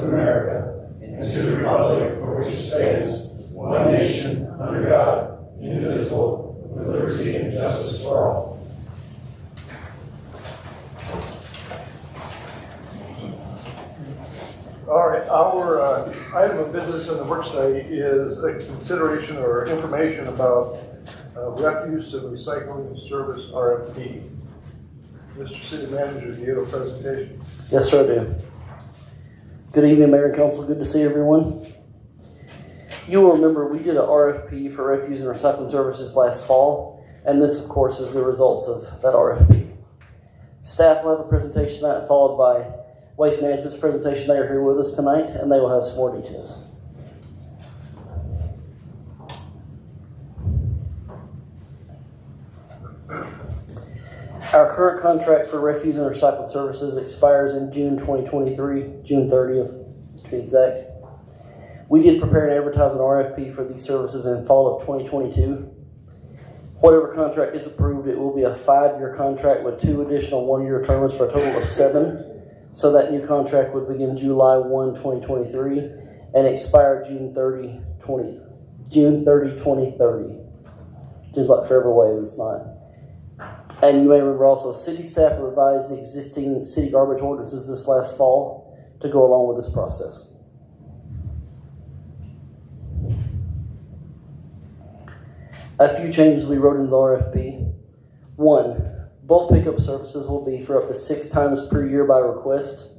America, and to the republic for which it stands, one nation, under God, indivisible, with liberty and justice for all. All right, our item of business in the work study is a consideration or information about refuse and recycling service RFP. Mr. City Manager, do you have a presentation? Yes, sir, I do. Good evening, Mayor and Council. Good to see everyone. You will remember we did an RFP for refuse and recycling services last fall, and this, of course, is the results of that RFP. Staff will have a presentation tonight, followed by Waste Management's presentation. They are here with us tonight, and they will have some more details. Our current contract for refuse and recycled services expires in June 2023, June 30th to be exact. We did prepare and advertise an RFP for these services in fall of 2022. Whatever contract is approved, it will be a 5-year contract with 2 additional 1-year terms for a total of 7. So that new contract would begin July 1, 2023 and expire June 30, 2030. Seems like forever away, but it's not. And you may remember also, city staff revised the existing city garbage ordinances this last fall to go along with this process. A few changes we wrote into the RFP. 1, bulk pickup services will be for up to 6 times per year by request.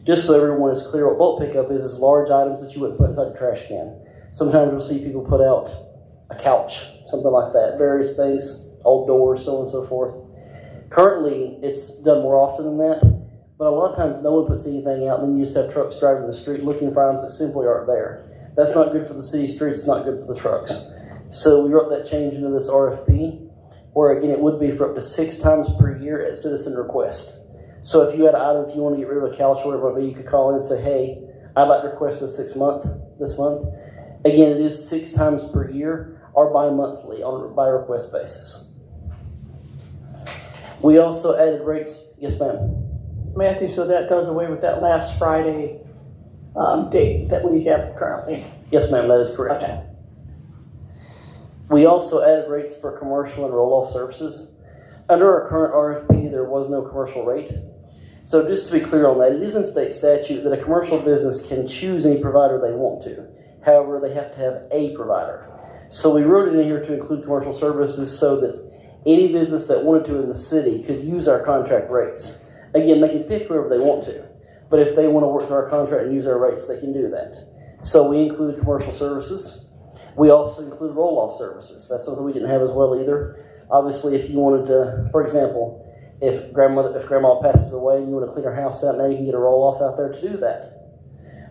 Just so everyone is clear, what bulk pickup is large items that you wouldn't put inside a trash can. Sometimes you'll see people put out a couch, something like that, various things, old doors, so on and so forth. Currently, it's done more often than that, but a lot of times no one puts anything out, and then you just have trucks driving the street looking for items that simply aren't there. That's not good for the city streets, it's not good for the trucks. So we wrote that change into this RFP, where again it would be for up to 6 times per year at citizen request. So if you had an item, if you want to get rid of a couch or whatever it might be, you could call in and say, hey, I'd like to request this month. Again, it is 6 times per year or bi-monthly on a by request basis. We also added rates. Yes, ma'am. Matthew, so that does away with that last Friday date that we have currently. Yes, ma'am, that is correct. Okay. We also added rates for commercial and roll-off services. Under our current RFP, there was no commercial rate. So just to be clear on that, it is in state statute that a commercial business can choose any provider they want to. However, they have to have a provider. So we wrote it in here to include commercial services so that any business that wanted to in the city could use our contract rates. Again, they can pick whoever they want to, but if they want to work through our contract and use our rates, they can do that. So we included commercial services. We also include roll-off services. That's something we didn't have as well either. Obviously, if you wanted to, for example, if grandma passes away and you want to clean her house out, now you can get a roll-off out there to do that.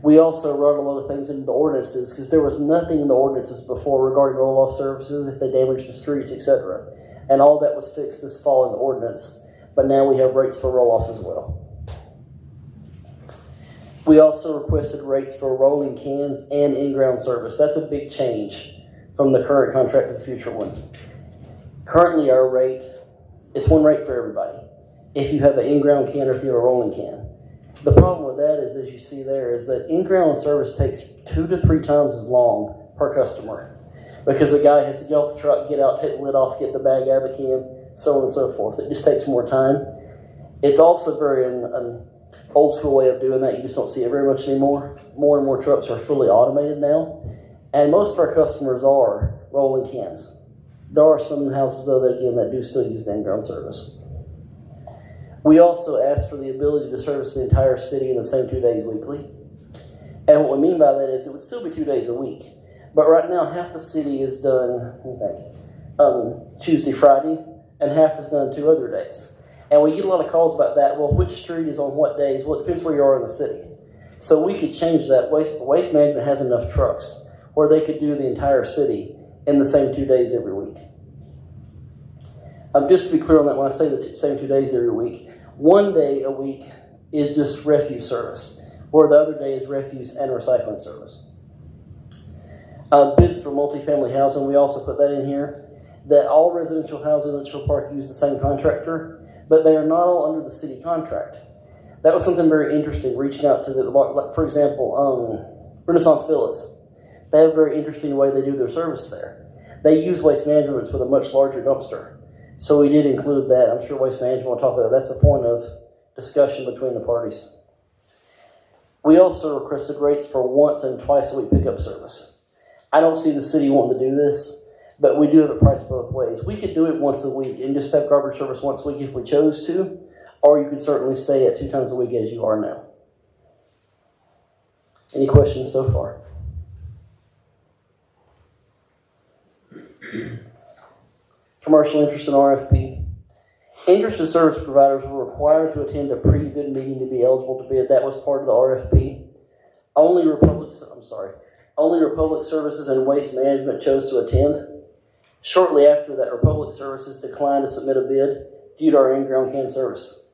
We also wrote a lot of things into the ordinances because there was nothing in the ordinances before regarding roll-off services, if they damaged the streets, etc. And all that was fixed this fall in the ordinance. But now we have rates for roll-offs as well. We also requested rates for rolling cans and in-ground service. That's a big change from the current contract to the future one. Currently our rate, it's one rate for everybody. If you have an in-ground can or if you have a rolling can. The problem with that is, as you see there, is that in-ground service takes 2 to 3 times as long per customer. Because the guy has to get off the truck, get out, take the lid off, get the bag out of the can, so on and so forth. It just takes more time. It's also an old school way of doing that. You just don't see it very much anymore. More and more trucks are fully automated now. And most of our customers are rolling cans. There are some houses, though, that do still use the in-ground service. We also asked for the ability to service the entire city in the same 2 days weekly. And what we mean by that is it would still be 2 days a week. But right now, half the city is done, Tuesday, Friday, and half is done 2 other days. And we get a lot of calls about that. Well, which street is on what days? Well, it depends where you are in the city. So we could change that. Waste Management has enough trucks where they could do the entire city in the same 2 days every week. Just to be clear on that, when I say the same 2 days every week, 1 day a week is just refuse service, where the other day is refuse and recycling service. Bids for multifamily housing, we also put that in here, that all residential housing in Litchfield Park use the same contractor, but they are not all under the city contract. That was something very interesting, reaching out to the, like, for example, Renaissance Villas. They have a very interesting way they do their service there. They use Waste Management with a much larger dumpster. So we did include that. I'm sure Waste Management will talk about that. That's a point of discussion between the parties. We also requested rates for once and twice a week pickup service. I don't see the city wanting to do this, but we do have it priced both ways. We could do it once a week and just have garbage service once a week if we chose to, or you could certainly stay at 2 times a week as you are now. Any questions so far? Commercial interest in RFP. Interested service providers were required to attend a pre-bid meeting to be eligible to bid. That was part of the RFP. Only Republic Services and Waste Management chose to attend. Shortly after that, Republic Services declined to submit a bid due to our in-ground can service.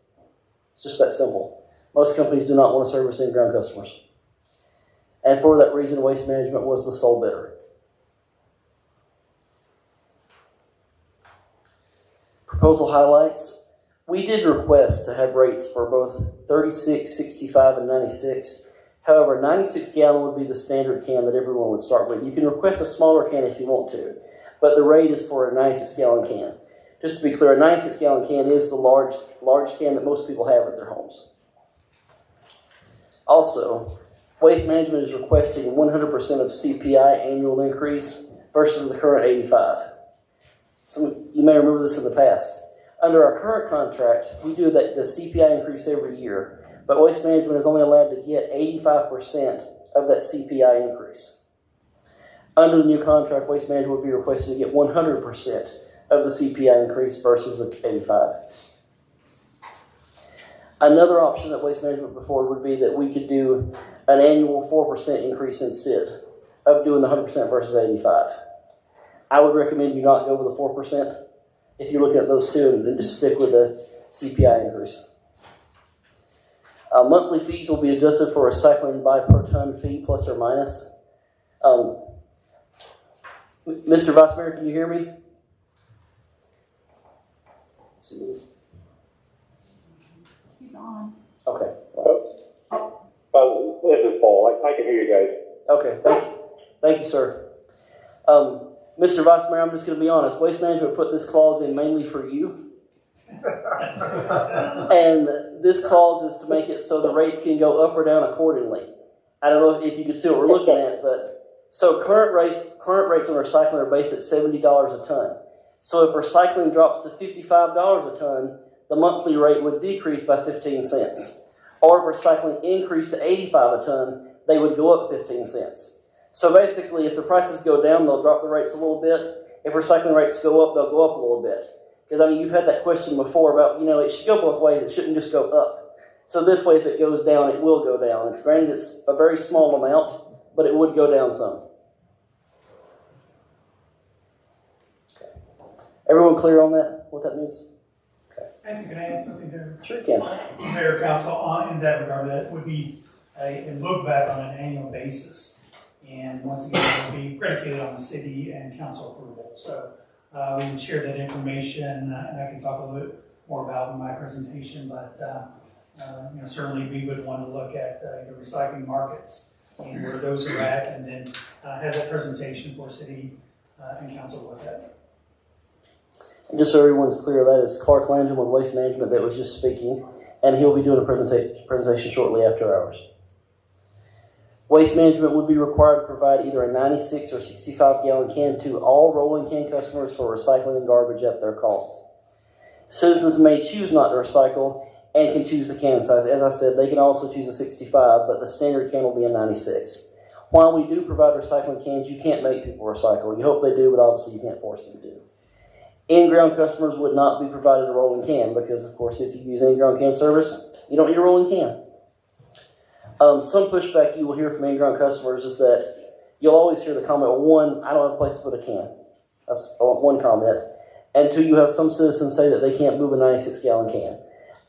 It's just that simple. Most companies do not want to service in-ground customers. And for that reason, Waste Management was the sole bidder. Proposal highlights. We did request to have rates for both 36, 65, and 96. However, 96 gallon would be the standard can that everyone would start with. You can request a smaller can if you want to, but the rate is for a 96 gallon can. Just to be clear, a 96 gallon can is the large can that most people have at their homes. Also, Waste Management is requesting 100% of CPI annual increase versus the current 85. You may remember this in the past. Under our current contract, we do the CPI increase every year, but Waste Management is only allowed to get 85% of that CPI increase. Under the new contract, Waste Management would be requested to get 100% of the CPI increase versus the 85. Another option that Waste Management put forward would be that we could do an annual 4% increase in SID of doing the 100% versus 85. I would recommend you not go with the 4% if you're looking at those two, and then just stick with the CPI increase. Monthly fees will be adjusted for recycling by per ton fee, plus or minus. Mr. Vice Mayor, can you hear me? He's on. Okay. This is Paul. I can hear you guys. Okay. Thank you, sir. Mr. Vice Mayor, I'm just going to be honest. Waste Management put this clause in mainly for you. And this clause is to make it so the rates can go up or down accordingly. I don't know if you can see what we're looking at, but so current rates on recycling are based at $70 a ton. So if recycling drops to $55 a ton, the monthly rate would decrease by 15 cents. Or if recycling increased to $85 a ton, they would go up 15 cents. So basically, if the prices go down, they'll drop the rates a little bit. If recycling rates go up, they'll go up a little bit. Because, you've had that question before about, it should go both ways. It shouldn't just go up. So this way, if it goes down, it will go down. It's granted it's a very small amount, but it would go down some. Okay. Everyone clear on that, what that means? Thank you. Can I add something there? Sure you can. Mayor, Council, in that regard, that would be a look back on an annual basis. And once again, it will be predicated on the city and council approval. So we would share that information, and I can talk a little bit more about in my presentation, but certainly we would want to look at the recycling markets and where those are at, and then have that presentation for city and council to look at. And just so everyone's clear, that is Clark Landrum with Waste Management that was just speaking, and he'll be doing a presentation shortly after ours. Waste Management would be required to provide either a 96 or 65 gallon can to all rolling can customers for recycling and garbage at their cost. Citizens may choose not to recycle and can choose the can size. As I said, they can also choose a 65, but the standard can will be a 96. While we do provide recycling cans, you can't make people recycle. You hope they do, but obviously you can't force them to. In-ground customers would not be provided a rolling can because, of course, if you use in-ground can service, you don't need a rolling can. Some pushback you will hear from in-ground customers is that you'll always hear the comment, well, one, I don't have a place to put a can. That's one comment. And two, you have some citizens say that they can't move a 96-gallon can.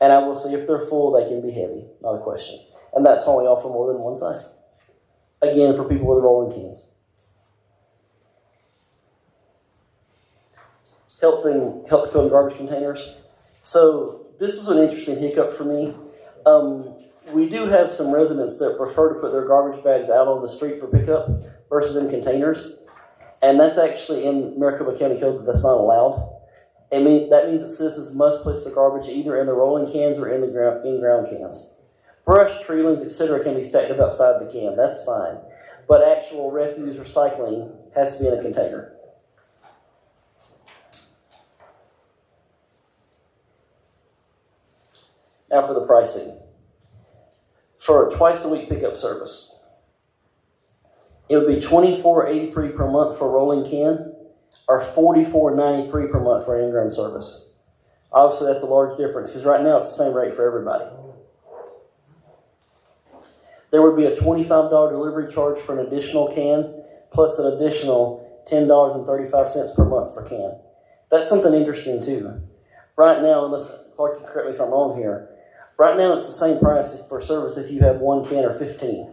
And I will say if they're full, they can be heavy, not a question. And that's why we offer more than one size. Again, for people with rolling cans. Health code and garbage containers. So this is an interesting hiccup for me. We do have some residents that prefer to put their garbage bags out on the street for pickup versus in containers. And that's actually in Maricopa County Code that's not allowed. That means that citizens must place the garbage either in the rolling cans or in the in-ground cans. Brush, tree limbs, etc. can be stacked up outside the can. That's fine. But actual refuse recycling has to be in a container. Now for the pricing. For a twice-a-week pickup service, it would be $24.83 per month for a rolling can, or $44.93 per month for an in-ground service. Obviously, that's a large difference because right now it's the same rate for everybody. There would be a $25 delivery charge for an additional can, plus an additional $10.35 per month per can. That's something interesting too. Right now, unless Clark can correct me if I'm wrong here, right now it's the same price for service if you have 1 can or 15.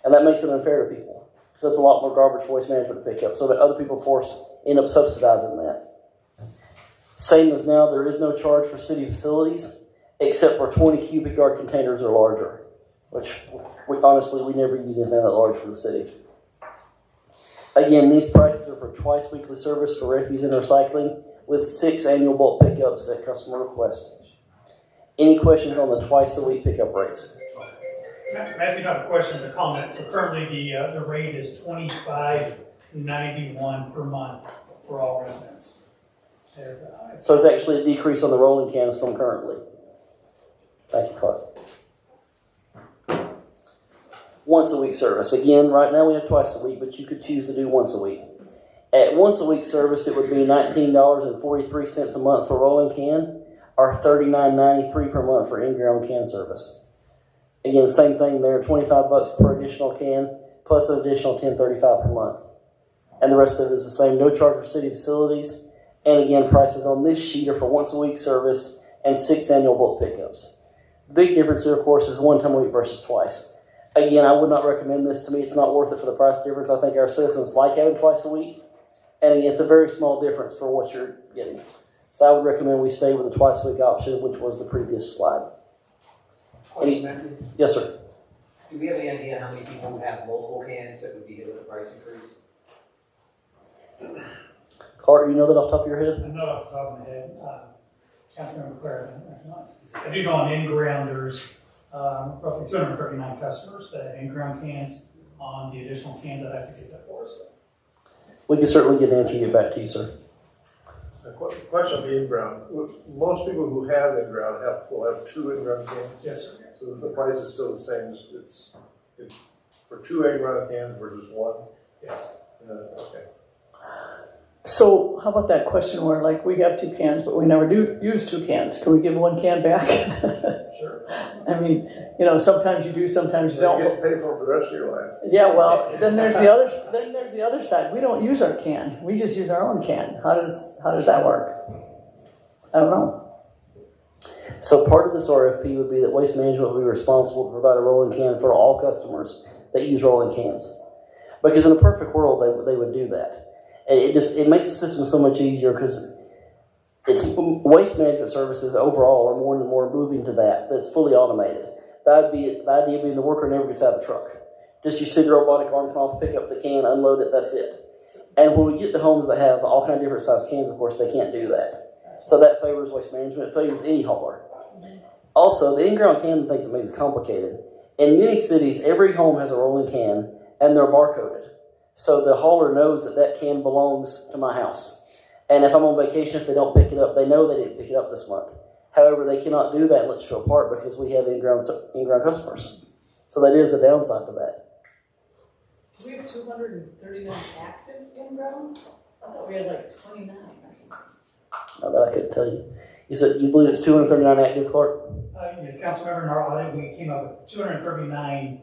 And that makes it unfair to people. So it's a lot more garbage for waste management to pick up, so that other people end up subsidizing that. Same as now, there is no charge for city facilities, except for 20 cubic yard containers or larger, which we never use anything that large for the city. Again, these prices are for twice weekly service for refuse and recycling, with 6 annual bulk pickups at customer request. Any questions on the twice a week pickup rates? Matthew, not a question, but a comment. So currently the rate is $25.91 per month for all residents. So it's actually a decrease on the rolling cans from currently. Thank you, Clark. Once a week service. Again, right now we have twice a week, but you could choose to do once a week. At once a week service, it would be $19.43 a month for rolling can, or $39.93 per month for in-ground can service. Again, same thing there, $25 per additional can, plus an additional $10.35 per month. And the rest of it is the same, no charge for city facilities. And again, prices on this sheet are for once a week service and 6 annual bulk pickups. The big difference here, of course, is 1 time a week versus twice. Again, I would not recommend this. To me, it's not worth it for the price difference. I think our citizens like having twice a week. And again, it's a very small difference for what you're getting. So I would recommend we stay with the twice a week option, which was the previous slide. Yes, sir. Do we have any idea how many people who have multiple cans that would be hit with a price increase? Clark, you know that off the top of your head? Not off the top of my head. Councilmember Claire, I do know on in-ground there's roughly 239 customers that have in-ground cans. On the additional cans, I'd have to get that for us. We can certainly get an answer and get back to you, sir. A question on the in-ground. Most people who have in-ground will have 2 in-ground cans. Yes, sir. So the price is still the same. It's for 2 in-ground cans versus 1. Yes. Okay. So how about that question where like we have 2 cans, but we never do use 2 cans? Can we give 1 can back? Sure. I mean, sometimes you do, sometimes you You don't. get to pay for it for the rest of your life. Yeah, well, then there's the other side. We don't use our can. We just use our own can. How does that work? I don't know. So part of this RFP would be that Waste Management would be responsible to provide a rolling can for all customers that use rolling cans. Because in a perfect world, they would do that. And it makes the system so much easier because waste management services overall are more and more moving to that's fully automated. The idea being the worker never gets out of the truck. Just you see the robotic arm come off, pick up the can, unload it, that's it. And when we get to homes that have all kinds of different size cans, of course, they can't do that. So that favors waste management, it favors any hauler. Also, the in-ground can things that makes it complicated. In many cities, every home has a rolling can, and they're barcoded. So the hauler knows that can belongs to my house. And if I'm on vacation, if they don't pick it up, they know they didn't pick it up this month. However, they cannot do that unless you're apart because we have in-ground customers. So that is a downside to that. Do we have 239 active in-ground? I thought we had like 29 or something. Now that I couldn't tell you. You believe it's 239 active, Clark? Yes, Councilmember, in our audit, we came up with 239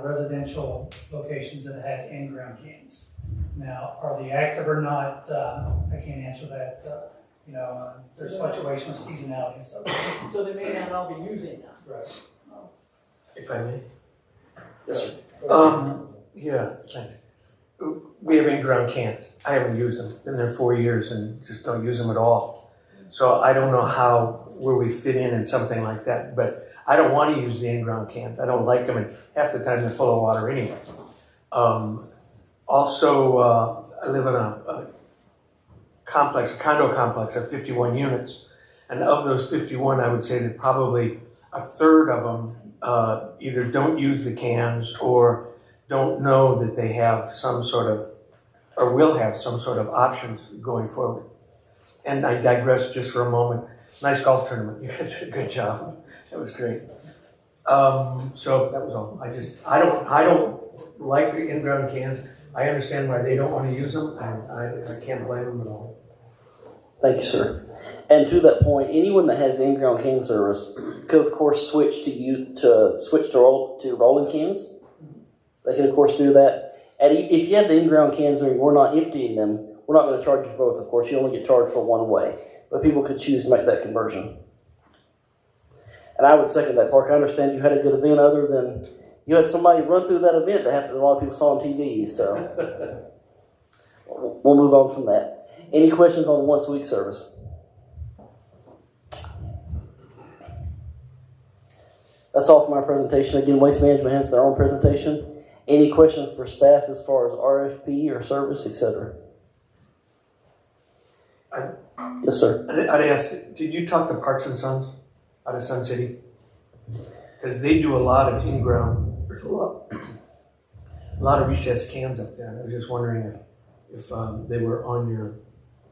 residential locations that had in-ground cans. Now, are they active or not? I can't answer that. There's fluctuation with seasonality and stuff. So they may not all be using them. Right. If I may. Yes, sir. Yeah, thanks. We have in-ground cans. I haven't used them. Been there 4 years and just don't use them at all. So I don't know how where we fit in something like that. But I don't want to use the in-ground cans. I don't like them, and half the time they're full of water anyway. Also, I live in a condo complex of 51 units. And of those 51, I would say that probably a third of them either don't use the cans or don't know that they have some sort of, or will have some sort of options going forward. And I digress just for a moment. Nice golf tournament. You guys did a good job. That was great. So that was all. I don't like the in-ground cans. I understand why they don't want to use them, and I can't blame them at all. Thank you, sir. And to that point, anyone that has in-ground can service could, of course, switch to rolling cans. They can, of course, do that. And if you have the in-ground cans and we're not emptying them, we're not going to charge you both. Of course, you only get charged for one way. But people could choose to make that conversion. And I would second that, Park. I understand you had a good event other than you had somebody run through that event that happened a lot of people saw on TV. So we'll move on from that. Any questions on once a week service? That's all for my presentation. Again, Waste Management has their own presentation. Any questions for staff as far as RFP or service, etc.? Yes, sir. I'd ask, did you talk to Parks and Sons out of Sun City? Because they do a lot of in-ground, there's a lot of recessed cans up there. And I was just wondering if they were on your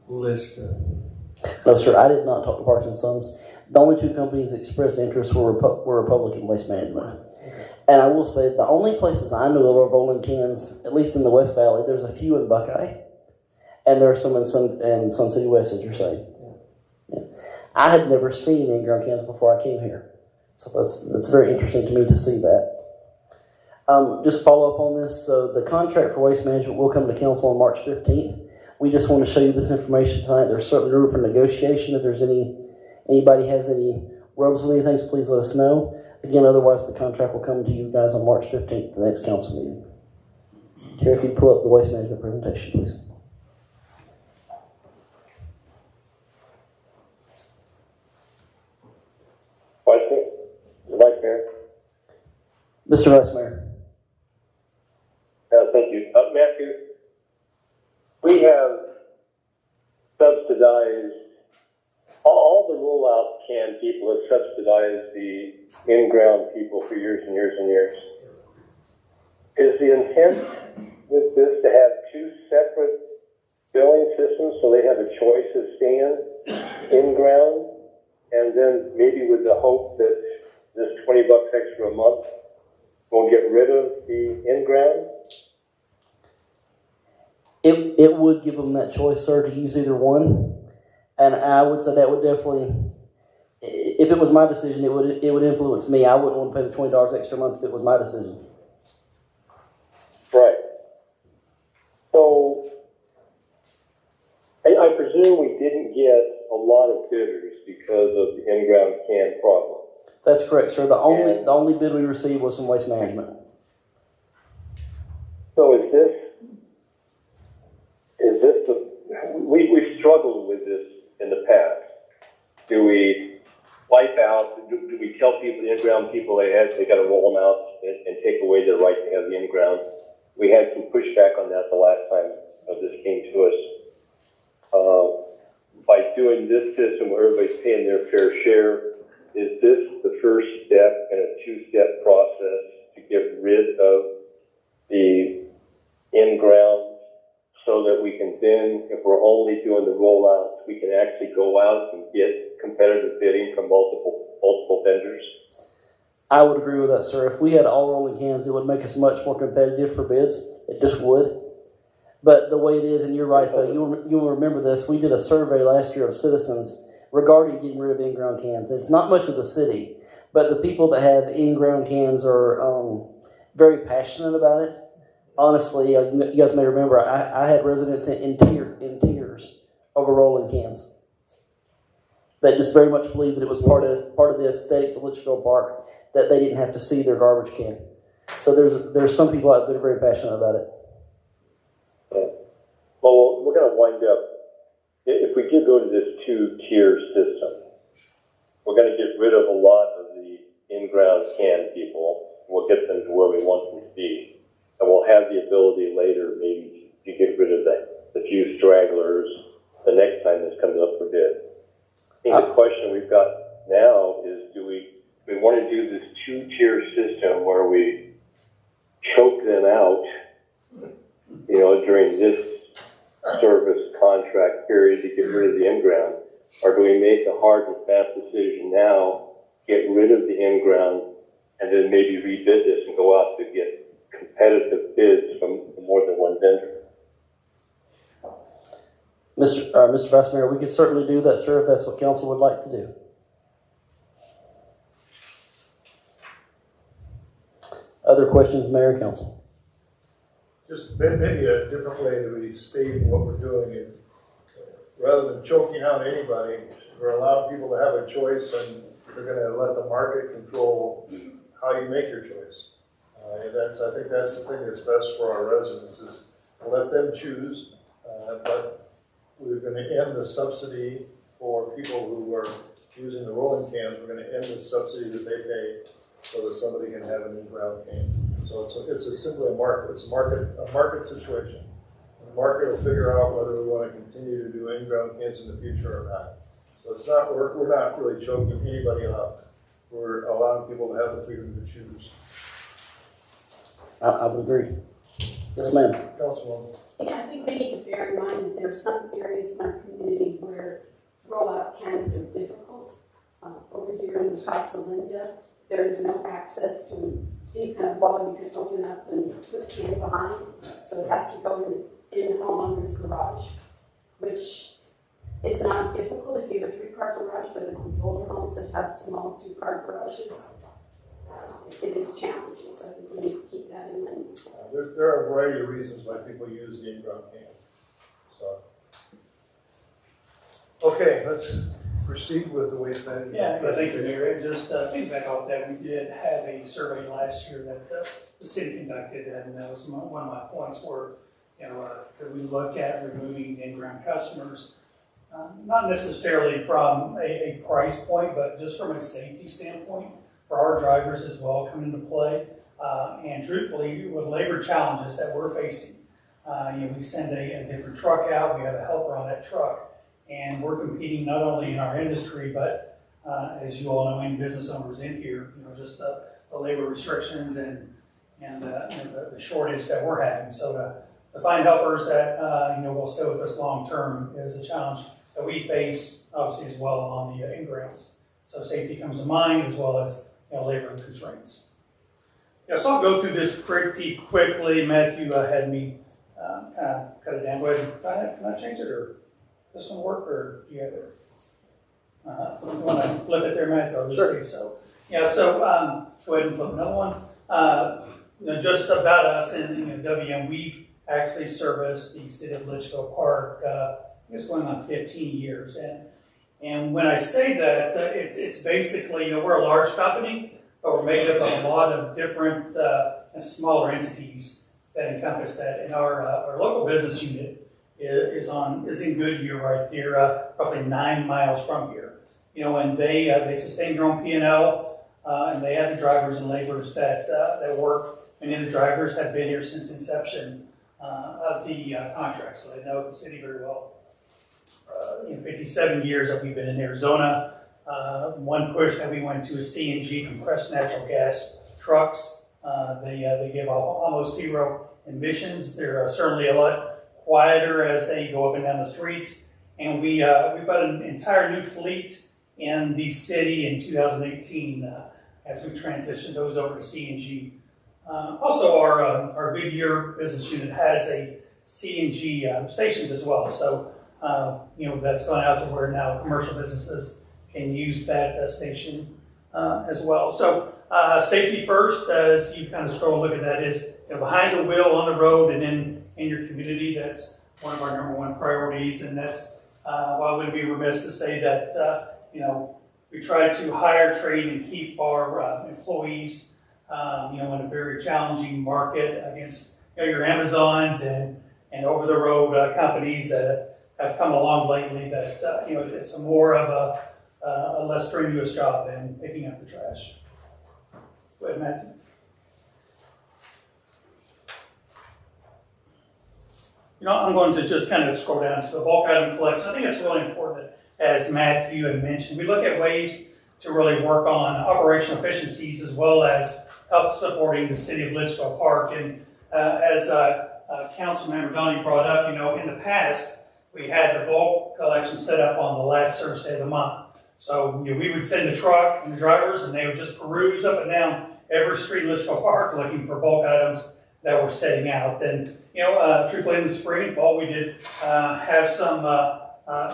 list. No, sir. I did not talk to Parks and Sons. The only two companies that expressed interest were Republic and Waste Management. Okay. And I will say, the only places I know of rolling cans, at least in the West Valley, there's a few in Buckeye, and there are some in Sun City West, as you're saying. Yeah. I had never seen in-ground cans before I came here, so that's very interesting to me to see that. Just follow up on this. So the contract for Waste Management will come to council on March 15th. We just want to show you this information tonight. There's certainly room for negotiation. If there's anybody has any rubs with anything, please let us know. Again, otherwise the contract will come to you guys on March 15th, the next council meeting. Terry, if you pull up the Waste Management presentation, please. Vice Mayor. Mr. Vice Mayor. Thank you. Matthew, we have subsidized, all the rollout can people have subsidized the in-ground people for years and years and years. Is the intent with this to have two separate billing systems so they have a choice of staying in-ground, and then maybe with the hope that this $20 extra a month will get rid of the in-ground? It would give them that choice, sir, to use either one. And I would say that would definitely, if it was my decision, it would influence me. I wouldn't want to pay the $20 extra a month if it was my decision. Right. So, I presume we didn't get a lot of bidders because of the in-ground can problem. That's correct, sir. The only bid we received was from Waste Management. So we've struggled with this in the past. Do we wipe out, do we tell people, the in-ground people, they got to roll them out and take away their right to have the in-ground? We had some pushback on that the last time this came to us. By doing this system where everybody's paying their fair share, is this the first step in a two-step process to get rid of the in-ground so that we can then, if we're only doing the rollouts, we can actually go out and get competitive bidding from multiple vendors? I would agree with that, sir. If we had all rolling cans, it would make us much more competitive for bids. It just would. But the way it is, and you're right, though, you'll remember this, we did a survey last year of citizens regarding getting rid of in-ground cans. It's not much of the city, but the people that have in-ground cans are very passionate about it. Honestly, you guys may remember, I had residents in tears over rolling cans. That just very much believed that it was part of the aesthetics of Litchfield Park, that they didn't have to see their garbage can. So there's some people out there that are very passionate about it. Well, we're going to wind up, if we do go to this two-tier system, we're going to get rid of a lot of the in-ground can people. We'll get them to where we want them to be. And we'll have the ability later maybe to get rid of the few stragglers the next time this comes up for bid. I think the question we've got now is, do we want to do this two-tier system where we choke them out, during this service contract period to get rid of the in-ground? Or do we make a hard and fast decision now, get rid of the in-ground, and then maybe rebid this and go out to get competitive bids from more than one vendor? Mr. Vice Mayor, we could certainly do that, sir, if that's what council would like to do. Other questions, Mayor and Council? Just maybe a different way that we state what we're doing. Is, rather than choking out anybody, we're allowing people to have a choice, and we're going to let the market control how you make your choice. I think that's the thing that's best for our residents, is let them choose, but we're going to end the subsidy for people who are using the rolling cans. We're going to end the subsidy that they pay so that somebody can have an in-ground can. So it's simply a market. It's a market situation. The market will figure out whether we want to continue to do in-ground cans in the future or not. So it's not, we're not really choking anybody out. We're allowing people to have the freedom to choose. I would agree. Yes, ma'am. Councilwoman. Yeah, I think we need to bear in mind that there are some areas in our community where rollout cans are difficult. Over here in the Casa Linda, there is no access to any kind of wall you can open up and put the can behind. So it has to go in the homeowner's garage, which is not difficult if you have a 3-car garage, but in these older homes that have small 2-car garages, it is challenging. So I think we need to keep that in mind as well. There are a variety of reasons why people use the in-ground can. So, okay, let's proceed with the waste management. Yeah, thank you, Mayor. And just feedback off that, we did have a survey last year that the city conducted, and that was one of my points where, could we look at removing the in-ground customers, not necessarily from a price point, but just from a safety standpoint for our drivers as well come into play. And truthfully, with labor challenges that we're facing, we send a different truck out, we have a helper on that truck, and we're competing not only in our industry, but as you all know, any business owners in here, just the labor restrictions and the shortage that we're having. So to find helpers that will stay with us long term is a challenge that we face, obviously, as well on the in-grounds. So safety comes to mind, as well as labor constraints. Yeah, so I'll go through this pretty quickly. Matthew had me cut it down. Go ahead. Can I change it, or this one work, or do you have it? You want to flip it there, Matthew? I'll just say so. Yeah, so go ahead and flip another one. Just about us in WM, we've actually serviced the city of Litchfield Park. It's going on 15 years, and when I say that, it's basically we're a large company, but we're made up of a lot of different smaller entities that encompass that. And our local business unit is in Goodyear right there, roughly 9 miles from here. And they sustain their own P&L, and they have the drivers and laborers that work. Many of the drivers have been here since inception of the contract, so they know the city very well. 57 years that we've been in Arizona. One push that we went to is CNG, compressed natural gas trucks. They give off almost zero emissions. They're certainly a lot quieter as they go up and down the streets. And we've got an entire new fleet in the city in 2018 as we transition those over to CNG. Also, our Goodyear business unit has a CNG stations as well. So, that's gone out to where now commercial businesses can use that station as well. So, safety first, as you kind of scroll and look at that, is behind the wheel on the road and in your community. That's one of our number one priorities, and that's why we'd be remiss to say that we try to hire, train, and keep our employees. In a very challenging market against your Amazons and over-the-road companies that have come along lately. That it's more of a less strenuous job than picking up the trash. Go ahead, Matthew. I'm going to just kind of scroll down to the bulk item collection. I think it's really important that, as Matthew had mentioned, we look at ways to really work on operational efficiencies as well as help supporting the city of Litchfield Park. And as Councilmember Donnie brought up, in the past, we had the bulk collection set up on the last service day of the month. So we would send the truck and the drivers, and they would just peruse up and down every street in Litchfield Park looking for bulk items that we're setting out. And truthfully, in the spring and fall, we did have some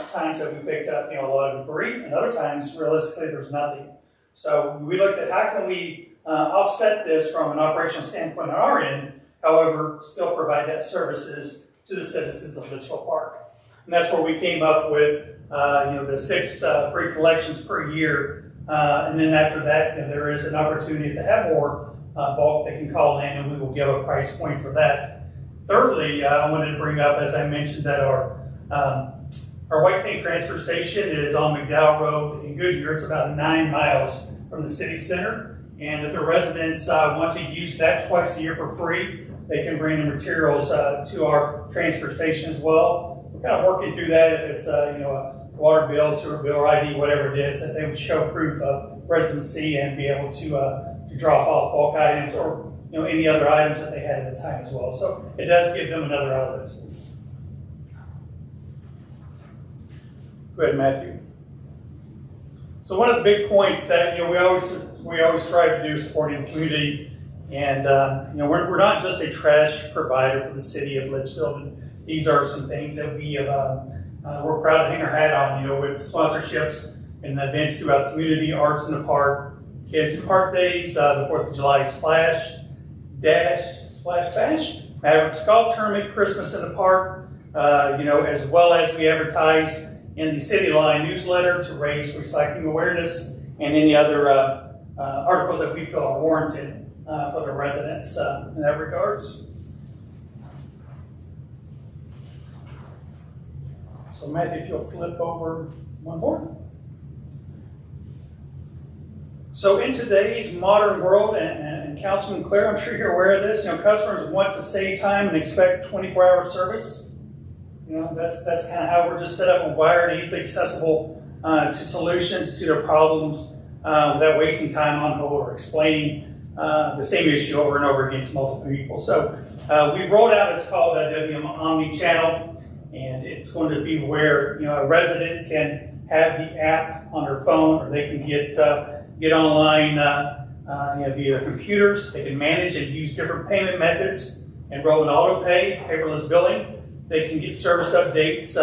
times that we picked up a lot of debris, and other times, realistically, there's nothing. So we looked at how can we offset this from an operational standpoint on our end, however, still provide that services to the citizens of Litchfield Park. And that's where we came up with the 6 free collections per year. And then after that, there is an opportunity to have more bulk they can call in, and we will give a price point for that. Thirdly, I wanted to bring up, as I mentioned, that our White Tank transfer station is on McDowell Road in Goodyear. It's about 9 miles from the city center. And if the residents want to use that twice a year for free, they can bring the materials to our transfer station as well. We're kind of working through that. If it's a water bill, sewer bill, or ID, whatever it is, that they would show proof of residency and be able to drop off bulk items or any other items that they had at the time as well. So it does give them another outlet. Go ahead, Matthew. So one of the big points that we always strive to do is supporting the community, and we're not just a trash provider for the city of Litchfield. And these are some things that we have. We're proud to hang our hat on, with sponsorships and events throughout the community, Arts in the Park, Kids Park Days, the 4th of July Splash Bash, Mavericks Golf Tournament, Christmas in the Park, as well as we advertise in the City Line newsletter to raise recycling awareness and any other articles that we feel are warranted for the residents in that regards. So Matthew, if you'll flip over one more. So in today's modern world, and Councilman Claire, I'm sure you're aware of this, customers want to save time and expect 24-hour service. That's kind of how we're just set up and wired, easily accessible to solutions to their problems without wasting time on hold or explaining the same issue over and over again to multiple people. So we've rolled out, it's called WM Omni-Channel, and it's going to be where a resident can have the app on their phone, or they can get online via their computers. They can manage and use different payment methods, enroll in auto pay, paperless billing. They can get service updates,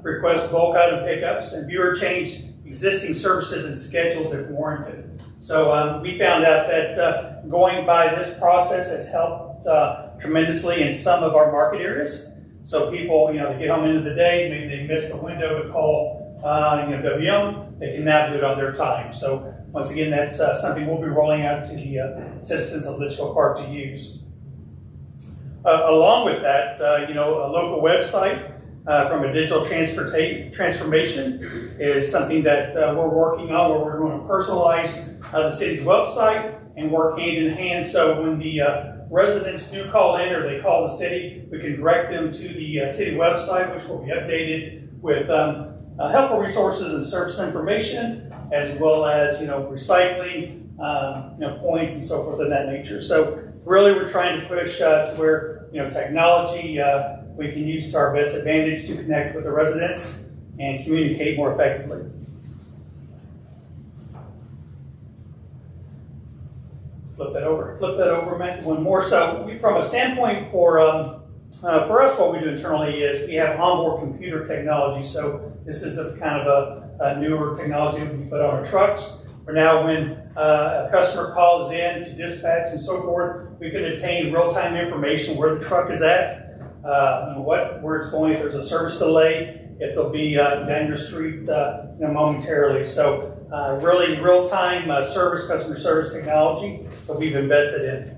request bulk item pickups, and view or change existing services and schedules if warranted. So we found out that going by this process has helped tremendously in some of our market areas. So people, they get home into the day, maybe they missed the window to call WM, they can now do it on their time. So once again, that's something we'll be rolling out to the citizens of Litchfield Park to use. Along with that, a local website from a digital transformation is something that we're working on, where we're going to personalize the city's website and work hand in hand. So when the residents do call in or they call the city, we can direct them to the city website, which will be updated with helpful resources and service information, as well as recycling, points and so forth of that nature. So really, we're trying to push to where technology we can use to our best advantage to connect with the residents and communicate more effectively. Flip that over, Matt. One more. So, from a standpoint for us, what we do internally is we have onboard computer technology. So, this is a kind of a newer technology that we put on our trucks. For now, when a customer calls in to dispatch and so forth, we can obtain real-time information where the truck is at, where it's going, if there's a service delay, if they'll be down your street momentarily. So really real-time customer service technology that we've invested in.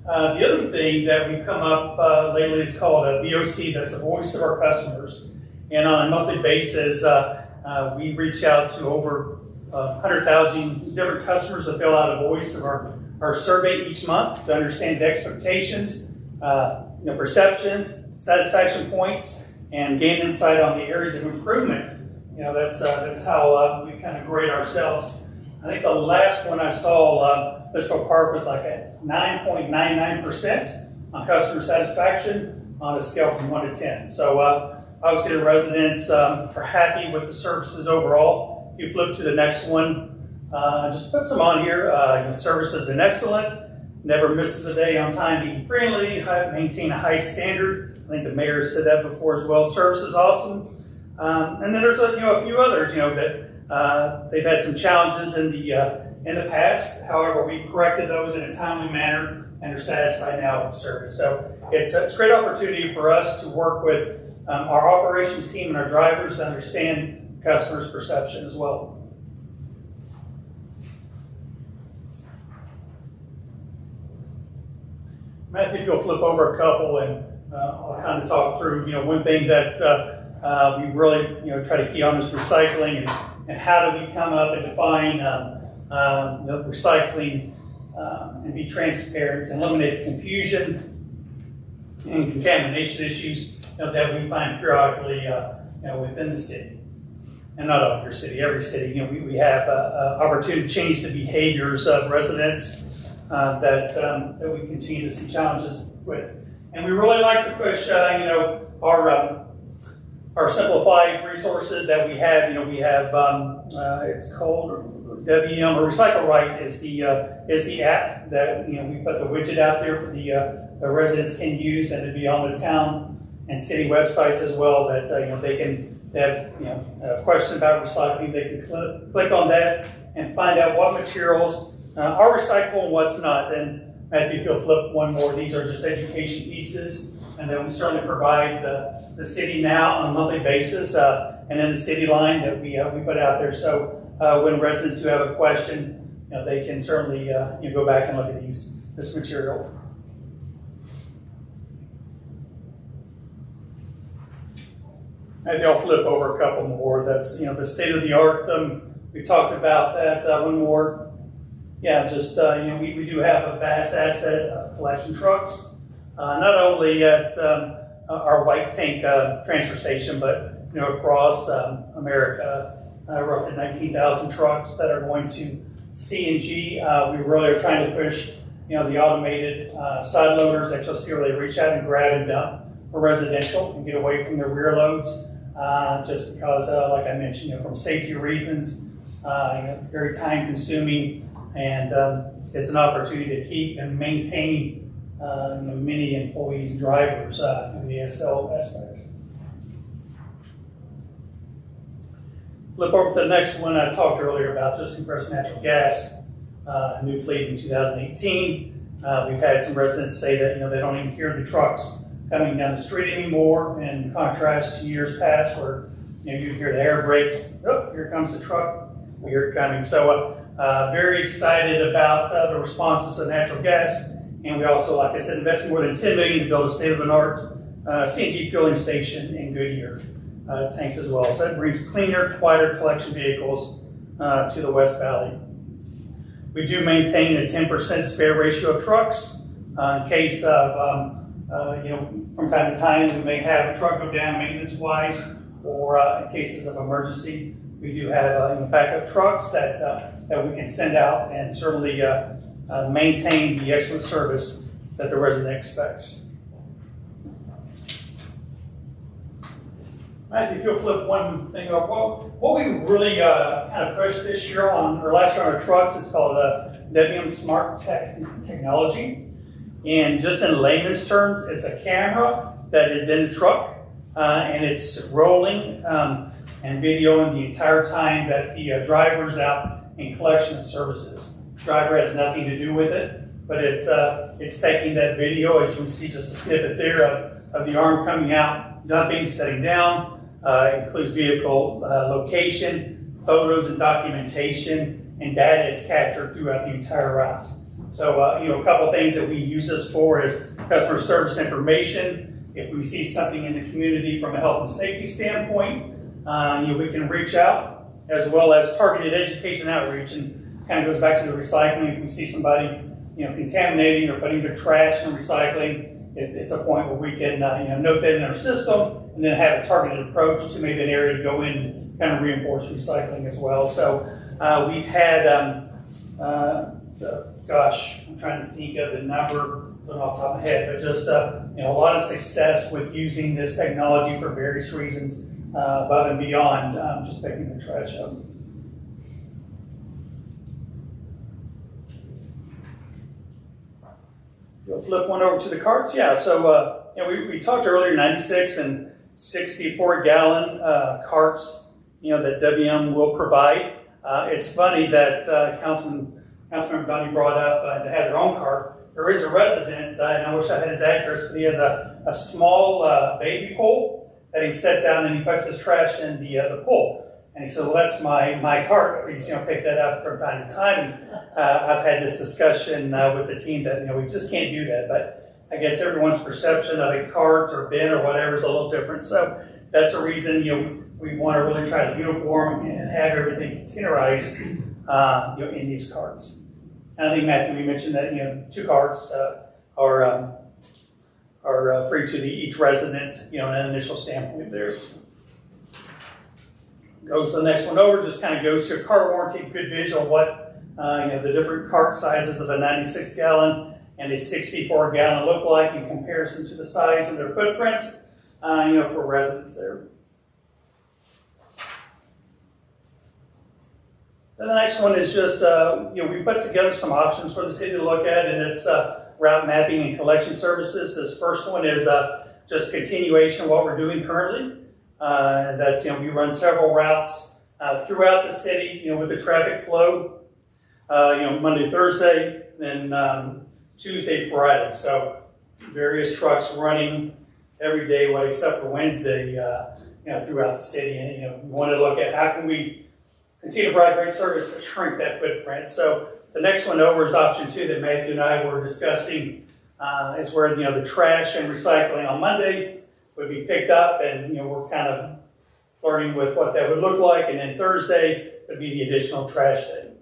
The other thing that we've come up lately is called a VOC, that's a voice of our customers. And on a monthly basis, We reach out to over 100,000 different customers that fill out a voice of our survey each month to understand the expectations, perceptions, satisfaction points, and gain insight on the areas of improvement. That's how we kind of grade ourselves. I think the last one I saw, Litchfield Park was like at 9.99% on customer satisfaction on a scale from 1 to 10. So obviously the residents are happy with the services overall. If you flip to the next one, just put some on here. Service has been excellent, never misses a day on time, being friendly, maintain a high standard. I think the mayor said that before as well. Service is awesome. And then there's a few others, that they've had some challenges in the past. However, we corrected those in a timely manner and are satisfied now with the service. So it's a great opportunity for us to work with our operations team and our drivers to understand customers' perception as well. Matthew, if you'll flip over a couple, and I'll kind of talk through, one thing that we really, try to key on is recycling, and how do we come up and define recycling and be transparent and eliminate the confusion and contamination issues that we find periodically within the city. And not all your city, every city, we have opportunity to change the behaviors of residents that we continue to see challenges with. And we really like to push, our simplified resources that we have. We have it's called WM or Recycle Right is the app that we put the widget out there for the residents can use, and to be on the town and city websites as well. That they have a question about recycling, they can click on that and find out what materials are recyclable and what's not. And Matthew, if you'll flip one more, these are just education pieces. And then we certainly provide the city now on a monthly basis, and then the city line that we put out there. So when residents do have a question, they can certainly go back and look at this material. Maybe I'll flip over a couple more. That's the state of the art. We talked about that. One more. Yeah, just we do have a vast asset of collection trucks. Not only at our white tank transfer station, but across America, roughly 19,000 trucks that are going to CNG. We really are trying to push, the automated side loaders that you'll see where they reach out and grab and dump for residential and get away from their rear loads. Just because, like I mentioned, from safety reasons, very time consuming, and it's an opportunity to keep and maintain many employees and drivers through the SL aspect. Flip over to the next one. I talked earlier about just compressed natural gas, a new fleet in 2018. We've had some residents say that they don't even hear the trucks coming down the street anymore, in contrast to years past where you hear the air brakes. Oh, here comes the truck. We hear it coming. So very excited about the responses to natural gas. And we also, like I said, invested more than $10 million to build a state-of-the-art CNG fueling station in Goodyear tanks as well. So that brings cleaner, quieter collection vehicles to the West Valley. We do maintain a 10% spare ratio of trucks in case of, from time to time we may have a truck go down maintenance-wise, or in cases of emergency. We do have backup trucks that we can send out and certainly maintain the excellent service that the resident expects. Matthew, if you'll flip one thing up, what we really kind of pushed this year or last year on our trucks is called WM Smart Technology. And just in layman's terms, it's a camera that is in the truck and it's rolling and videoing the entire time that the driver's out in collection of services. Driver has nothing to do with it, but it's taking that video, as you can see just a snippet there of the arm coming out, dumping, setting down. It includes vehicle location, photos and documentation, and data is captured throughout the entire route. So a couple of things that we use this for is customer service information. If we see something in the community from a health and safety standpoint, We can reach out as well as targeted education outreach, and kind of goes back to the recycling. If we see somebody, contaminating or putting their trash in recycling, it's a point where we can, note that in our system, and then have a targeted approach to maybe an area to go in and kind of reinforce recycling as well. So we've had, I'm trying to think of the number off the top of my head, but just a lot of success with using this technology for various reasons above and beyond just picking the trash up. You'll flip one over to the carts. Yeah, so we talked earlier, 96 and 64 gallon carts, that WM will provide. It's funny that Councilmember Donnie brought up to have their own cart. There is a resident, and I wish I had his address, but he has a small baby pool that he sets out and he puts his trash in the pool. And he said, well, that's my cart. Please, pick that up from time to time. And I've had this discussion with the team that, we just can't do that. But I guess everyone's perception of a cart or bin or whatever is a little different. So that's the reason, we want to really try to uniform and have everything containerized, in these carts. And I think, Matthew, we mentioned that, 2 carts are free to each resident, an initial standpoint there. Goes to the next one over, just kind of goes to a cart warranty, good visual of what the different cart sizes of a 96 gallon and a 64 gallon look like in comparison to the size of their footprint, for residents there. Then the next one is just, we put together some options for the city to look at, and it's route mapping and collection services. This first one is just continuation of what we're doing currently. That's, we run several routes throughout the city, with the traffic flow, Monday, Thursday, then Tuesday, Friday. So various trucks running every day, except for Wednesday, throughout the city. And, we want to look at how can we continue to provide great service but shrink that footprint. So the next one over is option 2 that Matthew and I were discussing, is where, the trash and recycling on Monday would be picked up, and we're kind of flirting with what that would look like, and then Thursday would be the additional trash day.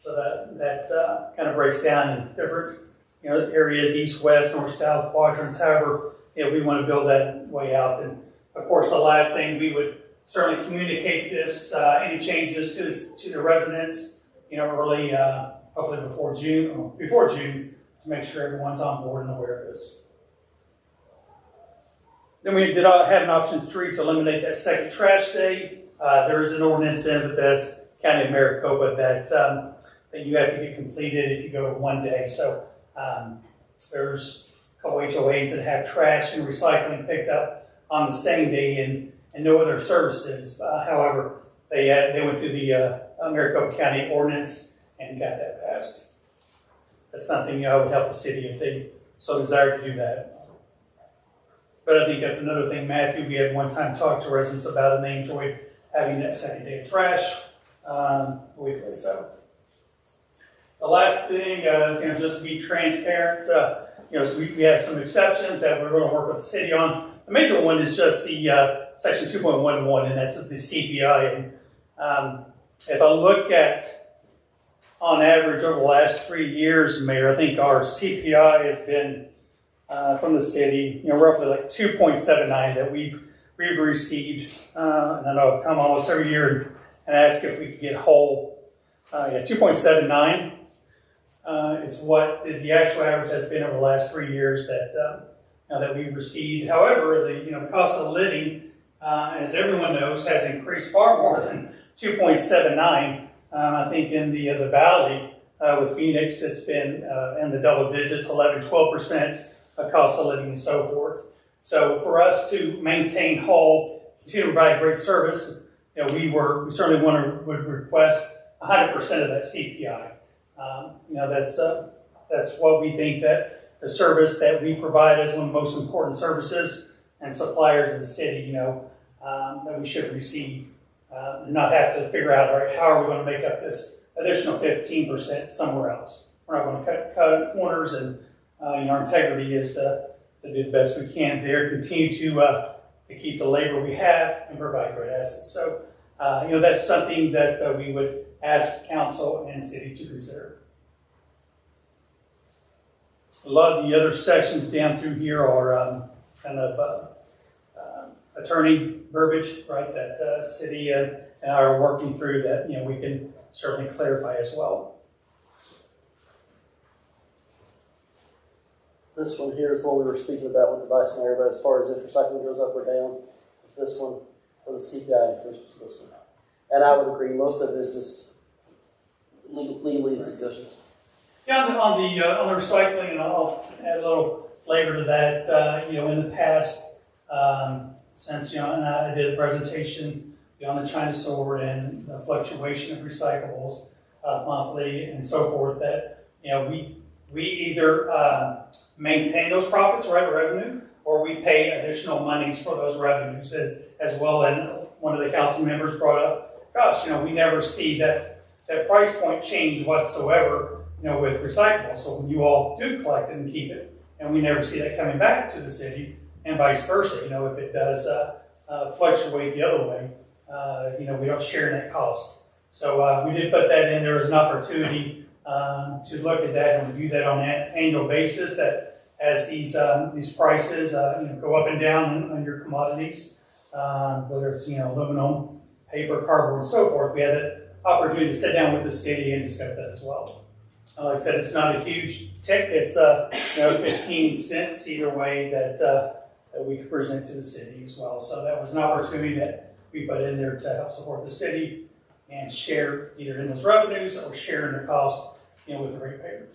So that kind of breaks down in different areas, east, west, north, south quadrants. However, we want to build that way out. And of course, the last thing, we would certainly communicate this any changes to the residents, early, hopefully before June, to make sure everyone's on board and aware of this. Then we did have an option 3 to eliminate that second trash day. There is an ordinance in Bethesda, County of Maricopa, that you have to get completed if you go to 1 day. So there's a couple HOAs that have trash and recycling picked up on the same day and no other services. However, they went through the Maricopa County ordinance and got that passed. That's something would help the city if they so desire to do that. But I think that's another thing, Matthew, we had one time talked to residents about, and they enjoyed having that second day of trash weekly. So the last thing is going to just be transparent. So we have some exceptions that we're going to work with the city on. The major one is just the section 2.11, and that's the CPI. And if I look at, on average, over the last 3 years, Mayor, I think our CPI has been from the city, roughly like 2.79 that we've received. And I know I've come almost every year and ask if we could get whole. 2.79 is what the actual average has been over the last 3 years that we've received. However, the cost of living, as everyone knows, has increased far more than 2.79. I think in the valley with Phoenix, it's been in the double digits, 11, 12%. Cost of living and so forth. So for us to maintain whole, continue to provide great service, we certainly would request 100% of that CPI. That's what we think that the service that we provide is one of the most important services and suppliers in the city, that we should receive, and not have to figure out, all right, how are we going to make up this additional 15% somewhere else? We're not going to cut corners, and our integrity is to do the best we can there, continue to to keep the labor we have and provide great assets. So, that's something that we would ask council and city to consider. A lot of the other sections down through here are kind of attorney verbiage, right, that city and I are working through that, we can certainly clarify as well. This one here is what we were speaking about with the vice mayor, but as far as if recycling goes up or down, it's this one, or the CPI increase was this one. And I would agree, most of it is just legalese discussions. Yeah, on the recycling, and I'll add a little flavor to that. In the past, since and I did a presentation on the China sword and the fluctuation of recyclables monthly and so forth, that we either maintain those profits, right, revenue, or we pay additional monies for those revenues as well. And one of the council members brought up, gosh, we never see that price point change whatsoever, with recyclables. So when you all do collect it and keep it, and we never see that coming back to the city, and vice versa, if it does fluctuate the other way, we don't share in that cost. So we did put that in there as an opportunity to look at that and review that on an annual basis, that as these prices go up and down on your commodities, whether it's aluminum, paper, cardboard, and so forth, we had the opportunity to sit down with the city and discuss that as well. Like I said, it's not a huge tick. It's 15 cents either way that we could present to the city as well. So that was an opportunity that we put in there to help support the city and share either in those revenues or share in the cost, with the ratepayer.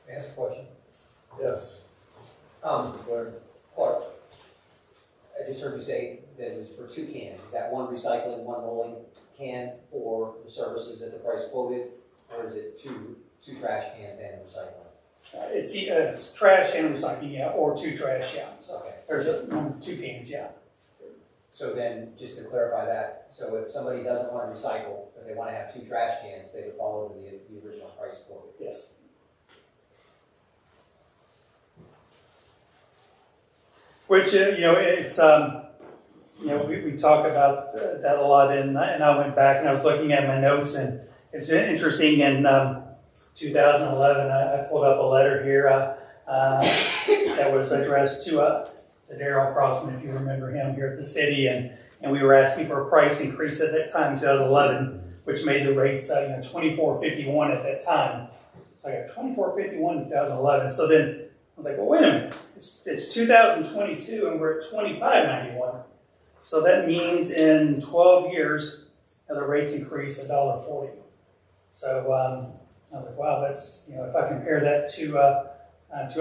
May I ask a question? Yes. Clark, I just heard you say that it was for 2 cans. Is that one recycling, one rolling can for the services at the price quoted, or is it two trash cans and recycling? It's trash and recycling, or 2 trash, So Okay. there's 2 cans, So then, just to clarify that, so if somebody doesn't want to recycle, but they want to have 2 trash cans, they would fall over the original price quoted. Yes. Which, it's, we talk about that a lot, and I went back and I was looking at my notes, and it's interesting. In 2011, I pulled up a letter here that was addressed to Darrell Crossman, if you remember him, here at the city, and we were asking for a price increase at that time, 2011, which made the rates $24.51 at that time. So I got $24.51 in 2011. So then I was like, well, wait a minute, it's 2022 and we're at $25.91. So that means in 12 years, the rates increased $1.40. So I was like, wow, that's, if I compare that to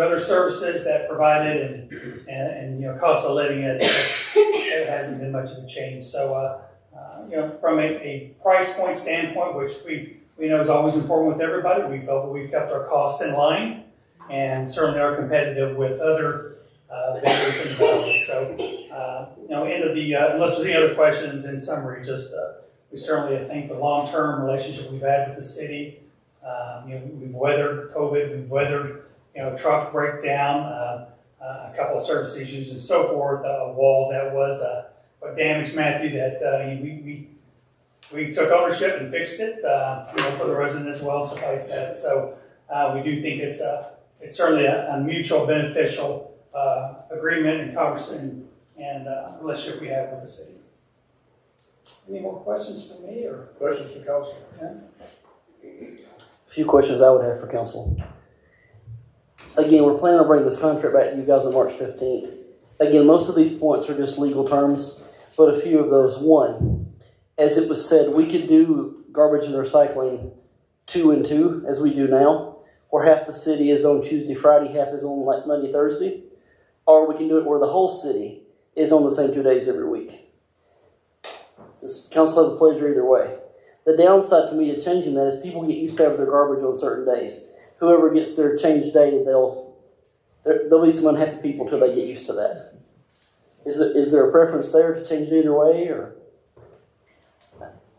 other services that provided and cost of living, it hasn't been much of a change. So, from a price point standpoint, which we know is always important with everybody, we felt that we've kept our costs in line and certainly are competitive with other vendors in the valley. So, end of the, unless there's any other questions, in summary, just we certainly thank the long-term relationship we've had with the city. We've weathered COVID, we've weathered truck breakdown, a couple of service issues and so forth, a wall that was what damaged Matthew that we took ownership and fixed it, for the resident as well, suffice that. So we do think it's certainly a mutual beneficial agreement and conversation and relationship we have with the city. Any more questions for me or Questions for council? Yeah. A few questions I would have for council. Again, we're planning on bringing this contract back to you guys on March 15th. Again, most of these points are just legal terms, but a few of those. One, as it was said, we could do garbage and recycling 2 and 2 as we do now, where half the city is on Tuesday, Friday, half is on like Monday, Thursday, or we can do it where the whole city is on the same 2 days every week. This council has a pleasure either way. The downside to me to changing that is people get used to having their garbage on certain days. Whoever gets their change day, there'll be some unhappy people until they get used to that. Is there a preference there to change it either way, or?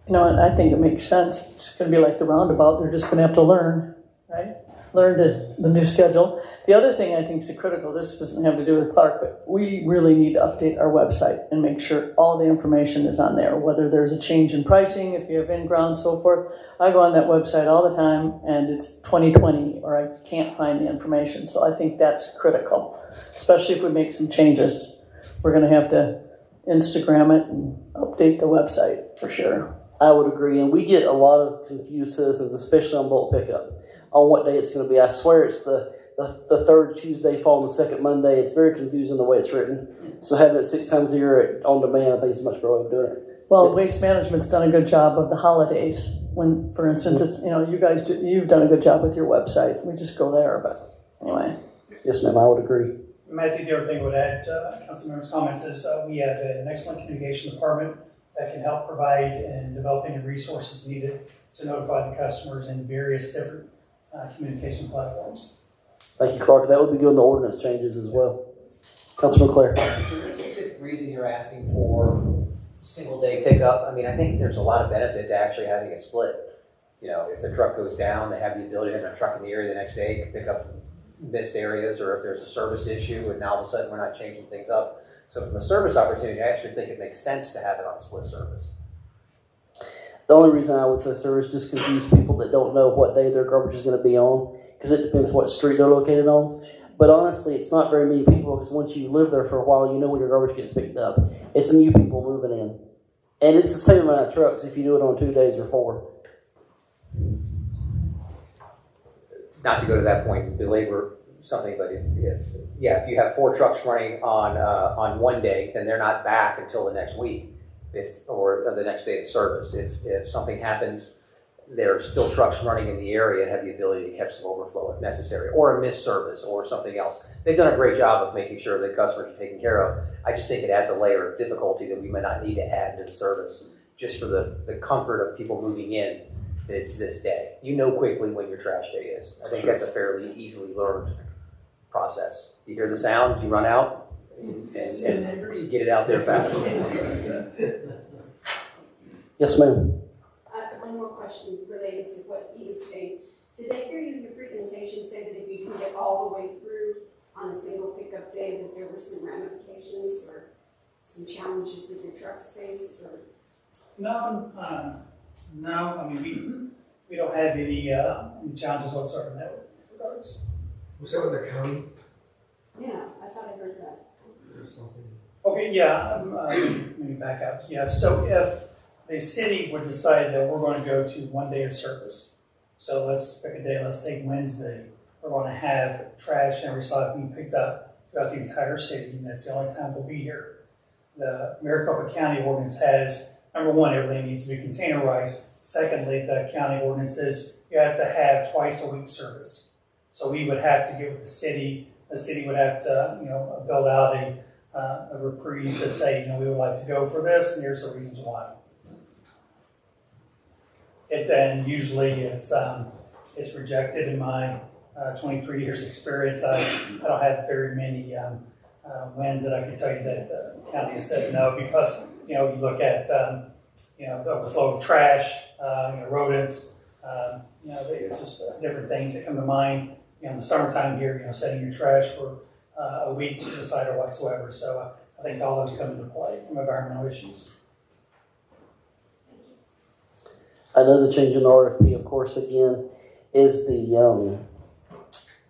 And I think it makes sense. It's going to be like the roundabout. They're just going to have to learn, right? learned the new schedule. The other thing I think is critical, this doesn't have to do with Clark, but we really need to update our website and make sure all the information is on there, whether there's a change in pricing, if you have in-ground, so forth. I go on that website all the time and it's 2020 or I can't find the information. So I think that's critical, especially if we make some changes. We're going to have to Instagram it and update the website for sure. I would agree, and we get a lot of confused citizens, especially on bulk pickup, on what day it's going to be. I swear it's the third Tuesday following the second Monday. It's very confusing the way it's written. So having it 6 times a year on demand, I think is a much better way of doing it. Well, Waste Management's done a good job of the holidays. When, for instance, it's, you guys you've done a good job with your website. We just go there, but anyway. Yes, ma'am, I would agree. I think the other thing I would add to Councilmember's comments is we have an excellent communication department that can help provide and develop any resources needed to notify the customers in various different communication platforms. Thank you, Clark. That would be good in the ordinance changes as well. Councilman Clare. Is there a specific reason you're asking for single day pickup? I mean, I think there's a lot of benefit to actually having it split. If the truck goes down, they have the ability to have a truck in the area the next day, pick up missed areas, or if there's a service issue and now all of a sudden we're not changing things up. So from a service opportunity, I actually think it makes sense to have it on split service. The only reason I would say service just confuse people that don't know what day their garbage is going to be on, because it depends what street they're located on. But honestly, it's not very many people, because once you live there for a while, you know when your garbage gets picked up. It's new people moving in. And it's the same amount of trucks if you do it on 2 days or 4. Not to go to that point and belabor something, but if you have 4 trucks running on one day, then they're not back until the next week, or the next day of service. If something happens, there are still trucks running in the area and have the ability to catch some overflow if necessary, or a missed service or something else. They've done a great job of making sure that customers are taken care of. I just think it adds a layer of difficulty that we might not need to add to the service, just for the comfort of people moving in. It's this day. You know quickly when your trash day is. I think that's a fairly easily learned process. You hear the sound, you run out, and get it out there fast. Yes, ma'am. One more question related to what he was saying. Did I hear you in your presentation say that if you didn't get all the way through on a single pickup day, that there were some ramifications or some challenges that your trucks faced? Or No. I mean, we don't have any challenges whatsoever in that regards. Was that with the county? yeah, I thought I heard that. There's something. Okay, yeah, let me back up. Yeah, so if the city would decide that we're going to go to 1 day of service, so let's pick a day, let's say Wednesday, we're going to have trash and recycling picked up throughout the entire city, and that's the only time we'll be here. The Maricopa County ordinance has, number one, everything needs to be containerized. Secondly, the county ordinance says you have to have twice a week service. So we would have to get with the city would have to, build out a reprieve to say, we would like to go for this, and here's the reasons why. And usually it's rejected. In my 23 years experience, I don't have very many wins that I can tell you that the county has said no, because you look at the overflow of trash, rodents, just different things that come to mind. In the summertime here, setting your trash for a week to the side or whatsoever. So I think all those come into play from environmental issues. Another change in the RFP, of course, again, is the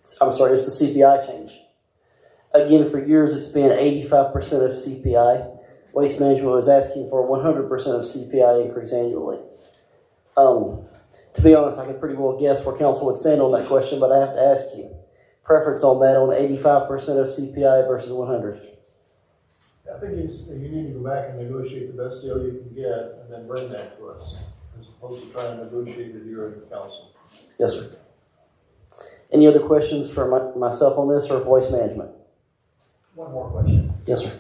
CPI change. Again, for years it's been 85% of CPI. Waste Management was asking for 100% of CPI increase annually. To be honest, I can pretty well guess where council would stand on that question, but I have to ask you. Preference on that, on 85% of CPI versus 100? I think you need to go back and negotiate the best deal you can get and then bring that to us, as opposed to trying to negotiate it here in the council. Yes, sir. Any other questions for myself on this or for Waste Management? One more question. Yes, sir.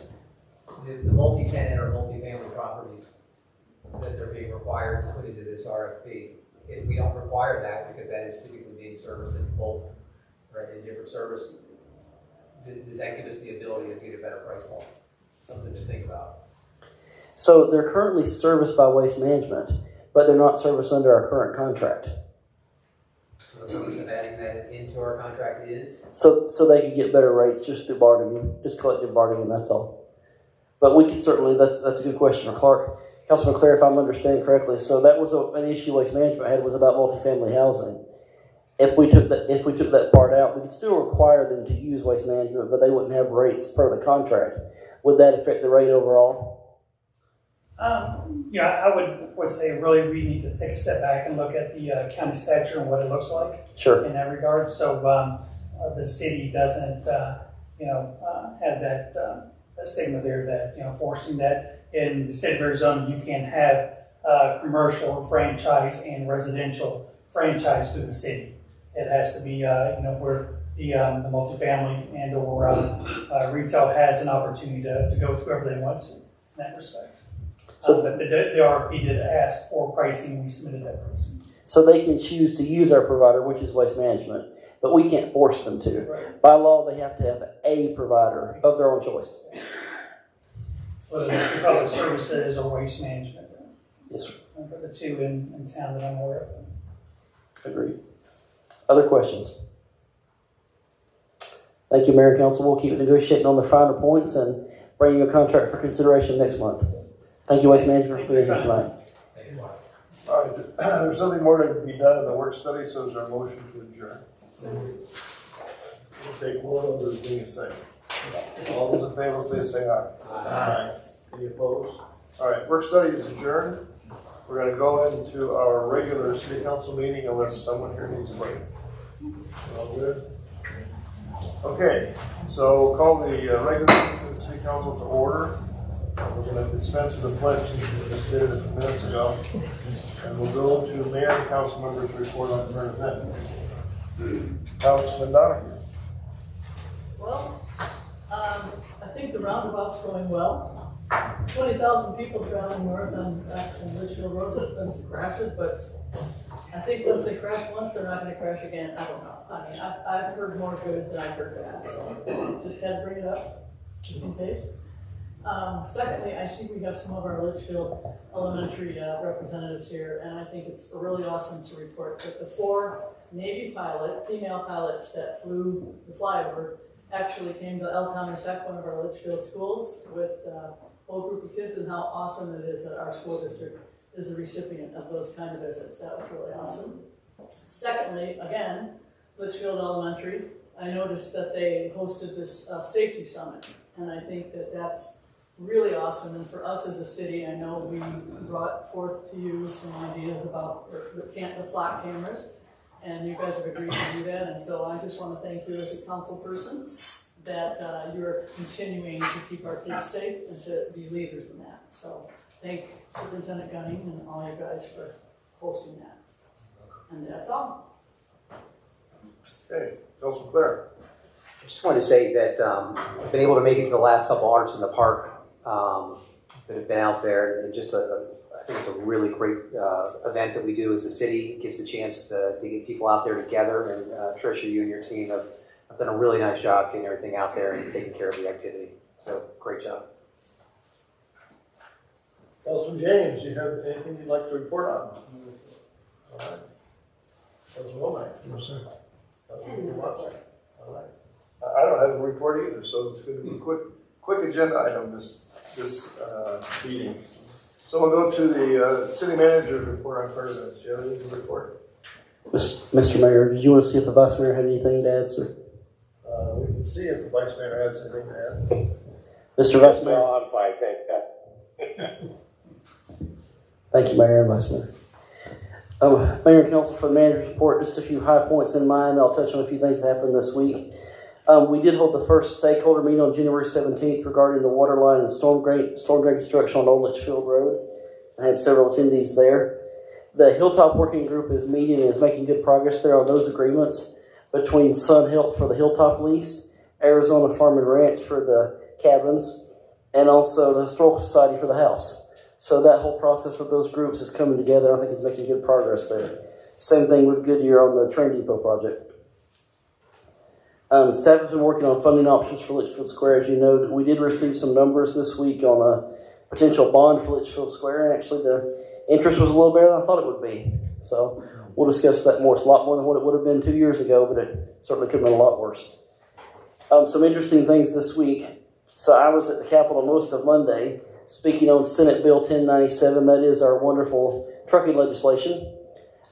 The multi-tenant or multi-family properties that they're being required to put into this RFP, if we don't require that, because that is typically being serviced in bulk, right, in different service, does that give us the ability to get a better price point? Something to think about. So they're currently serviced by Waste Management, but they're not serviced under our current contract. So the purpose of adding that into our contract is? So they could get better rates just through bargaining, just collective bargaining, that's all. But we could certainly, that's a good question for Clark. Councilman Clare, if I'm understanding correctly, so that was an issue Waste Management had, was about multifamily housing. If we took that part out, we could still require them to use Waste Management, but they wouldn't have rates per the contract. Would that affect the rate overall? Yeah, I would say really we need to take a step back and look at the county statute and what it looks like. Sure. In that regard. So the city doesn't, have that statement there that, forcing that in the state of Arizona, you can have commercial franchise and residential franchise through the city. It has to be, where the multifamily and or retail has an opportunity to go whoever they want to in that respect. So but the RFP did ask for pricing. We submitted that pricing. So they can choose to use our provider, which is Waste Management, but we can't force them to. Right. By law, they have to have a provider of their own choice. Whether it's public services or Waste Management. Yes, sir. The two in town that I'm aware of. Agreed. Other questions? Thank you, Mayor and Council. We'll keep negotiating on the finer points and bring you a contract for consideration next month. Thank you, Waste Management, for being here tonight. All right, there's nothing more to be done in the work study, so is there a motion to adjourn? We'll take one of those being a second. All those in favor, please say aye. Aye. Any opposed? All right, work study is adjourned. We're going to go into our regular city council meeting unless someone here needs a break. All good? Okay, so we'll call the regular city council to order. We're going to dispense with the pledge since we just did it a few minutes ago. And we'll go to mayor and council members' report on current events. Councilman Donahue. Well, I think the roundabout's going well. 20,000 people traveling north on Litchfield Road. There's been some crashes, but I think once they crash once, they're not going to crash again. I don't know. I mean, I've heard more good than I've heard bad. So just had to bring it up, just in case. Secondly, I see we have some of our Litchfield Elementary representatives here, and I think it's really awesome to report that the 4 Navy female pilots that flew the flyover actually came to El Tamasec, one of our Litchfield schools, with a whole group of kids, and how awesome it is that our school district is the recipient of those kind of visits. That was really awesome. Secondly, again, Litchfield Elementary, I noticed that they hosted this safety summit, and I think that that's really awesome. And for us as a city, I know we brought forth to you some ideas about the flat cameras, and you guys have agreed to do that. And so I just want to thank you as a council person that you're continuing to keep our kids safe and to be leaders in that. So thank Superintendent Gunning and all you guys for hosting that. And that's all. Okay, Councilman Clare. I just wanted to say that I've been able to make it to the last couple Arts in the Park that have been out there, and just I think it's a really great event that we do as a city. It gives a chance to get people out there together, and Tricia, you and your team have done a really nice job getting everything out there and taking care of the activity. So, great job. Councilman James, you have anything you'd like to report on? All right. Councilman Womack? No, sir. Councilman Watson? All right. I don't have a report either, so it's going to be a quick agenda item this meeting. So we'll go to the city manager's report on current events. Do you have anything to report? Mr. Mayor, did you want to see if the Vice Mayor had anything to add, sir? We can see if the Vice Mayor has anything to add. Mr. Vice Mayor? No, I'm fine, thanks, guys. Thank you, Mayor and Vice Mayor. Mayor and Council, for the manager's report, just a few high points in mind. I'll touch on a few things that happened this week. We did hold the first stakeholder meeting on January 17th regarding the water line and storm drain construction on Old Litchfield Road. I had several attendees there. The Hilltop Working Group is meeting and is making good progress there on those agreements between Sun Health for the Hilltop lease, Arizona Farm and Ranch for the cabins, and also the Historical Society for the house. So that whole process of those groups is coming together. I think it's making good progress there. Same thing with Goodyear on the train depot project. Staff has been working on funding options for Litchfield Square. As you know, we did receive some numbers this week on a potential bond for Litchfield Square, and actually the interest was a little better than I thought it would be. So we'll discuss that more. It's a lot more than what it would have been 2 years ago, but it certainly could have been a lot worse. Some interesting things this week. So I was at the Capitol most of Monday speaking on Senate Bill 1097. That is our wonderful trucking legislation.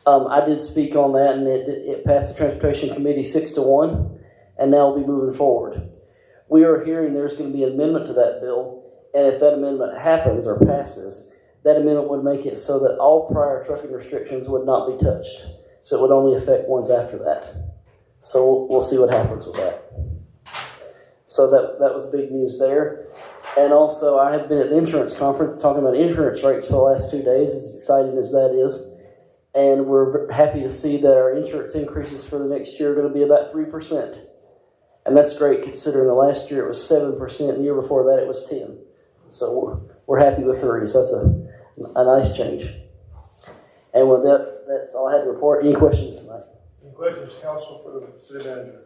I did speak on that, and it passed the Transportation Committee 6-1, and now we'll be moving forward. We are hearing there's going to be an amendment to that bill, and if that amendment happens or passes, that amendment would make it so that all prior trucking restrictions would not be touched. So it would only affect ones after that. So we'll see what happens with that. So that was big news there. And also, I have been at the insurance conference talking about insurance rates for the last 2 days, as exciting as that is. And we're happy to see that our insurance increases for the next year are going to be about 3%. And that's great considering the last year it was 7%, and the year before that it was 10%. So we're happy with 3%. So that's a nice change. And with that, that's all I had to report. Any questions tonight? Any questions, council, for the city manager?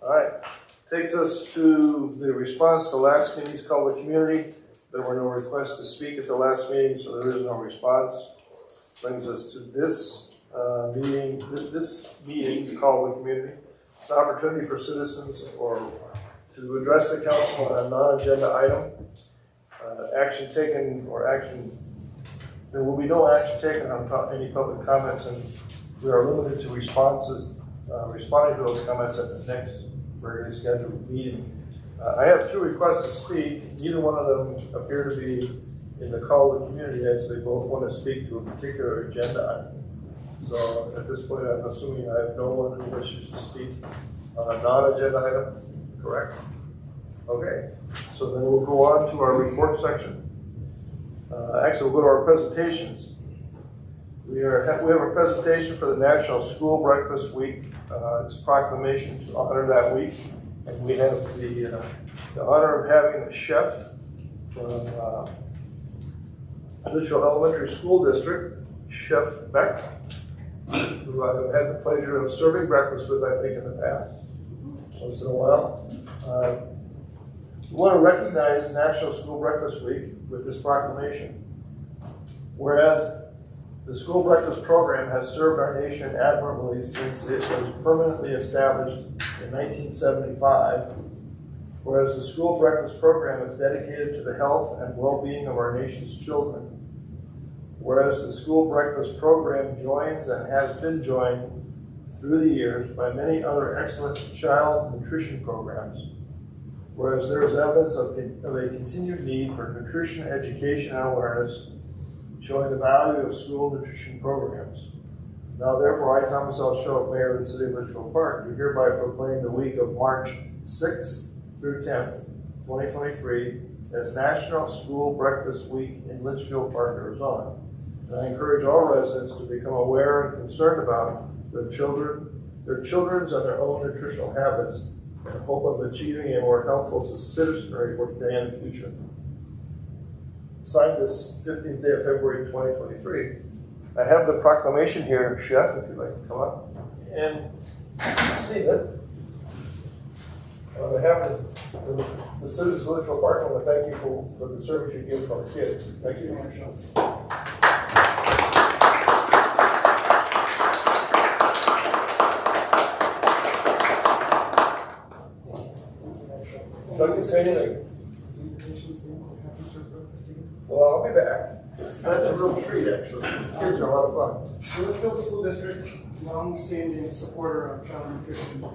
All right. Takes us to the response to last meeting's call to community. There were no requests to speak at the last meeting, so there is no response. Brings us to this meeting. This meeting's call to community. It's an opportunity for citizens or to address the council on a non-agenda item. Action taken or action. There will be no action taken on any public comments, and we are limited to responses, responding to those comments at the next regularly scheduled meeting. I have 2 requests to speak. Neither one of them appear to be in the call to the community as they both want to speak to a particular agenda item. So at this point, I'm assuming I have no one who wishes to speak on a non-agenda item, correct? Okay, so then we'll go on to our report section. Actually, we'll go to our presentations. We have a presentation for the National School Breakfast Week. It's a proclamation to honor that week. And we have the honor of having a chef from Litchfield Elementary School District, Chef Beck, who I have had the pleasure of serving breakfast with, I think, in the past, once in a while. We want to recognize National School Breakfast Week with this proclamation. Whereas the school breakfast program has served our nation admirably since it was permanently established in 1975, whereas the school breakfast program is dedicated to the health and well-being of our nation's children, whereas the school breakfast program joins and has been joined through the years by many other excellent child nutrition programs, whereas there is evidence of a continued need for nutrition education and awareness, showing the value of school nutrition programs. Now, therefore, I, Thomas L. Schoaf, Mayor of the City of Litchfield Park, do hereby proclaim the week of March 6th through 10th, 2023, as National School Breakfast Week in Litchfield Park, Arizona. And I encourage all residents to become aware and concerned about their children's and their own nutritional habits in the hope of achieving a more healthful citizenry for today and the future. Signed this 15th day of February 2023. I have the proclamation here, Chef, if you'd like to come up and see it. On behalf of the citizens of Litchfield Park, I want to thank you for the service you give to our kids. Thank you, Marshall. Doug, you say anything? Well, I'll be back. That's a real treat, actually. Kids are a lot of fun. The Litchfield School District, long-standing supporter of child nutrition,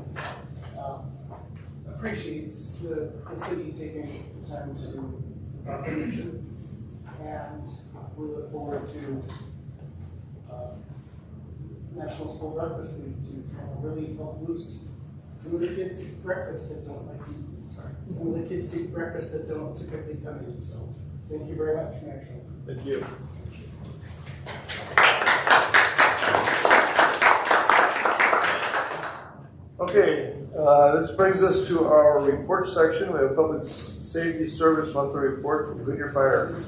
appreciates the city taking the time to do proclamation, and we look forward to National School Breakfast Week to really help boost some of the kids to eat breakfast that don't like to eat. Some of the kids to eat breakfast that don't typically come in. So thank you very much, Mayor Schoaf. Thank you. Okay, this brings us to our report section. We have Public Safety Service Monthly Report from Goodyear Fire.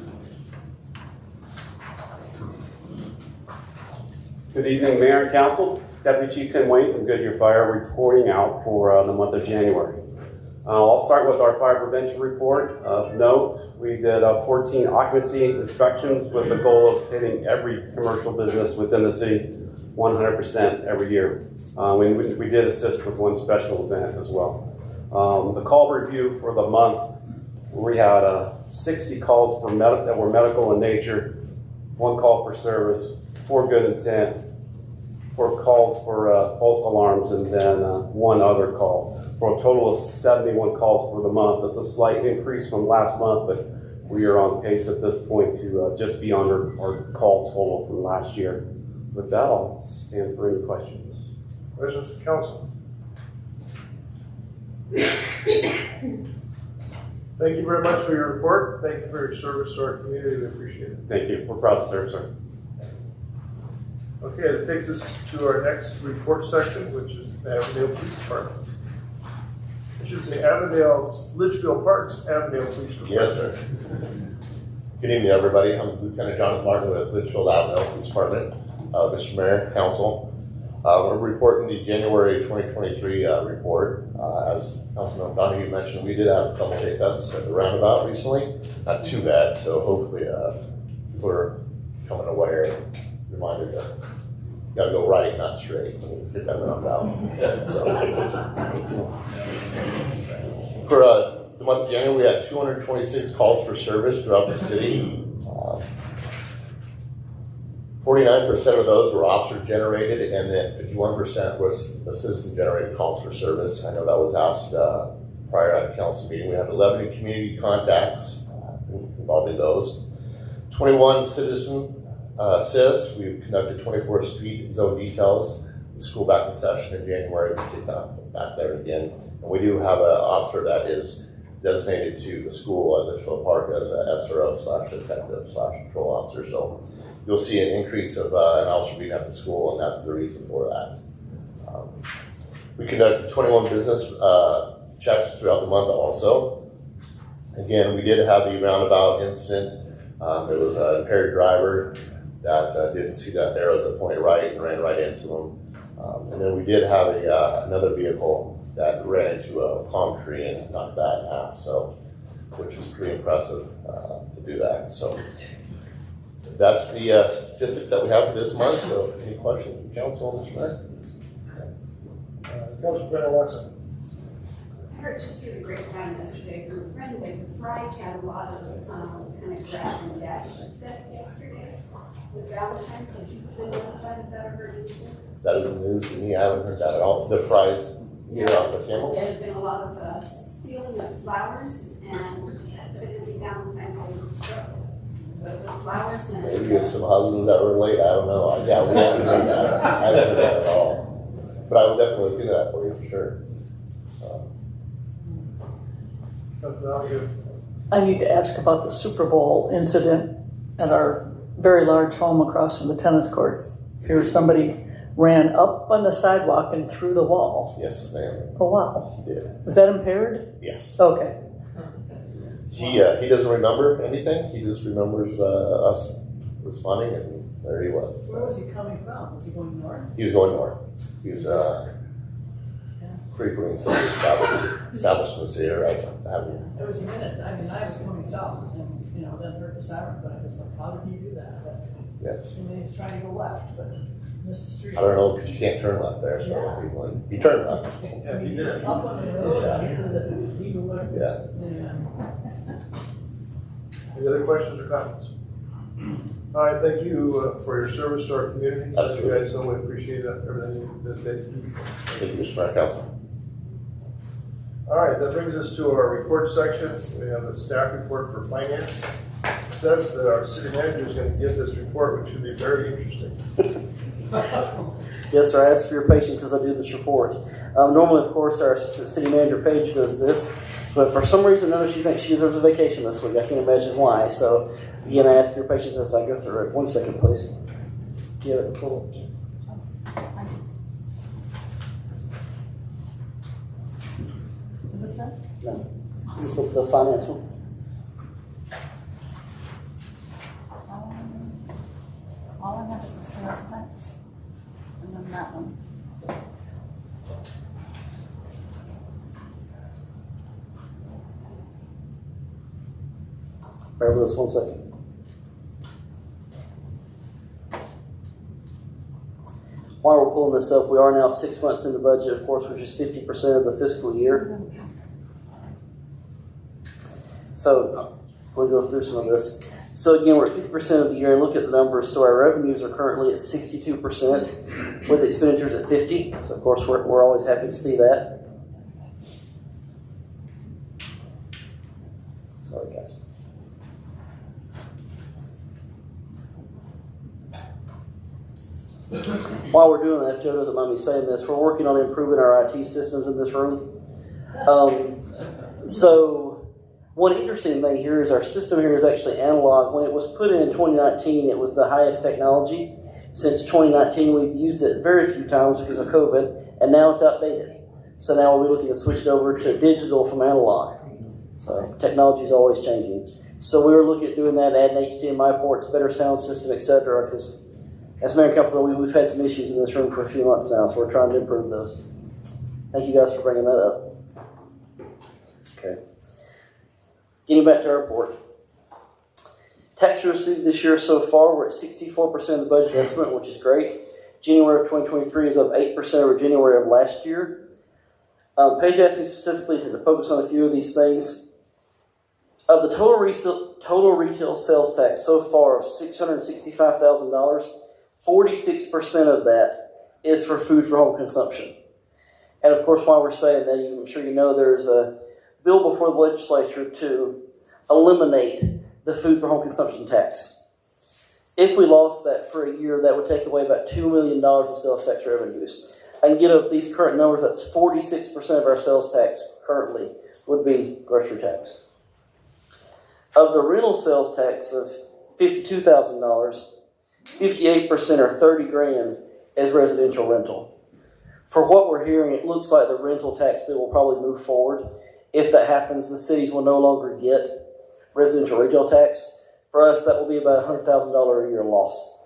Good evening, Mayor and Council. Deputy Chief Tim Wayne from Goodyear Fire reporting out for the month of January. I'll start with our fire prevention report. Of note, we did 14 occupancy inspections with the goal of hitting every commercial business within the city 100% every year. We did assist with one special event as well. The call review for the month, we had 60 calls that were medical in nature, 1 call for service, 4 good intent, 4 calls for false alarms, and then 1 other call, for a total of 71 calls for the month. That's a slight increase from last month, but we are on pace at this point to just be on our call total from last year. With that, I'll stand for any questions. Questions from council? Thank you very much for your report. Thank you for your service to our community. We appreciate it. Thank you. We're proud to serve, sir. Okay, that takes us to our next report section, which is the Avondale Police Department. I should say Avondale's Litchfield Parks Avondale Police Department. Yes, sir. Good evening, everybody. I'm Lieutenant Jonathan Martin with Litchfield Avondale Police Department. Mr. Mayor, Council, we're reporting the January 2023 report. As Councilman Donahue mentioned, we did have a couple hiccups at the roundabout recently. Not too bad, so hopefully people are becoming aware and reminded that you gotta go right, not straight, when you hit that roundabout. So, for the month of January, we had 226 calls for service throughout the city. 49% of those were officer generated, and then 51% was the citizen generated calls for service. I know that was asked prior at the council meeting. We had 11 community contacts involved in those. 21 citizen assists. We conducted 24 street zone details. The school back in session in January, we kicked off back there again. And we do have an officer that is designated to the school at Litchfield Park as a SRO/detective/patrol officer. So you'll see an increase of an officer being at the school, and that's the reason for that. We conducted 21 business checks throughout the month also. Again, we did have the roundabout incident. There was an impaired driver that didn't see that arrows that pointed right and ran right into him. And then we did have another vehicle that ran into a palm tree and knocked that in half, so, which is pretty impressive to do that. So that's the statistics that we have for this month. So any questions from council on this matter? Councilman Brennan Watson. I heard just through the grapevine yesterday from a friend that the Fries had a lot of kind of grass and dash that yesterday with Valentine's. Did you been notified of that or heard anything? That is news to me. I haven't heard that at all. The Fries here off the Camel. There's been a lot of stealing of flowers, and but it'd be Valentine's Day was struck. So it was flowers and Maybe it's some husbands that were late. I don't know. Yeah, we haven't heard that. I haven't heard that at all. But I will definitely look into that for you for sure. So. I need to ask about the Super Bowl incident at our very large home across from the tennis courts. Here, somebody ran up on the sidewalk and through the wall. Yes, ma'am. Oh, wow. He did. Was that impaired? Yes. Okay. He doesn't remember anything. He just remembers us responding, and there he was. Where was he coming from? Was he going north? He was going north. He was frequenting some of the establishments here. There was minutes. I mean, I was coming south and, then heard the siren, but I was like, how did he do that? But yes. he was trying to go left, but missed the street. I don't know, because you can't turn left there, so Yeah. he turned left. Yeah, he did. Up on the road, Yeah. Any other questions or comments? All right, thank you for your service to our community. Absolutely. You guys know we appreciate everything that they do for us. Thank you, Mr. Mayor, Council. All right, that brings us to our report section. We have a staff report for finance. It says that our city manager is going to give this report, which should be very interesting. Yes, sir. I ask for your patience as I do this report. Normally, of course, our city manager Paige does this, but for some reason, I know she thinks she deserves a vacation this week. I can't imagine why. So, again, I ask for your patience as I go through it. 1 second, please. Yeah, pull it. Is this that? No. You flip the finance one. All I have is the sales tax, and then that one. Bear with us 1 second. While we're pulling this up, we are now 6 months in the budget, of course, which is 50% of the fiscal year. So we'll go through some of this. So again, we're at 50% of the year, and look at the numbers. So our revenues are currently at 62%, with expenditures at 50%. So of course, we're always happy to see that. Sorry, guys. While we're doing that, Joe doesn't mind me saying this, we're working on improving our IT systems in this room. So one interesting thing here is our system here is actually analog. When it was put in 2019, it was the highest technology. Since 2019, we've used it very few times because of COVID, and now it's outdated. So now we're looking to switch it over to digital from analog. So technology is always changing. So we were looking at doing that, adding HDMI ports, better sound system, etc. Because as Mayor and Council, we've had some issues in this room for a few months now, so we're trying to improve those. Thank you guys for bringing that up. Okay. Getting back to our report. Tax received this year so far, we're at 64% of the budget estimate, which is great. January of 2023 is up 8% over January of last year. Paige asked me specifically to focus on a few of these things. Of the total retail sales tax so far of $665,000, 46% of that is for food for home consumption. And of course, while we're saying that, I'm sure you know there's a bill before the legislature to eliminate the food for home consumption tax. If we lost that for a year, that would take away about $2 million of sales tax revenues. I can get up these current numbers, that's 46% of our sales tax currently would be grocery tax. Of the rental sales tax of $52,000, 58% or $30,000 is residential rental. For what we're hearing, it looks like the rental tax bill will probably move forward. If that happens, the cities will no longer get residential retail tax. For us, that will be about $100,000 a year loss.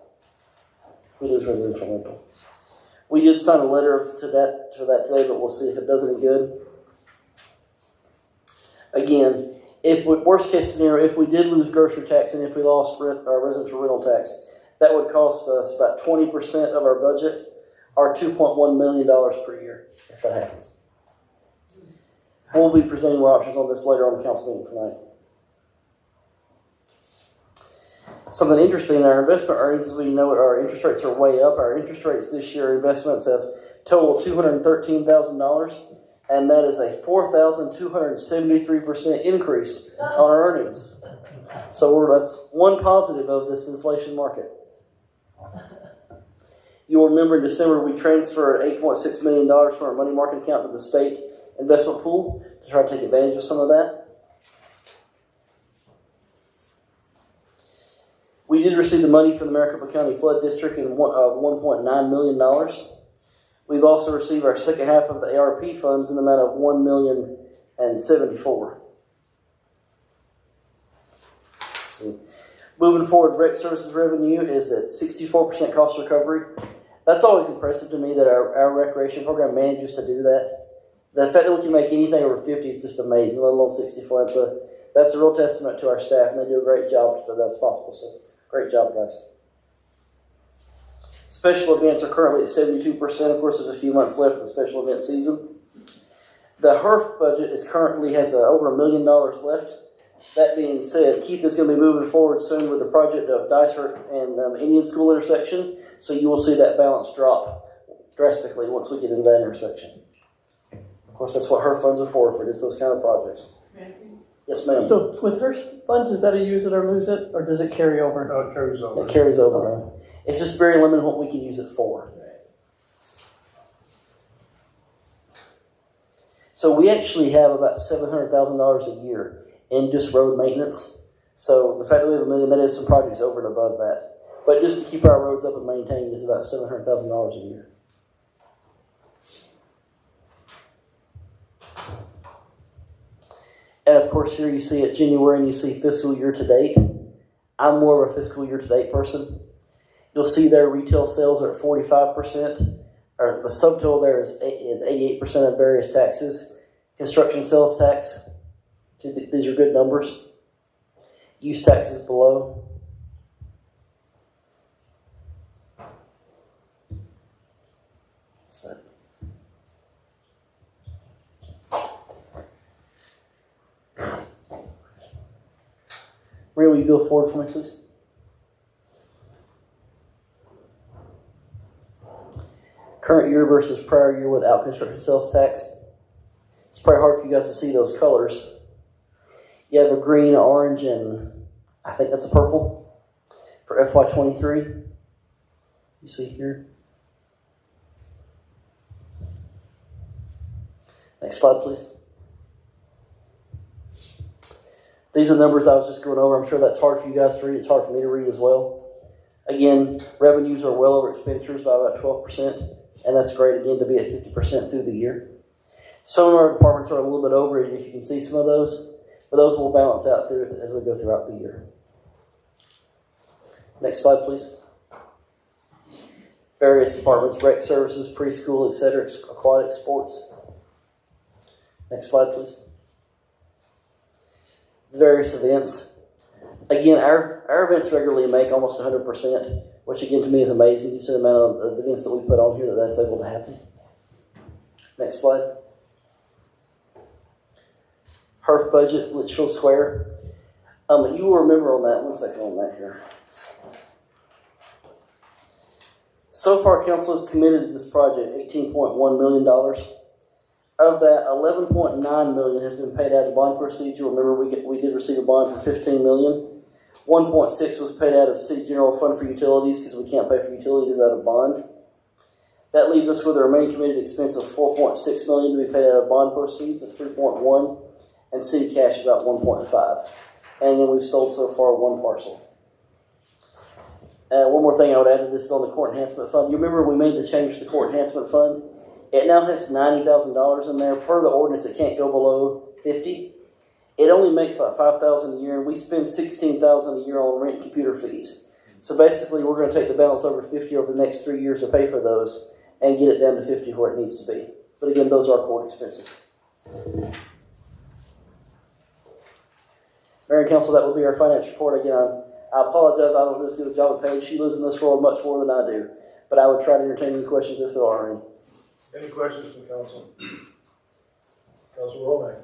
We lose residential rental. We did sign a letter to that today, but we'll see if it does any good. Again, worst case scenario, if we did lose grocery tax and if we lost our residential rental tax, that would cost us about 20% of our budget, or $2.1 million per year, if that happens. We'll be presenting more options on this later on the council meeting tonight. Something interesting in our investment earnings is we know our interest rates are way up. Our interest rates this year, investments have totaled $213,000, and that is a 4,273% increase on our earnings. So that's one positive of this inflation market. You'll remember in December we transferred $8.6 million from our money market account to the state investment pool to try to take advantage of some of that. We did receive the money from the Maricopa County Flood District in $1.9 million. We've also received our second half of the ARP funds in the amount of $1,074,000. See. Moving forward, rec services revenue is at 64% cost recovery. That's always impressive to me that our recreation program manages to do that. The fact that we can make anything over 50 is just amazing, let alone 64. That's a real testament to our staff, and they do a great job so that's possible. So, great job, guys. Special events are currently at 72%. Of course, there's a few months left in the special event season. The HERF budget has over $1 million left. That being said, Keith is going to be moving forward soon with the project of Dysart and Indian School intersection, so you will see that balance drop drastically once we get into that intersection. Of course, that's what HERF funds are for just those kind of projects. Yes, ma'am. So with HERF funds, is that a use it or lose it, or does it carry over? No, it carries over. It carries over. It's just very limited what we can use it for. So we actually have about $700,000 a year in just road maintenance. So the fact that we have $1 million, that is some projects over and above that. But just to keep our roads up and maintained is about $700,000 a year. And of course, here you see it January and you see fiscal year to date. I'm more of a fiscal year to date person. You'll see their retail sales are at 45%. Or the subtotal there is 88% of various taxes. Construction sales tax, these are good numbers. Use taxes below. So. Maria, will you go forward for me, please? Current year versus prior year without construction sales tax. It's probably hard for you guys to see those colors. You have a green, orange, and I think that's a purple for FY23. You see here. Next slide, please. These are the numbers I was just going over. I'm sure that's hard for you guys to read. It's hard for me to read as well. Again, revenues are well over expenditures by about 12%, and that's great, again, to be at 50% through the year. Some of our departments are a little bit over it, if you can see some of those, but those will balance out through it as we go throughout the year. Next slide, please. Various departments, rec services, preschool, etc., aquatic sports. Next slide, please. Various events. Again, our events regularly make almost 100%, which again to me is amazing. You see the amount of events that we put on here that's able to happen. Next slide. HERF budget, Litchfield Square. You will remember on that, 1 second on that here. So far, council has committed to this project $18.1 million. Of that, $11.9 million has been paid out of bond procedure. Remember, we did receive a bond for $15 million. 1.6 was paid out of city general fund for utilities because we can't pay for utilities out of bond. That leaves us with a remaining committed expense of $4.6 million to be paid out of bond proceeds of $3.1 and city cash about $1.5. And then we've sold so far one parcel. One more thing I would add to this is on the court enhancement fund. You remember we made the change to the court enhancement fund? It now has $90,000 in there. Per the ordinance, it can't go below $50,000. It only makes about $5,000 a year, and we spend $16,000 a year on rent and computer fees. So basically, we're going to take the balance over $50,000 over the next 3 years to pay for those and get it down to $50,000 where it needs to be. But again, those are court expenses. Mayor and Council, that will be our finance report. Again, I apologize. I don't do as good a job of Paige. She lives in this world much more than I do. But I would try to entertain any questions if there are any. Any questions from council? Council Romack.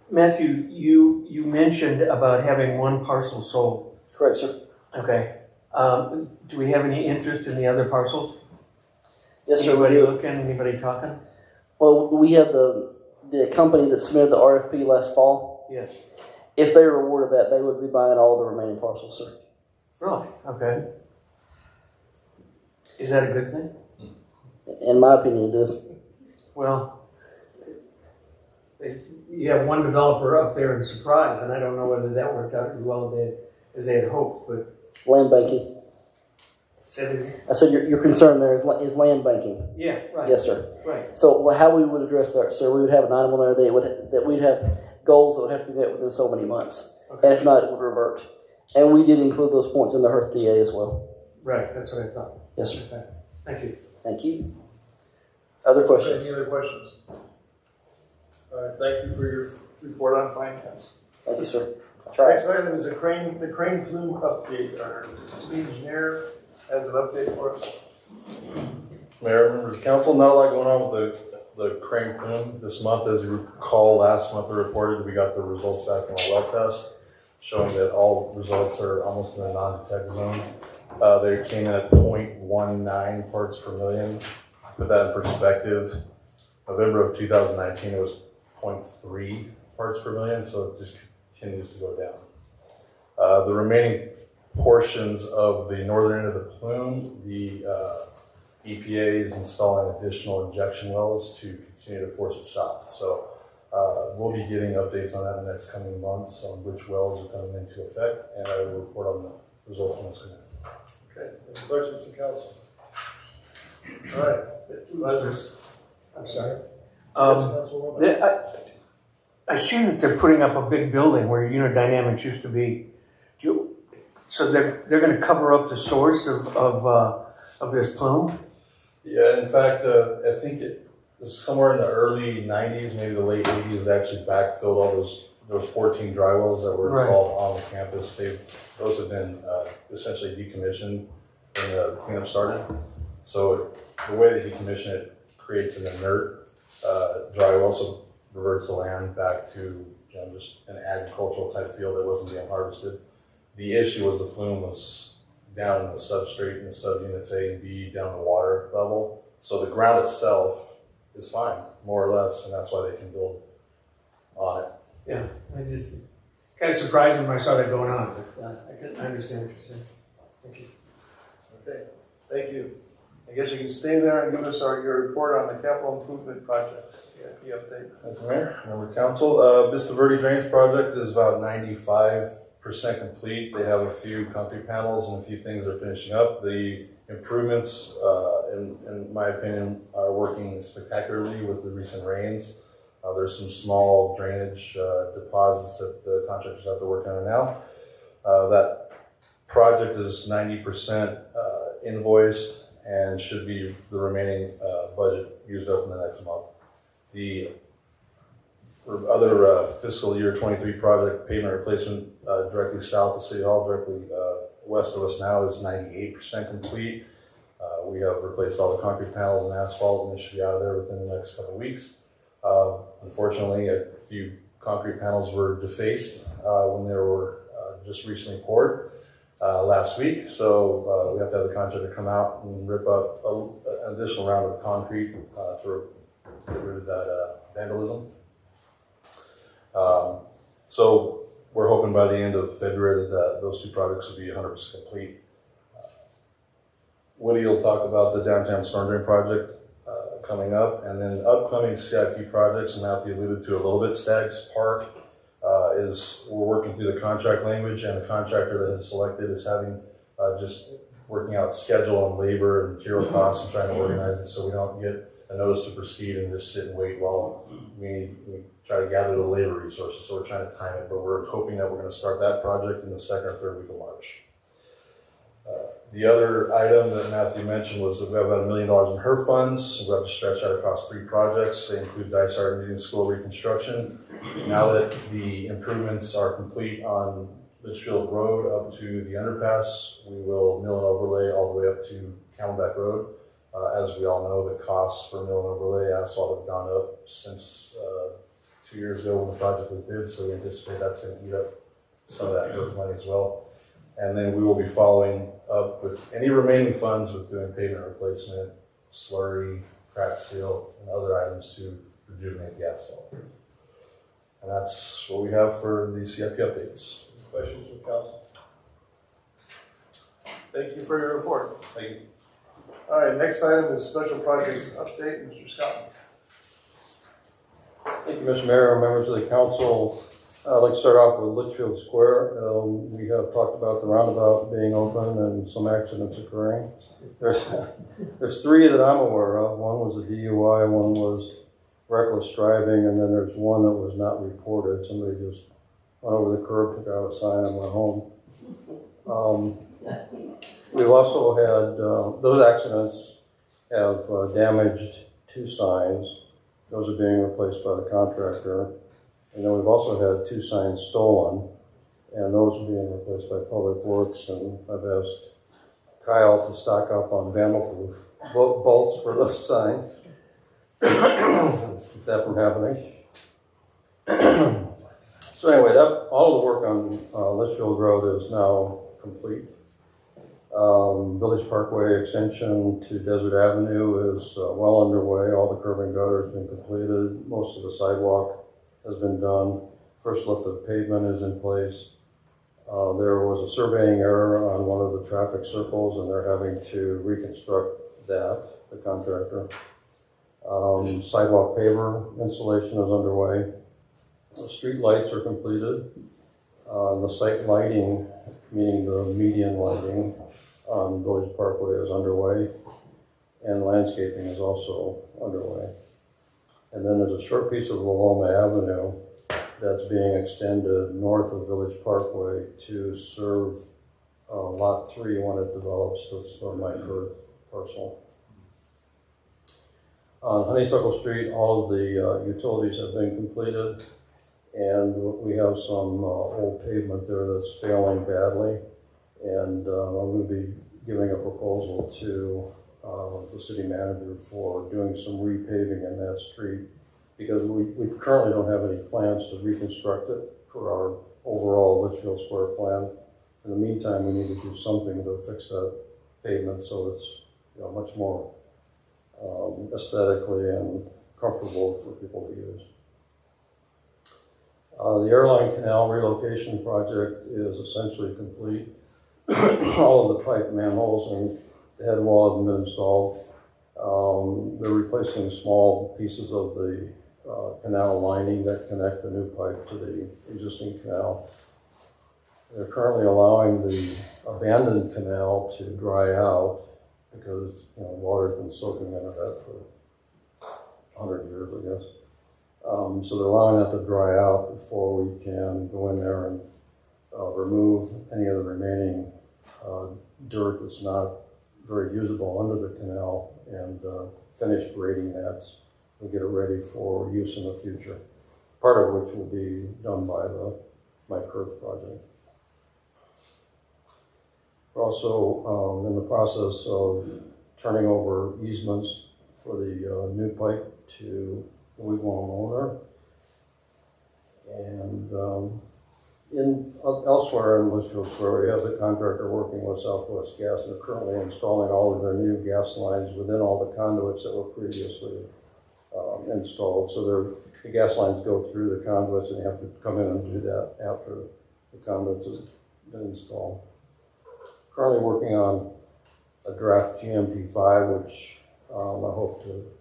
Matthew, you mentioned about having one parcel sold. Correct, sir. Okay. Do we have any interest in the other parcels? Yes, sir. Anybody looking? Anybody talking? Well, we have the company that submitted the RFP last fall. Yes. If they were awarded that, they would be buying all the remaining parcels, sir. Really? Okay. Is that a good thing? In my opinion, it is. Well, you have one developer up there in Surprise, and I don't know whether that worked out as well as they had hoped, but... Land banking. I said your concern there is land banking. Yeah, right. Yes, sir. Right. So how we would address that, sir, we would have an item on there that we'd have goals that would have to be met within so many months. Okay. And if not, it would revert. And we did include those points in the HERF DA as well. Right, that's what I thought. Yes, sir. Okay. Thank you. Thank you. Other questions? Any other questions? All right, thank you for your report on finance. Thank you, sir. Next item is the crane plume update. Our city engineer has an update for us. Mayor, members of council, not a lot going on with the crane plume this month. As you recall, last month we reported we got the results back from a well test, showing that all results are almost in the non-detect zone. They came in at 0.19 parts per million. Put that in perspective, November of 2019 it was 0.3 parts per million, so it just continues to go down. The remaining portions of the northern end of the plume, the EPA is installing additional injection wells to continue to force it south. So we'll be getting updates on that in the next coming months on which wells are coming into effect, and I will report on the results when it's coming. Okay, any questions from council? All right. I'm sorry. I see that they're putting up a big building where Unidynamics used to be. So they're going to cover up the source of this plume? Yeah, in fact, I think it was somewhere in the early 90s, maybe the late 80s, they actually backfilled all those 14 dry wells that were installed on the campus. Those have been essentially decommissioned when the cleanup started. So the way that he commissioned it creates an inert dry well, so reverts the land back to just an agricultural type field that wasn't being harvested. The issue was the plume was down in the substrate in the subunits A and B down the water level. So the ground itself is fine, more or less, and that's why they can build on it. Yeah, I just kind of surprised when I saw that going on, but I understand what you're saying. Thank you. Okay, thank you. I guess you can stay there and give us your report on the capital improvement projects. CIP update. Thank you, Mayor. Member Council. Vista Verde Drainage Project is about 95% complete. They have a few concrete panels and a few things they're finishing up. The improvements, in my opinion, are working spectacularly with the recent rains. There's some small drainage deposits that the contractors have to work on now. That project is 90% invoiced and should be the remaining budget used up in the next month. The other fiscal year 23 project, pavement replacement directly south of City Hall, directly west of us now, is 98% complete. We have replaced all the concrete panels and asphalt, and they should be out of there within the next couple of weeks. Unfortunately, a few concrete panels were defaced when they were just recently poured last week. So we have to have the contractor come out and rip up an additional round of concrete to get rid of that vandalism. So we're hoping by the end of February that those two projects will be 100% complete. Woody will talk about the downtown storm drain project coming up, and then upcoming CIP projects, and Matthew alluded to a little bit, Staggs Park is, we're working through the contract language, and the contractor that is selected is having just working out schedule and labor and material costs and trying to organize it so we don't get a notice to proceed and just sit and wait while we try to gather the labor resources. So we're trying to time it, but we're hoping that we're going to start that project in the second or third week of March. The other item that Matthew mentioned was that we have about $1 million in HERF funds. We have to stretch out across 3 projects. They include Dysart Meeting School reconstruction. Now that the improvements are complete on Litchfield Road up to the underpass, we will mill and overlay all the way up to Camelback Road. As we all know, the costs for mill and overlay asphalt have gone up since 2 years ago when the project was bid, so we anticipate that's going to eat up some of that HERF money as well. And then we will be following up with any remaining funds with doing pavement replacement, slurry, crack seal, and other items to rejuvenate the asphalt. And that's what we have for the CIP updates. Questions from council? Thank you for your report. Thank you. All right, next item is special projects update. Mr. Scott. Thank you, Mr. Mayor, members of the council. I'd like to start off with Litchfield Square. We have talked about the roundabout being open and some accidents occurring. There's 3 that I'm aware of. One was a DUI, one was reckless driving, and then there's one that was not reported. Somebody just went over the curb, took out a sign, and went home. We've also had, those accidents have damaged 2 signs. Those are being replaced by the contractor. And then we've also had 2 signs stolen, and those are being replaced by Public Works. And I've asked Kyle to stock up on vandal-proof bolts for those signs. Keep that from happening. So anyway, all the work on Litchfield Road is now complete. Village Parkway extension to Desert Avenue is well underway. All the curb and gutter has been completed. Most of the sidewalk has been done. First lift of pavement is in place. There was a surveying error on one of the traffic circles, and they're having to reconstruct that, the contractor. Sidewalk paver installation is underway. The street lights are completed. The site lighting, meaning the median lighting on Village Parkway, is underway, and landscaping is also underway. And then there's a short piece of Loma Avenue that's being extended north of Village Parkway to serve Lot 3 when it develops this Mike Earth parcel. On Honeysuckle Street, all of the utilities have been completed, and we have some old pavement there that's failing badly. And I'm going to be giving a proposal to the city manager for doing some repaving in that street, because we currently don't have any plans to reconstruct it for our overall Litchfield Square plan. In the meantime, we need to do something to fix that pavement so it's much more aesthetically and comfortable for people to use. The Airline Canal relocation project is essentially complete. All of the pipe manholes and the head wall have been installed. They're replacing small pieces of the canal lining that connect the new pipe to the existing canal. They're currently allowing the abandoned canal to dry out because water's been soaking into that for 100 years, I guess. So they're allowing that to dry out before we can go in there and remove any of the remaining dirt that's not very usable under the canal and finish grading that and get it ready for use in the future. Part of which will be done by the Mike Kurth project. We're also in the process of turning over easements for the new pipe to the Wigwam owner. And elsewhere in Litchfield Square, we have the contractor working with Southwest Gas, and they're currently installing all of their new gas lines within all the conduits that were previously installed. So the gas lines go through the conduits, and you have to come in and do that after the conduits have been installed. Currently working on a draft GMP5, which I hope to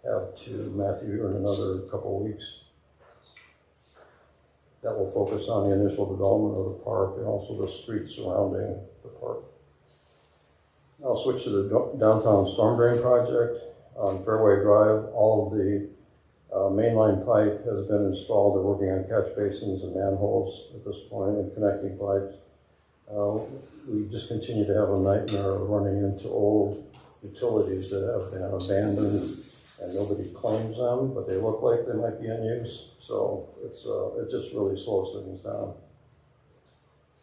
have to Matthew in another couple of weeks. That will focus on the initial development of the park and also the streets surrounding the park. I'll switch to the downtown storm drain project on Fairway Drive. All of the mainline pipe has been installed. They're working on catch basins and manholes at this point and connecting pipes. We just continue to have a nightmare of running into old utilities that have been abandoned and nobody claims them, but they look like they might be in use. So it just really slows things down.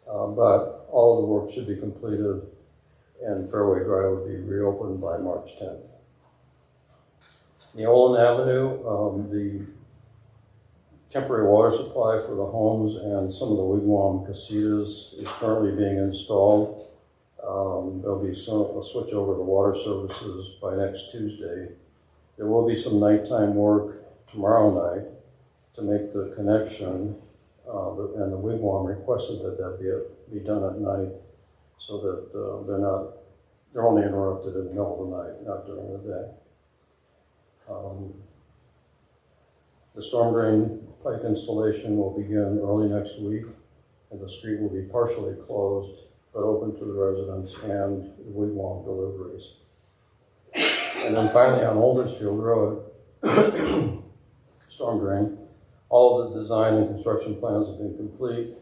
But all of the work should be completed and Fairway Drive will be reopened by March 10th. Neolin Avenue, the temporary water supply for the homes and some of the Wigwam casitas is currently being installed. There'll be a switch over to water services by next Tuesday. There will be some nighttime work tomorrow night to make the connection, and the Wigwam requested that be done at night so that they're only interrupted in the middle of the night, not during the day. The storm drain pipe installation will begin early next week, and the street will be partially closed but open to the residents and the Wigwam deliveries. And then finally on Old Litchfield Road, storm drain, all of the design and construction plans have been complete.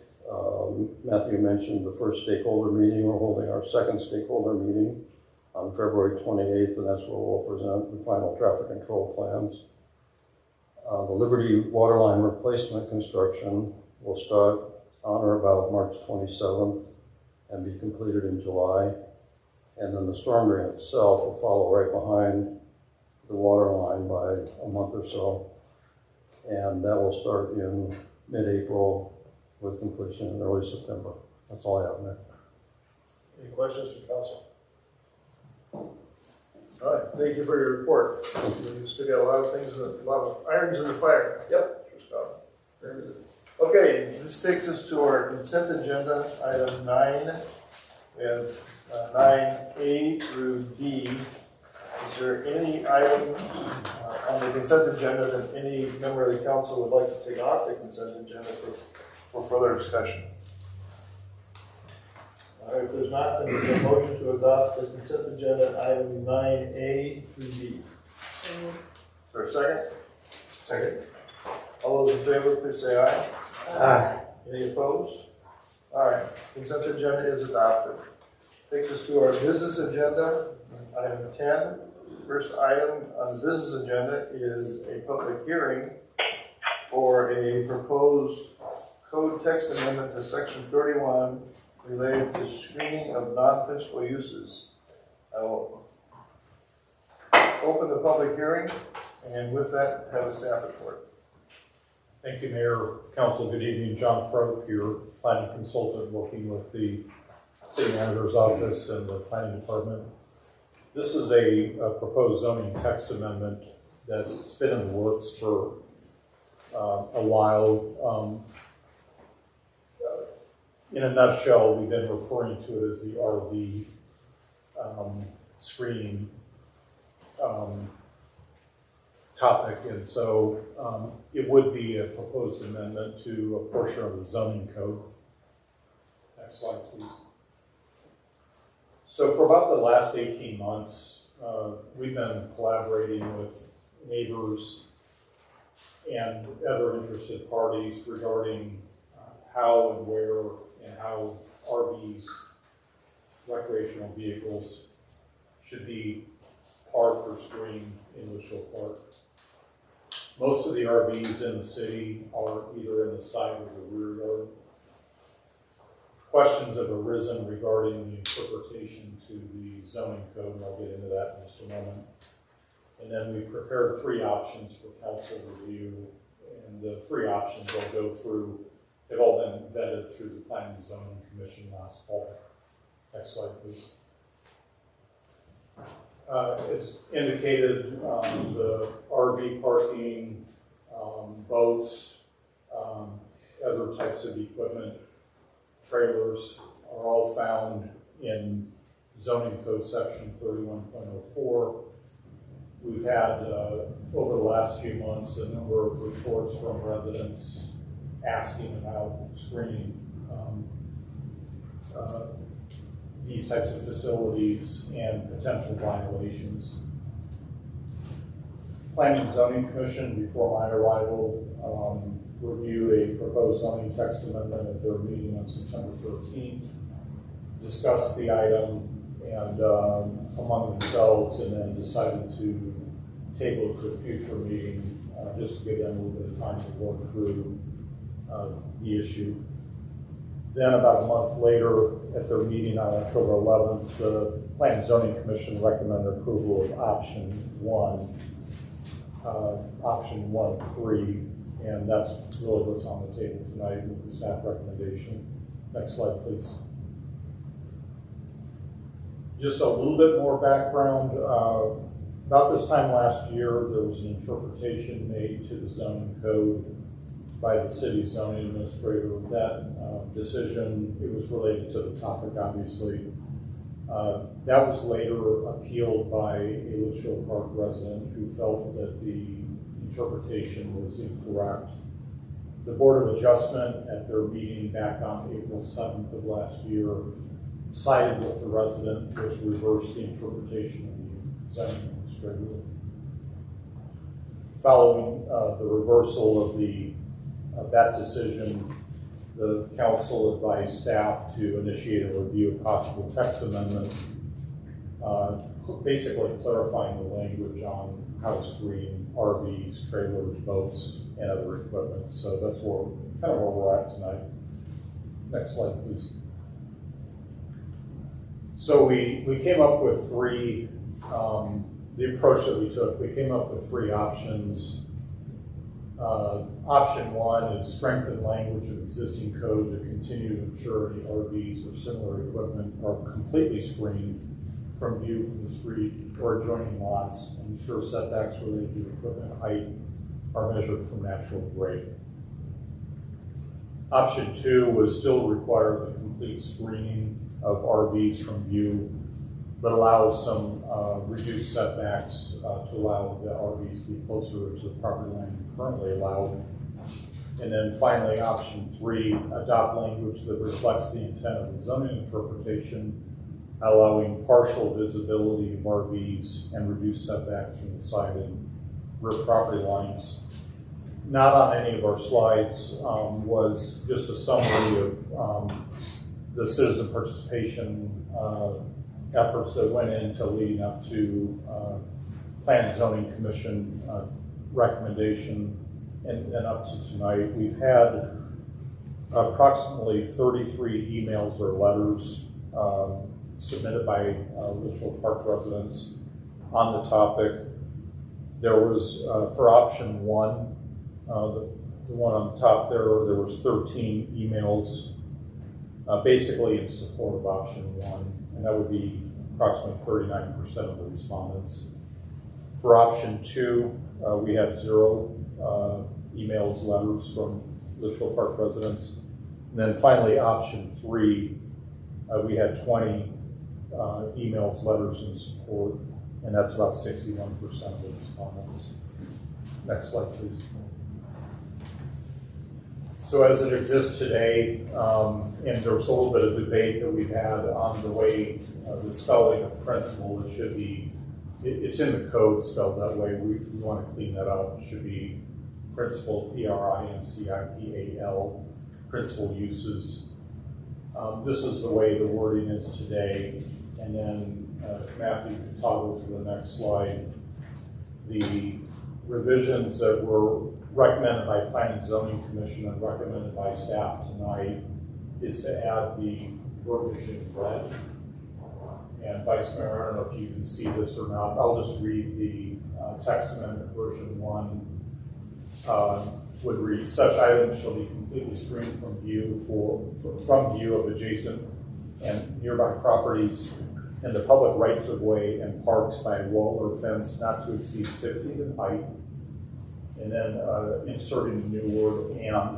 Matthew mentioned the first stakeholder meeting. We're holding our second stakeholder meeting on February 28th, and that's where we'll present the final traffic control plans. The Liberty Waterline replacement construction will start on or about March 27th and be completed in July. And then the storm drain itself will follow right behind the water line by a month or so. And that will start in mid-April with completion in early September. That's all I have, Nick. Any questions from council? All right, thank you for your report. You still got a lot of things, a lot of irons in the fire. Yep. Very good. Okay, this takes us to our consent agenda, item 9. We have 9A through D. Is there any item on the consent agenda that any member of the council would like to take off the consent agenda for further discussion? All right, if there's not, then there's a motion to adopt the consent agenda item 9A through D. Is there a second? Second. All those in favor, please say aye. Aye. Any opposed? All right, consent agenda is adopted. Takes us to our business agenda, item 10. First item on the business agenda is a public hearing for a proposed code text amendment to section 31 related to screening of non-principal uses. open the public hearing, and with that, have a staff report. Thank you, Mayor, Council. Good evening. John Froke here, planning consultant working with the City Manager's Office and the Planning Department. This is a proposed zoning text amendment that's been in the works for a while. In a nutshell, we've been referring to it as the RV screening topic, and so it would be a proposed amendment to a portion of the zoning code. Next slide, please. So for about the last 18 months, we've been collaborating with neighbors and other interested parties regarding how and where and how RVs, recreational vehicles, should be parked or screened in Litchfield Park. Most of the RVs in the city are either in the side or the rear yard. Questions have arisen regarding the interpretation to the zoning code, and I'll get into that in just a moment. And then we prepared 3 options for council review, and the 3 options will go through. They've all been vetted through the Planning and Zoning Commission last fall. Next slide, please. As indicated, the RV parking, boats, other types of equipment, trailers are all found in zoning code section 31.04. We've had, over the last few months, a number of reports from residents asking about screening these types of facilities and potential violations. Planning and Zoning Commission, before my arrival, reviewed a proposed zoning text amendment at their meeting on September 13th, discussed the item and among themselves, and then decided to table it to a future meeting just to give them a little bit of time to work through the issue. Then about a month later, at their meeting on October 11th, the Planning and Zoning Commission recommended approval of option 1.3, and that's really what's on the table tonight with the staff recommendation. Next slide, please. Just a little bit more background. About this time last year, there was an interpretation made to the zoning code by the city's zoning administrator. That decision, it was related to the topic, obviously. That was later appealed by a Litchfield Park resident who felt that the interpretation was incorrect. The Board of Adjustment at their meeting back on April 7th of last year sided with the resident, which reversed the interpretation of the zoning administrator. Following the reversal of that decision, the council advised staff to initiate a review of possible text amendment, basically clarifying the language on how to screen RVs, trailers, boats, and other equipment. So that's kind of where we're at tonight. Next slide, please. So we came up with 3, the approach that we took, we came up with 3 options. Option 1 is strengthen language of existing code to continue to ensure any RVs or similar equipment are completely screened from view from the street or adjoining lots, and ensure setbacks related to equipment height are measured from natural grade. Option 2 was still require the complete screening of RVs from view, but allow some reduced setbacks to allow the RVs to be closer to the property line currently allowed. And then finally, option 3, adopt language that reflects the intent of the zoning interpretation, allowing partial visibility of RVs and reduced setbacks from the side and rear property lines. Not on any of our slides was just a summary of the citizen participation efforts that went into leading up to Planning and Zoning Commission recommendation and up to tonight. We've had approximately 33 emails or letters submitted by Litchfield Park residents on the topic. There was, for option one, the one on the top there was 13 emails basically in support of option one, and that would be approximately 39% of the respondents. For option two, we had 0 emails, letters from Litchfield Park residents. And then finally, option three, we had 20 emails, letters in support, and that's about 61% of the respondents. Next slide, please. So as it exists today, and there was a little bit of debate that we've had on the way the spelling of principal, it should be, it's in the code spelled that way. We want to clean that up. It should be principal, P-R-I-N-C-I-P-A-L, principal uses. This is the way the wording is today. And then Matthew can toggle to the next slide. The revisions that were recommended by Planning and Zoning Commission and recommended by staff tonight is to add the verbiage in red. And Vice Mayor, I don't know if you can see this or not. I'll just read the text amendment version 1. Would read, such items shall be completely screened from view from view of adjacent and nearby properties in the public rights of way and parks by a wall or fence not to exceed 6 feet in height. And then inserting a new word and,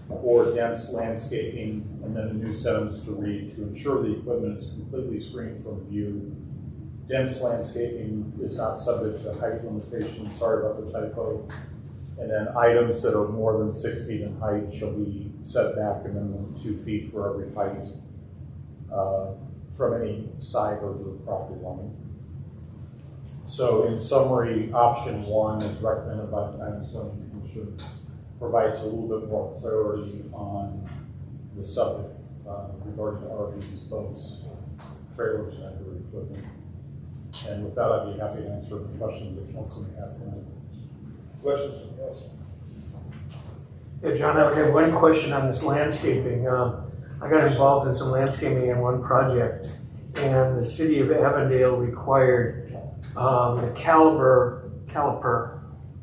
or dense landscaping, and then a new sentence to read, to ensure the equipment is completely screened from view. Dense landscaping is not subject to height limitations. Sorry about the typo. And then items that are more than 6 feet in height shall be set back a minimum of 2 feet for every height from any side of the property line. So in summary, option one, as recommended by the Planning and Zoning Commission, provides a little bit more clarity on the subject regarding RVs, boats, trailers, and other equipment. And with that, I'd be happy to answer the questions that council may have tonight. Questions from council? Yeah, John, I have one question on this landscaping. I got involved in some landscaping in one project, and the city of Avondale required the caliper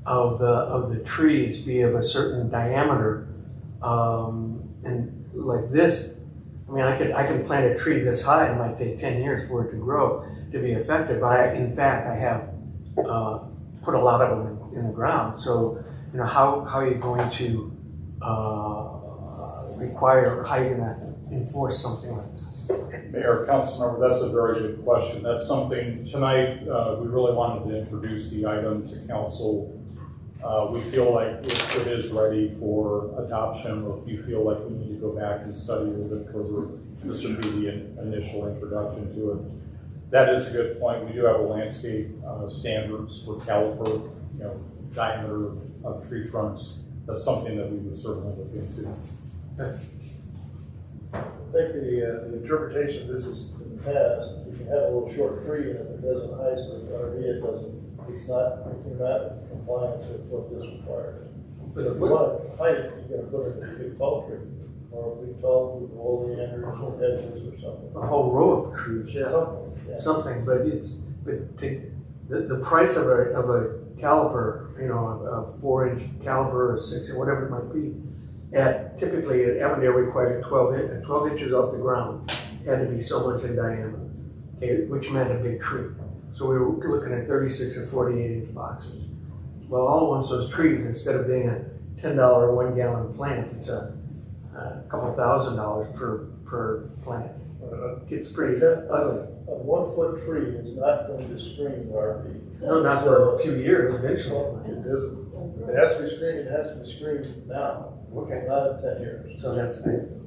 of the trees be of a certain diameter, and like this. I mean, I can plant a tree this high. It might take 10 years for it to grow to be effective. But in fact, I have put a lot of them in the ground. So, you know, how are you going to require height and enforce something like that? Mayor, council member, that's a very good question. That's something tonight we really wanted to introduce the item to council. We feel like it is ready for adoption, or if you feel like we need to go back and study a little bit further, this would be the initial introduction to it. That is a good point. We do have a landscape standards for caliper, you know, diameter of tree trunks. That's something that we would certainly look into. I think the interpretation of this is in the past, if you have a little short tree and if it doesn't height for the RV, it's not in compliance with what this requires. But if you want to height, you're going to put it in a big tall tree, or a big tall with oleanders or hedges or something. A whole row of trees, yeah. Something, but the price of a caliper, you know, a 4-inch caliper or 6, or whatever it might be, typically at Avondale required 12 inches off the ground had to be so much in diameter, okay, which meant a big tree. So we were looking at 36 or 48-inch boxes. Well, all once those trees, instead of being a $10 1-gallon plant, it's a couple $1,000 per plant. It's pretty ugly. A 1-foot tree is not going to screen the RV. No, not for a few years, eventually. It doesn't. It has to be screened. It has to be screened now. Okay. Not in 10 years. So that's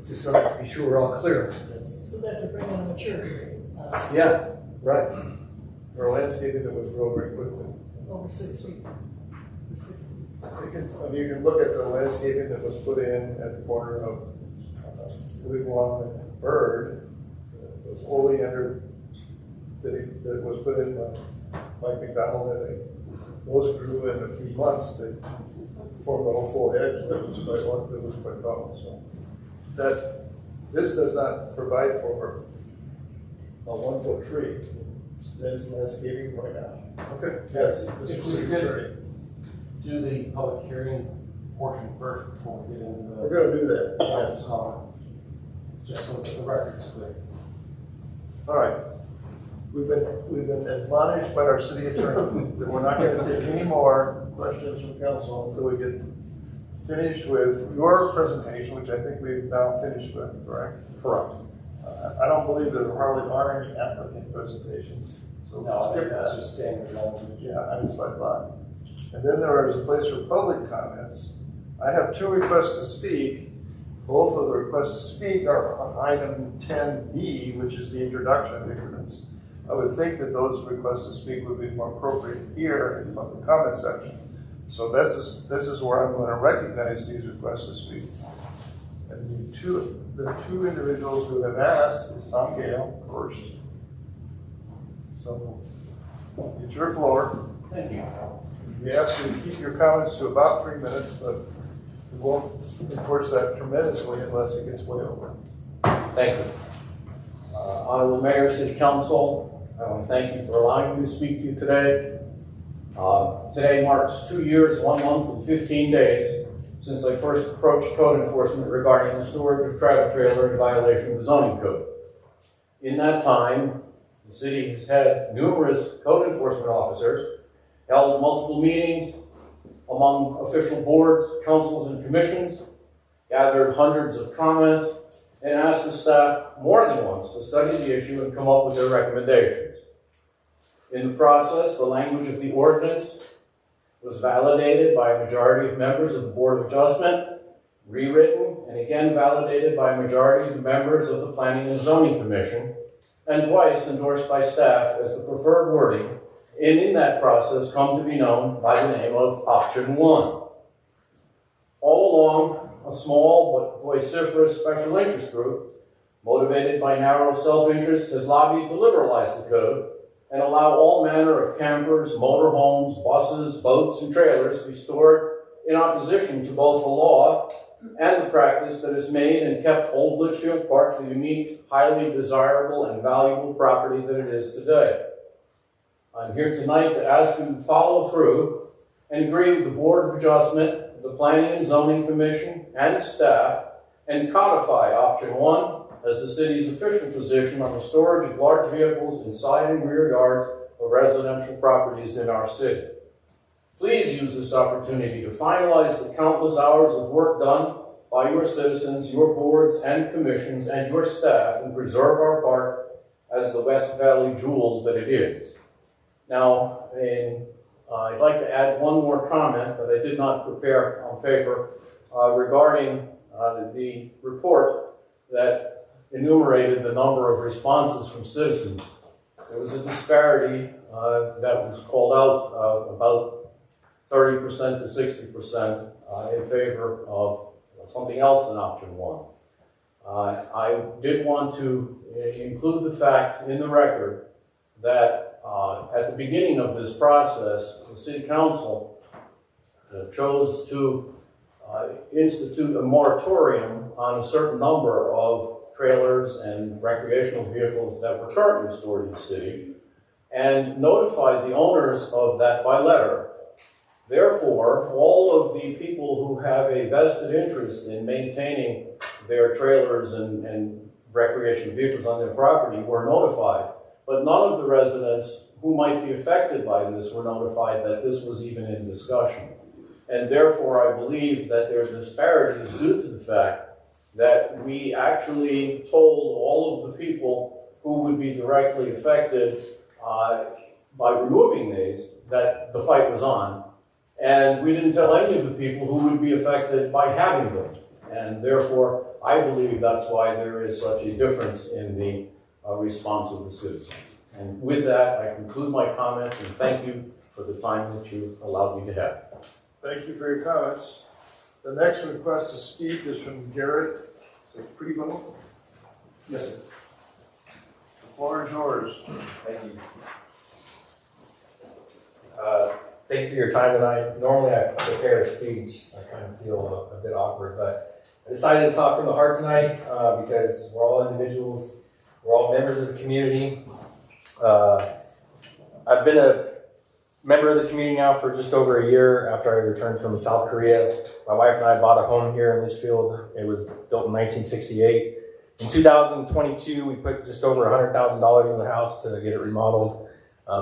just so to be sure we're all clear. So they have to bring in a mature tree. Yeah, right. Or landscaping that would grow very quickly. Over 6 feet. 6 feet. You can look at the landscaping that was put in at the corner of Wigwam and Bird. Those oleander that was put in by Mike McDonald. Those grew in a few months. They formed a whole full hedge that was quite tall. So this does not provide for a 1-foot tree. That's landscaping right now. Okay, yes. If we could do the public hearing portion first before we get into the. We're gonna do that, yes. Comments, just so that the record's clear. All right. We've been admonished by our city attorney that we're not gonna take any more questions from council until we get finished with your presentation, which I think we've now finished with, correct? Correct. I don't believe there hardly are any applicant presentations, so No, skip that's that. just standard language. Yeah, that's what I thought. And then there is a place for public comments. I have 2 requests to speak. Both of the requests to speak are on item 10B, which is the introduction of the ordinance. I would think that those requests to speak would be more appropriate here in the public comment section. So this is where I'm going to recognize these requests to speak. And the two individuals who have asked is Tom Gale first. So it's your floor. Thank you. We ask you to keep your comments to about 3 minutes, but we won't enforce that tremendously unless it gets way over. Thank you. Honorable Mayor, City Council, I want to thank you for allowing me to speak to you today. Today marks 2 years, 1 month, and 15 days since I first approached code enforcement regarding the storage of travel trailer in violation of the zoning code. In that time, the city has had numerous code enforcement officers, held multiple meetings among official boards, councils, and commissions, gathered hundreds of comments, and asked the staff more than once to study the issue and come up with their recommendations. In the process, the language of the ordinance was validated by a majority of members of the Board of Adjustment, rewritten, and again validated by a majority of the members of the Planning and Zoning Commission, and twice endorsed by staff as the preferred wording, and in that process come to be known by the name of Option 1. All along, a small but vociferous special interest group, motivated by narrow self-interest, has lobbied to liberalize the code and allow all manner of campers, motorhomes, buses, boats, and trailers to be stored in opposition to both the law and the practice that has made and kept Old Litchfield Park the unique, highly desirable, and valuable property that it is today. I'm here tonight to ask you to follow through and agree with the Board of Adjustment, the Planning and Zoning Commission, and its staff, and codify Option 1 as the city's official position on the storage of large vehicles inside and rear yards of residential properties in our city. Please use this opportunity to finalize the countless hours of work done by your citizens, your boards and commissions, and your staff, and preserve our park as the West Valley jewel that it is. Now, I'd like to add one more comment that I did not prepare on paper regarding the report that enumerated the number of responses from citizens. There was a disparity that was called out about 30% to 60% in favor of something else than Option 1. I did want to include the fact in the record that at the beginning of this process, the City Council chose to institute a moratorium on a certain number of trailers and recreational vehicles that were currently stored in the city, and notified the owners of that by letter. Therefore, all of the people who have a vested interest in maintaining their trailers and recreational vehicles on their property were notified, but none of the residents who might be affected by this were notified that this was even in discussion. And therefore, I believe that their disparity is due to the fact that we actually told all of the people who would be directly affected by removing these that the fight was on. And we didn't tell any of the people who would be affected by having them. And therefore, I believe that's why there is such a difference in the response of the citizens. And with that, I conclude my comments and thank you for the time that you allowed me to have. Thank you for your comments. The next request to speak is from Garrett Prebo. Yes, sir. The floor is yours. Thank you. Thank you for your time tonight. Normally I prepare a speech. I kind of feel a bit awkward, but I decided to talk from the heart tonight because we're all individuals. We're all members of the community. I've been a member of the community now for just over a year after I returned from South Korea. My wife and I bought a home here in Litchfield. It was built in 1968. In 2022, we put just over $100,000 in the house to get it remodeled.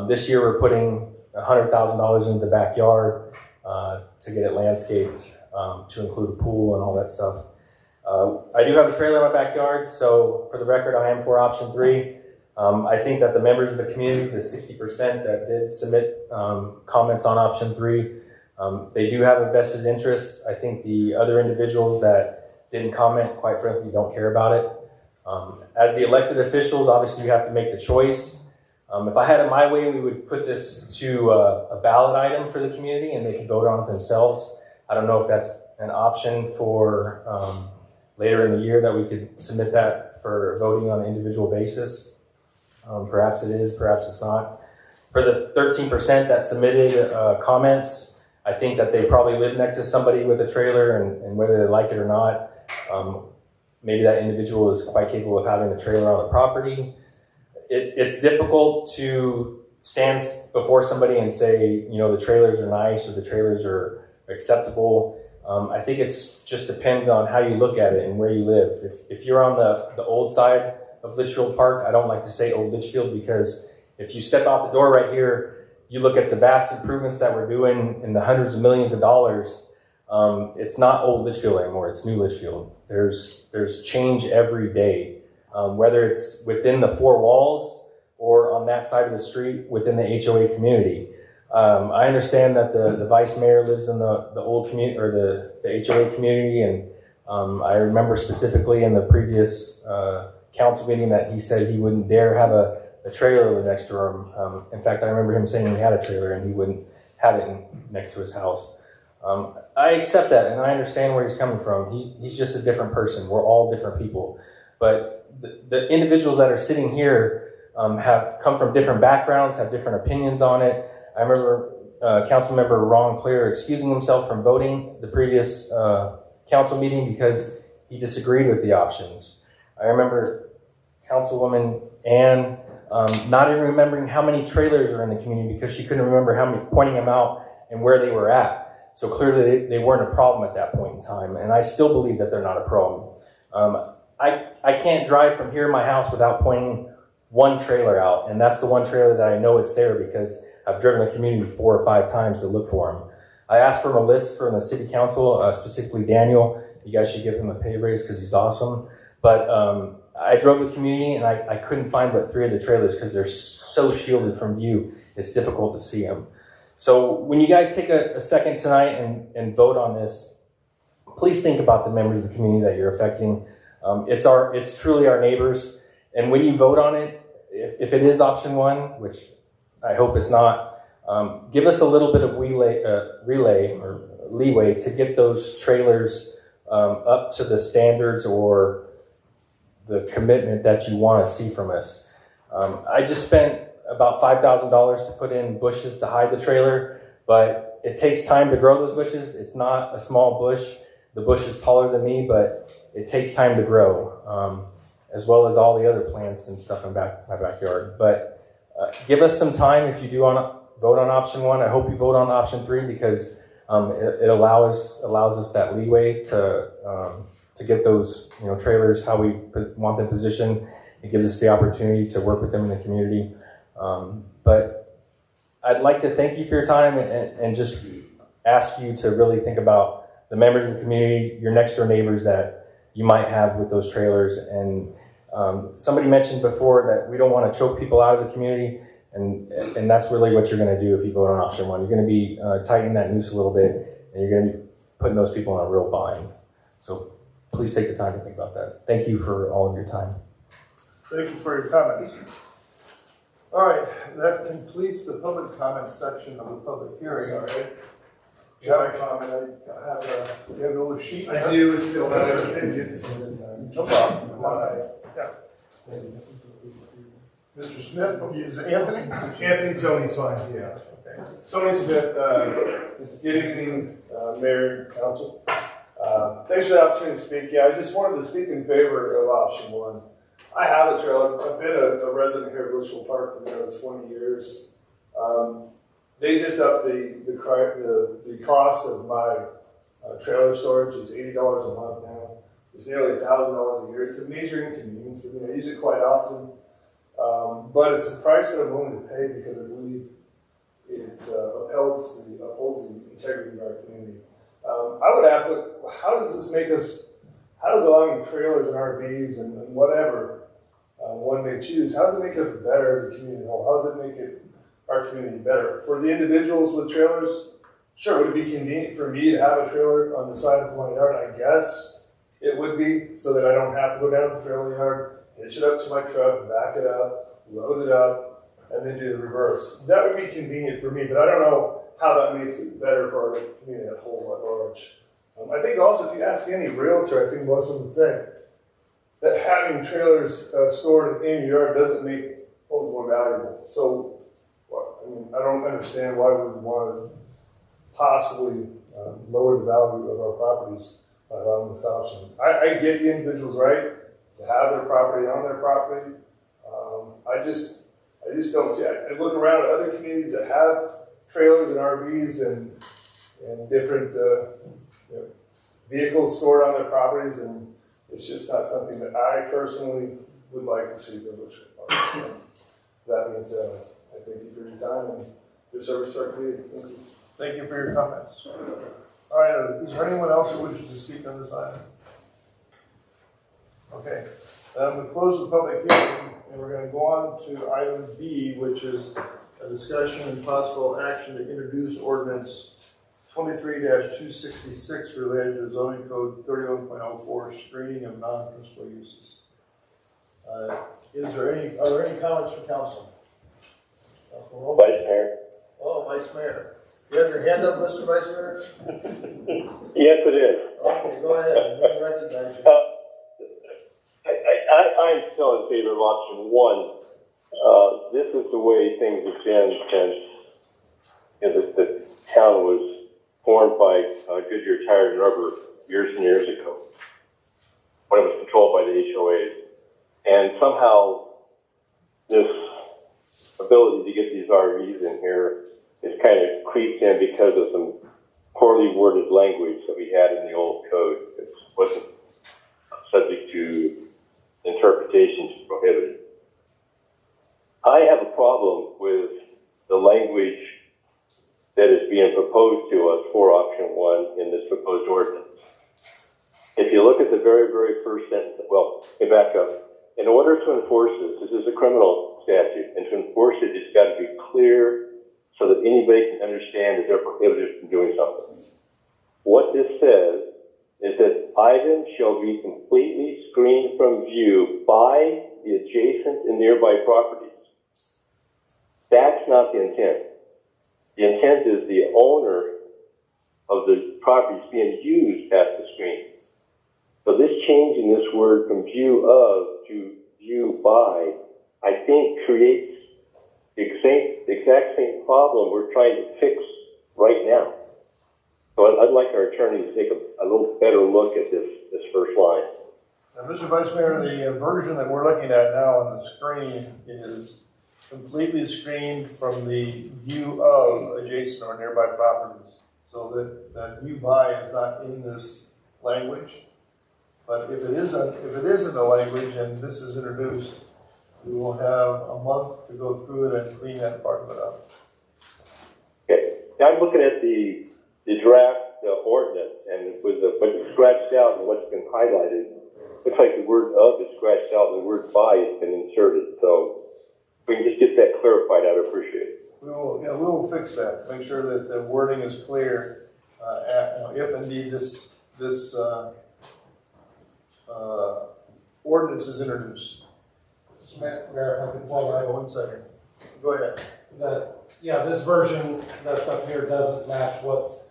This year, we're putting $100,000 into the backyard to get it landscaped, to include a pool and all that stuff. I do have a trailer in my backyard, so for the record, I am for option 3. I think that the members of the community, the 60% that did submit comments on option 3, they do have a vested interest. I think the other individuals that didn't comment, quite frankly, don't care about it. As the elected officials, obviously you have to make the choice. If I had it my way, we would put this to a ballot item for the community and they can vote on it themselves. I don't know if that's an option for later in the year that we could submit that for voting on an individual basis. Perhaps it is, perhaps it's not. For the 13% that submitted comments, I think that they probably live next to somebody with a trailer, and whether they like it or not, maybe that individual is quite capable of having a trailer on the property. It's difficult to stand before somebody and say, you know, the trailers are nice or the trailers are acceptable. I think it's just depends on how you look at it and where you live. If you're on the old side of Litchfield Park, I don't like to say Old Litchfield, because if you step out the door right here, you look at the vast improvements that we're doing in the hundreds of millions of dollars. It's not Old Litchfield anymore, it's New Litchfield. There's change every day, whether it's within the 4 walls or on that side of the street within the HOA community. I understand that the vice mayor lives in the old community, or the HOA community, and I remember specifically in the previous council meeting that he said he wouldn't dare have a trailer next to him. In fact, I remember him saying he had a trailer and he wouldn't have it next to his house. I accept that, and I understand where he's coming from. He's just a different person. We're all different people. But the individuals that are sitting here have come from different backgrounds, have different opinions on it. I remember Councilmember Ron Clear excusing himself from voting the previous council meeting because he disagreed with the options. I remember Councilwoman Ann not even remembering how many trailers are in the community because she couldn't remember pointing them out and where they were at. So clearly they weren't a problem at that point in time, and I still believe that they're not a problem. I can't drive from here to my house without pointing one trailer out, and that's the one trailer that I know it's there because I've driven the community 4 or 5 times to look for them. I asked for a list from the city council, specifically Daniel. You guys should give him a pay raise because he's awesome. But I drove the community and I couldn't find but 3 of the trailers because they're so shielded from view, it's difficult to see them. So when you guys take a second tonight and vote on this, please think about the members of the community that you're affecting. It's truly our neighbors. And when you vote on it, if it is option 1, which I hope it's not, give us a little bit of leeway to get those trailers up to the standards or the commitment that you want to see from us. I just spent about $5,000 to put in bushes to hide the trailer, but it takes time to grow those bushes. It's not a small bush. The bush is taller than me, but it takes time to grow, as well as all the other plants and stuff in my backyard. But give us some time if you do vote on option 1. I hope you vote on option 3 because it allows us that leeway to get those trailers how we want them positioned. It gives us the opportunity to work with them in the community. But I'd like to thank you for your time and just ask you to really think about the members of the community, your next door neighbors that you might have with those trailers. And somebody mentioned before that we don't want to choke people out of the community, and that's really what you're going to do if you vote on option 1. You're going to be tightening that noose a little bit, and you're going to be putting those people in a real bind. So please take the time to think about that. Thank you for all of your time. Thank you for your comments. All right, that completes the public comment section of the public hearing. Sorry. You have a comment? I have you have a little sheet? I do, it's still not. No problem. Yeah. Mr. Smith, is it Anthony? Anthony Tony's fine, yeah. Tony Smith, good evening, Mayor and Council. Thanks for the opportunity to speak. Yeah, I just wanted to speak in favor of option 1. I have a trailer. I've been a resident here at Litchfield Park for nearly 20 years. They just upped the cost of my trailer storage. It's $80 a month now. It's nearly $1,000 a year. It's a major inconvenience for me. I use it quite often, but it's a price that I'm willing to pay because I believe it upholds the integrity of our community. I would ask, look, how does this make us? How does allowing trailers and RVs and whatever one may choose? How does it make us better as a community whole? How does it make our community better? For the individuals with trailers, sure, would it be convenient for me to have a trailer on the side of my yard? I guess it would be, so that I don't have to go down to the trailer yard, hitch it up to my truck, back it up, load it up, and then do the reverse. That would be convenient for me, but I don't know how that makes it better for our community at whole at large. I think also, if you ask any realtor, I think most of them would say that having trailers stored in your yard doesn't make homes more valuable. So, I mean, I don't understand why we would want to possibly lower the value of our properties by allowing this option. I get the individual's right to have their property on their property. I just don't see it. I look around at other communities that have trailers and RVs and different vehicles stored on their properties, and it's just not something that I personally would like to see. That being said, I thank you for your time and your service to our community. Thank you. Thank you for your comments. All right, is there anyone else who wishes to speak on this item? Okay, we close the public hearing, and we're going to go on to item B, which is a discussion and possible action to introduce ordinance 23-266 related to zoning code 31.04, screening of non-principal uses. Are there any comments from council? Vice Mayor. Oh, Vice Mayor. You have your hand up, Mr. Vice Mayor? Yes, it is. Okay, go ahead. We recognize you. I'm still in favor of option one. This is the way things have been since the town was formed by Goodyear Tire and Rubber years and years ago, when it was controlled by the HOAs. And somehow this ability to get these RVs in here is kind of creeped in because of some poorly worded language that we had in the old code. It wasn't subject to interpretations prohibited. I have a problem with the language that is being proposed to us for option one in this proposed ordinance. If you look at the very, very first sentence, well, let me back up. In order to enforce this is a criminal statute, and to enforce it, it's got to be clear so that anybody can understand that they're prohibited from doing something. What this says is that items shall be completely screened from view by the adjacent and nearby properties. That's not the intent. The intent is the owner of the property is being used as the screen. So this changing this word from view of to view by, I think creates the exact same problem we're trying to fix right now. So I'd like our attorney to take a little better look at this first line. Now, Mr. Vice Mayor, the version that we're looking at now on the screen is completely screened from the view of adjacent or nearby properties. So that view by is not in this language. But if it is in the language and this is introduced, we will have a month to go through it and clean that part of it up. Okay. Now I'm looking at the draft ordinance, and with what's scratched out and what's been highlighted, looks like the word of is scratched out and the word by has been inserted. So if we can just get that clarified, I'd appreciate it. We will fix that. Make sure that the wording is clear. If indeed this ordinance is introduced. Mayor, if I could pull that 1 second. Go ahead. This version that's up here doesn't match what's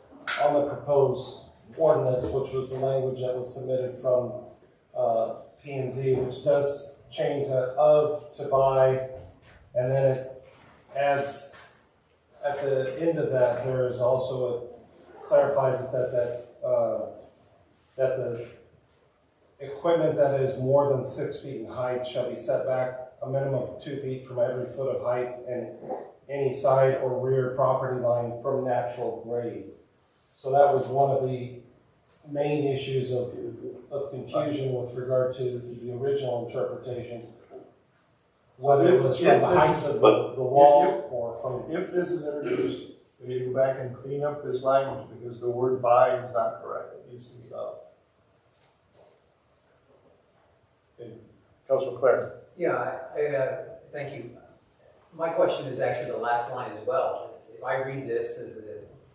on the proposed ordinance, which was the language that was submitted from P&Z, which does change that of to by, and then it adds at the end of that there is also clarifies it that the equipment that is more than 6 feet in height shall be set back a minimum of 2 feet from every foot of height, and any side or rear property line from natural grade. So that was one of the main issues of confusion with regard to the original interpretation. Whether it was from the heights of the wall or from. If this is introduced, we need to go back and clean up this language because the word by is not correct. It needs to be of. Okay. Councilor Clare. Yeah, thank you. My question is actually the last line as well. If I read this as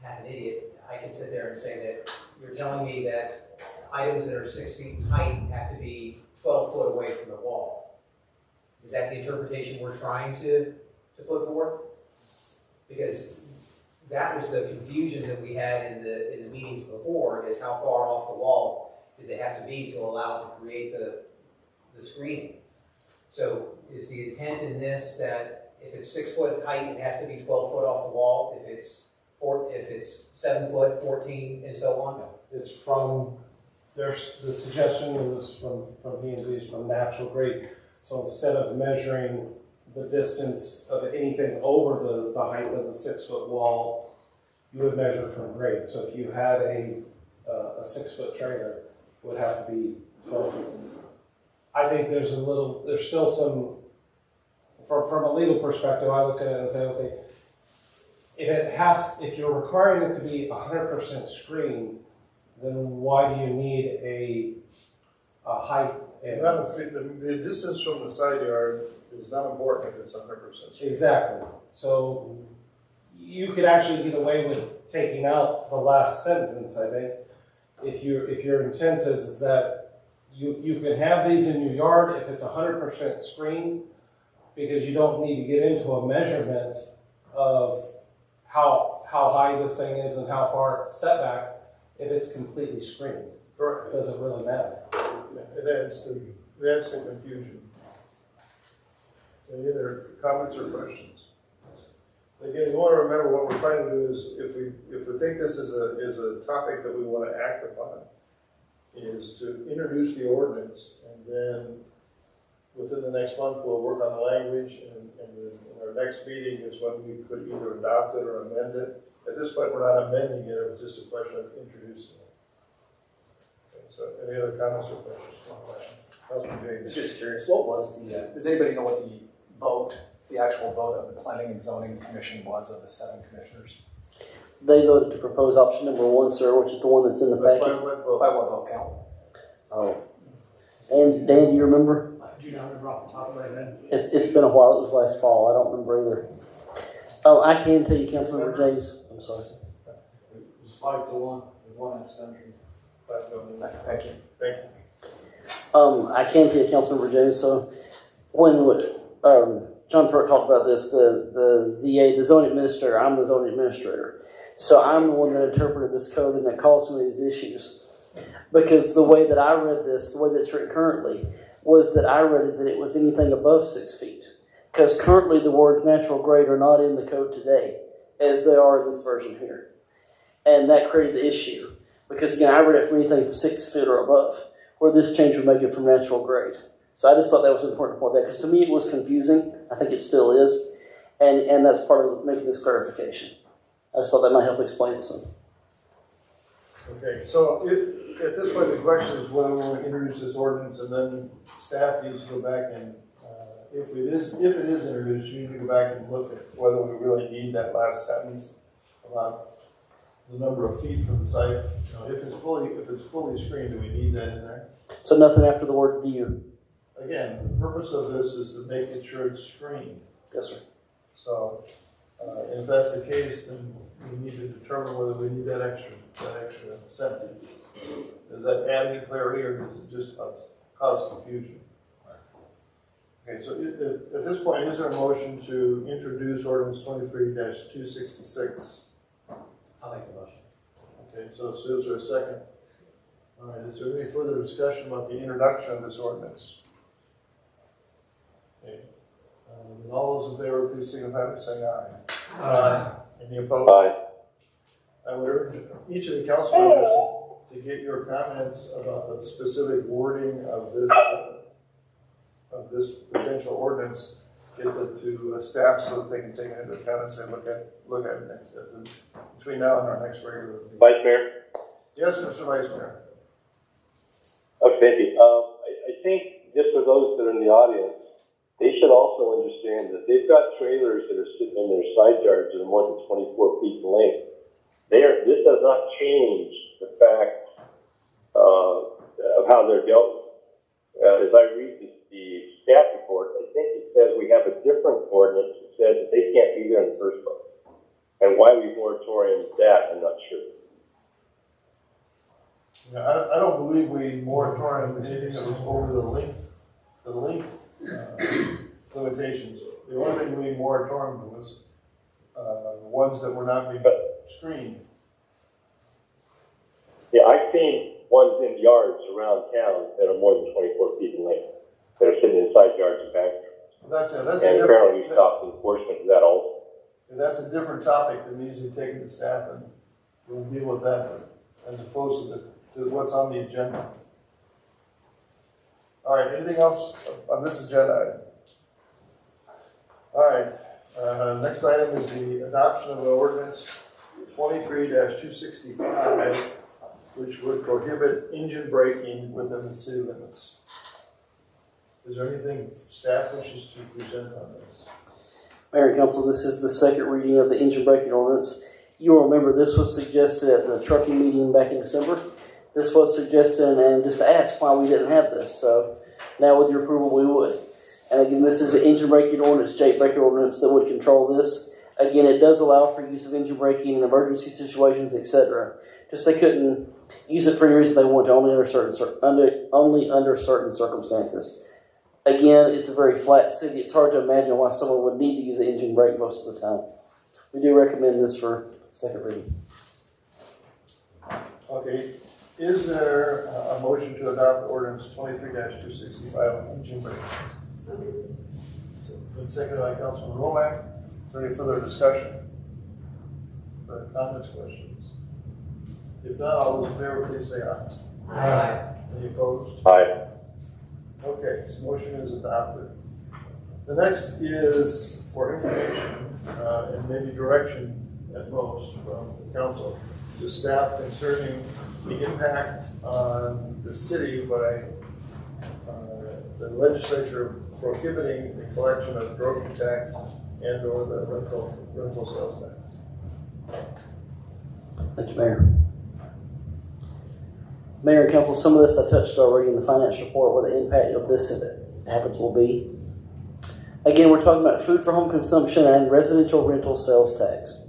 half an idiot, I can sit there and say that you're telling me that items that are 6 feet in height have to be 12 foot away from the wall. Is that the interpretation we're trying to put forth? Because that was the confusion that we had in the meetings before, is how far off the wall did they have to be to allow it to create the screening. So is the intent in this that if it's 6 foot height, it has to be 12 foot off the wall? If it's 7 foot, 14, and so on? It's from, there's the suggestion is from P&Z is from natural grade. So instead of measuring the distance of anything over the height of the 6 foot wall, you would measure from grade. So if you had a 6 foot trailer, it would have to be 12 feet. I think there's still some, from a legal perspective, I look at it and say, okay, if you're requiring it to be 100% screened, then why do you need a height? The distance from the side yard is not important if it's 100% screened. Exactly. So you could actually get away with taking out the last sentence, I think, if your intent is that you can have these in your yard if it's 100% screened, because you don't need to get into a measurement of how high this thing is and how far it's set back if it's completely screened. Correct. It doesn't really matter. It adds to confusion. Any other comments or questions? Again, you want to remember what we're trying to do is, if we think this is a topic that we want to act upon, is to introduce the ordinance, and then within the next month we'll work on the language, and in our next meeting is when we could either adopt it or amend it. At this point, we're not amending it; it was just a question of introducing it. Okay, so, any other comments or questions? One question. Councilman James. Just curious, what was does anybody know what the actual vote of the Planning and Zoning Commission was of the 7 commissioners? They voted to propose option number 1, sir, which is the one that's in the packet. By what vote count? Oh. And Dan, do you remember? I do not remember off the top of my head. It's been a while. It was last fall. I don't remember either. Oh, I can tell you, Councilmember James. I'm sorry. It was 5-1 with 1 abstention. 5-1. Thank you. Thank you. I can tell you, Councilmember James. So when John Furt talked about this, the ZA, the zone administrator, I'm the zone administrator. So I'm the one that interpreted this code and that caused some of these issues. Because the way that I read this, the way that it's written currently, was that I read it that it was anything above 6 feet. Because currently the words natural grade are not in the code today, as they are in this version here. And that created the issue. Because again, I read it from anything from 6 feet or above, where this change would make it from natural grade. So I just thought that was important to point that, because to me it was confusing. I think it still is. And that's part of making this clarification. I just thought that might help explain it some. Okay, so at this point, the question is whether we want to introduce this ordinance, and then staff needs to go back and, if it is introduced, you need to go back and look at whether we really need that last sentence about the number of feet from the site. You know, if it's fully screened, do we need that in there? So nothing after the word view. Again, the purpose of this is to make it sure it's screened. Yes, sir. So, if that's the case, then we need to determine whether we need that extra sentence. Does that add any clarity, or does it just cause confusion? Okay, so at this point, is there a motion to introduce ordinance 23-266? I'll make the motion. Okay, so is there a second? All right, is there any further discussion about the introduction of this ordinance? Okay. Then all those in favor, please signify by saying aye. Aye. Any opposed? Aye. I would urge each of the council members to get your comments about the specific wording of this potential ordinance get it to staff so that they can take it into account and say, look at it next, between now and our next regular meeting. Vice Mayor? Yes, Mr. Vice Mayor. Okay, thank you. I think just for those that are in the audience, they should also understand that they've got trailers that are sitting in their side yards that are more than 24 feet in length. This does not change the fact of how they're dealt with. As I read the staff report, I think it says we have a different ordinance that says that they can't be there in the first place. And why we moratorium that, I'm not sure. Yeah, I don't believe we moratorium anything that was over the length limitations. The only thing we moratorium was ones that were not being screened. Yeah, I've seen ones in yards around town that are more than 24 feet in length, that are sitting inside yards and back. And apparently we stopped enforcement of that also. That's a different topic that needs to be taken to staff, and we'll deal with that as opposed to what's on the agenda. All right, anything else on this agenda item? All right, next item is the adoption of an ordinance 23-265, which would prohibit engine braking within the city limits. Is there anything staff wishes to present on this? Mayor and Council, this is the second reading of the engine braking ordinance. You will remember this was suggested at the trucking meeting back in December. This was suggested and just asked why we didn't have this. So now with your approval, we would. And again, this is the engine braking ordinance, Jake braking ordinance that would control this. Again, it does allow for use of engine braking in emergency situations, etc. Just they couldn't use it for any reason they want to, only under certain circumstances. Again, it's a very flat city. It's hard to imagine why someone would need to use an engine brake most of the time. We do recommend this for second reading. Okay. Is there a motion to adopt ordinance 23-265 on engine braking? So been seconded by Councilman Romack. Is there any further discussion? Further comments, questions? If not, all those in favor, please say aye. Aye. Any opposed? Aye. Okay, so motion is adopted. The next is for information and maybe direction at most from the council to staff concerning the impact on the city by the legislature prohibiting the collection of grocery tax and or the rental sales tax. Thank you, Mayor. Mayor and Council, some of this I touched already in the finance report, what the impact of this, if it happens, will be. Again, we're talking about food for home consumption and residential rental sales tax.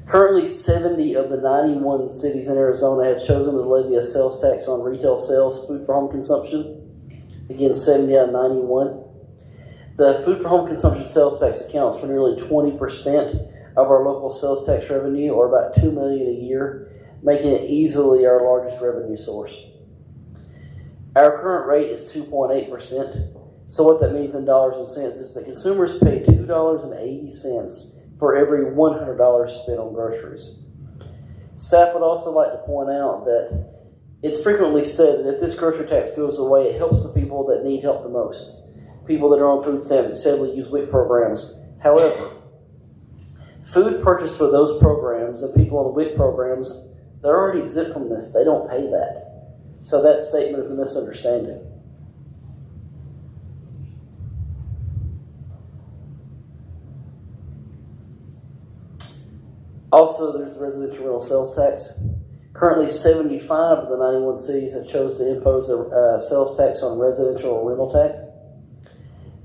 Currently, 70 of the 91 cities in Arizona have chosen to levy a sales tax on retail sales, food for home consumption. Again, 70 out of 91. The food for home consumption sales tax accounts for nearly 20% of our local sales tax revenue, or about $2 million a year, making it easily our largest revenue source. Our current rate is 2.8%. So what that means in dollars and cents is that consumers pay $2.80 for every $100 spent on groceries. Staff would also like to point out that it's frequently said that if this grocery tax goes away, it helps the people that need help the most. People that are on food stamps, etc., use WIC programs. However, food purchased for those programs and people on WIC programs, they're already exempt from this. They don't pay that. So that statement is a misunderstanding. Also, there's the residential rental sales tax. Currently, 75 of the 91 cities have chosen to impose a sales tax on residential rental tax.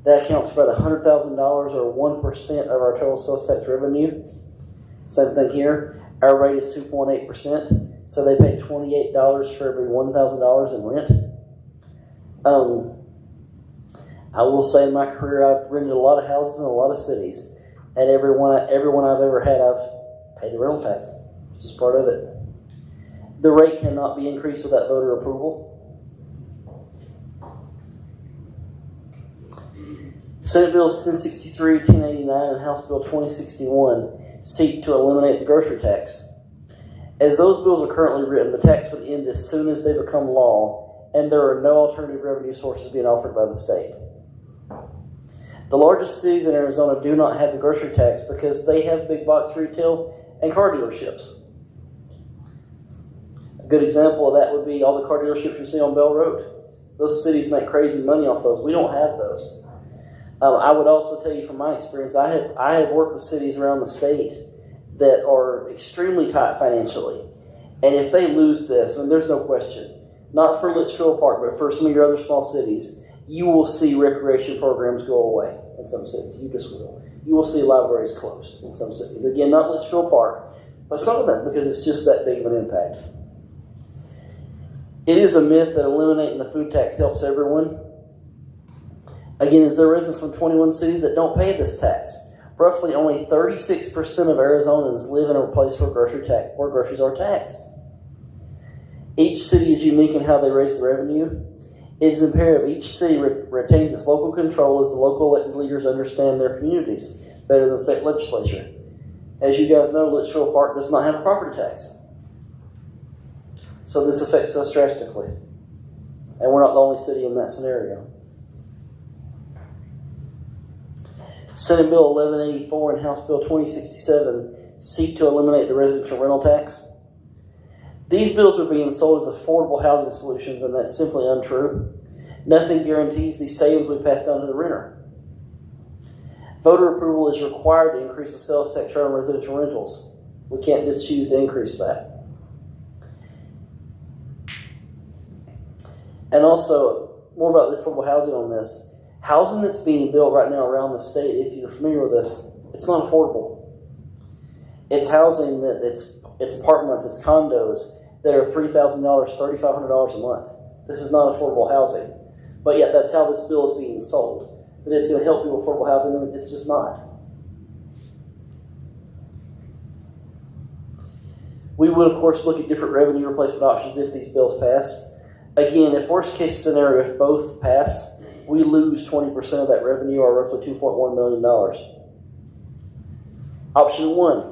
That accounts for about $100,000 or 1% of our total sales tax revenue. Same thing here. Our rate is 2.8%, so they pay $28 for every $1,000 in rent. I will say in my career, I've rented a lot of houses in a lot of cities. And every one I've ever had, I've paid the rental tax. It's just part of it. The rate cannot be increased without voter approval. Senate Bills 1063, 1089, and House Bill 2061 seek to eliminate the grocery tax. As those bills are currently written, the tax would end as soon as they become law, and there are no alternative revenue sources being offered by the state. The largest cities in Arizona do not have the grocery tax because they have big box retail and car dealerships. A good example of that would be all the car dealerships you see on Bell Road. Those cities make crazy money off those. We don't have those. I would also tell you from my experience, I have worked with cities around the state that are extremely tight financially. And if they lose this, and there's no question, not for Litchfield Park, but for some of your other small cities, you will see recreation programs go away in some cities. You just will. You will see libraries closed in some cities. Again, not Litchfield Park, but some of them, because it's just that big of an impact. It is a myth that eliminating the food tax helps everyone. Again, as there are residents from 21 cities that don't pay this tax. Roughly only 36% of Arizonans live in a place where groceries are taxed. Each city is unique in how they raise the revenue. It is imperative each city retains its local control as the local elected leaders understand their communities better than the state legislature. As you guys know, Litchfield Park does not have a property tax. So this affects us drastically. And we're not the only city in that scenario. Senate Bill 1184 and House Bill 2067 seek to eliminate the residential rental tax. These bills are being sold as affordable housing solutions, and that's simply untrue. Nothing guarantees these savings will be passed down to the renter. Voter approval is required to increase the sales tax rate on residential rentals. We can't just choose to increase that. And also, more about the affordable housing on this. Housing that's being built right now around the state, if you're familiar with this, it's not affordable. It's housing that it's apartments, it's condos that are $3,000, $3,500 a month. This is not affordable housing. But yet that's how this bill is being sold. That it's going to help people with affordable housing, and it's just not. We would, of course, look at different revenue replacement options if these bills pass. Again, if worst case scenario, if both pass, we lose 20% of that revenue, or roughly $2.1 million. Option 1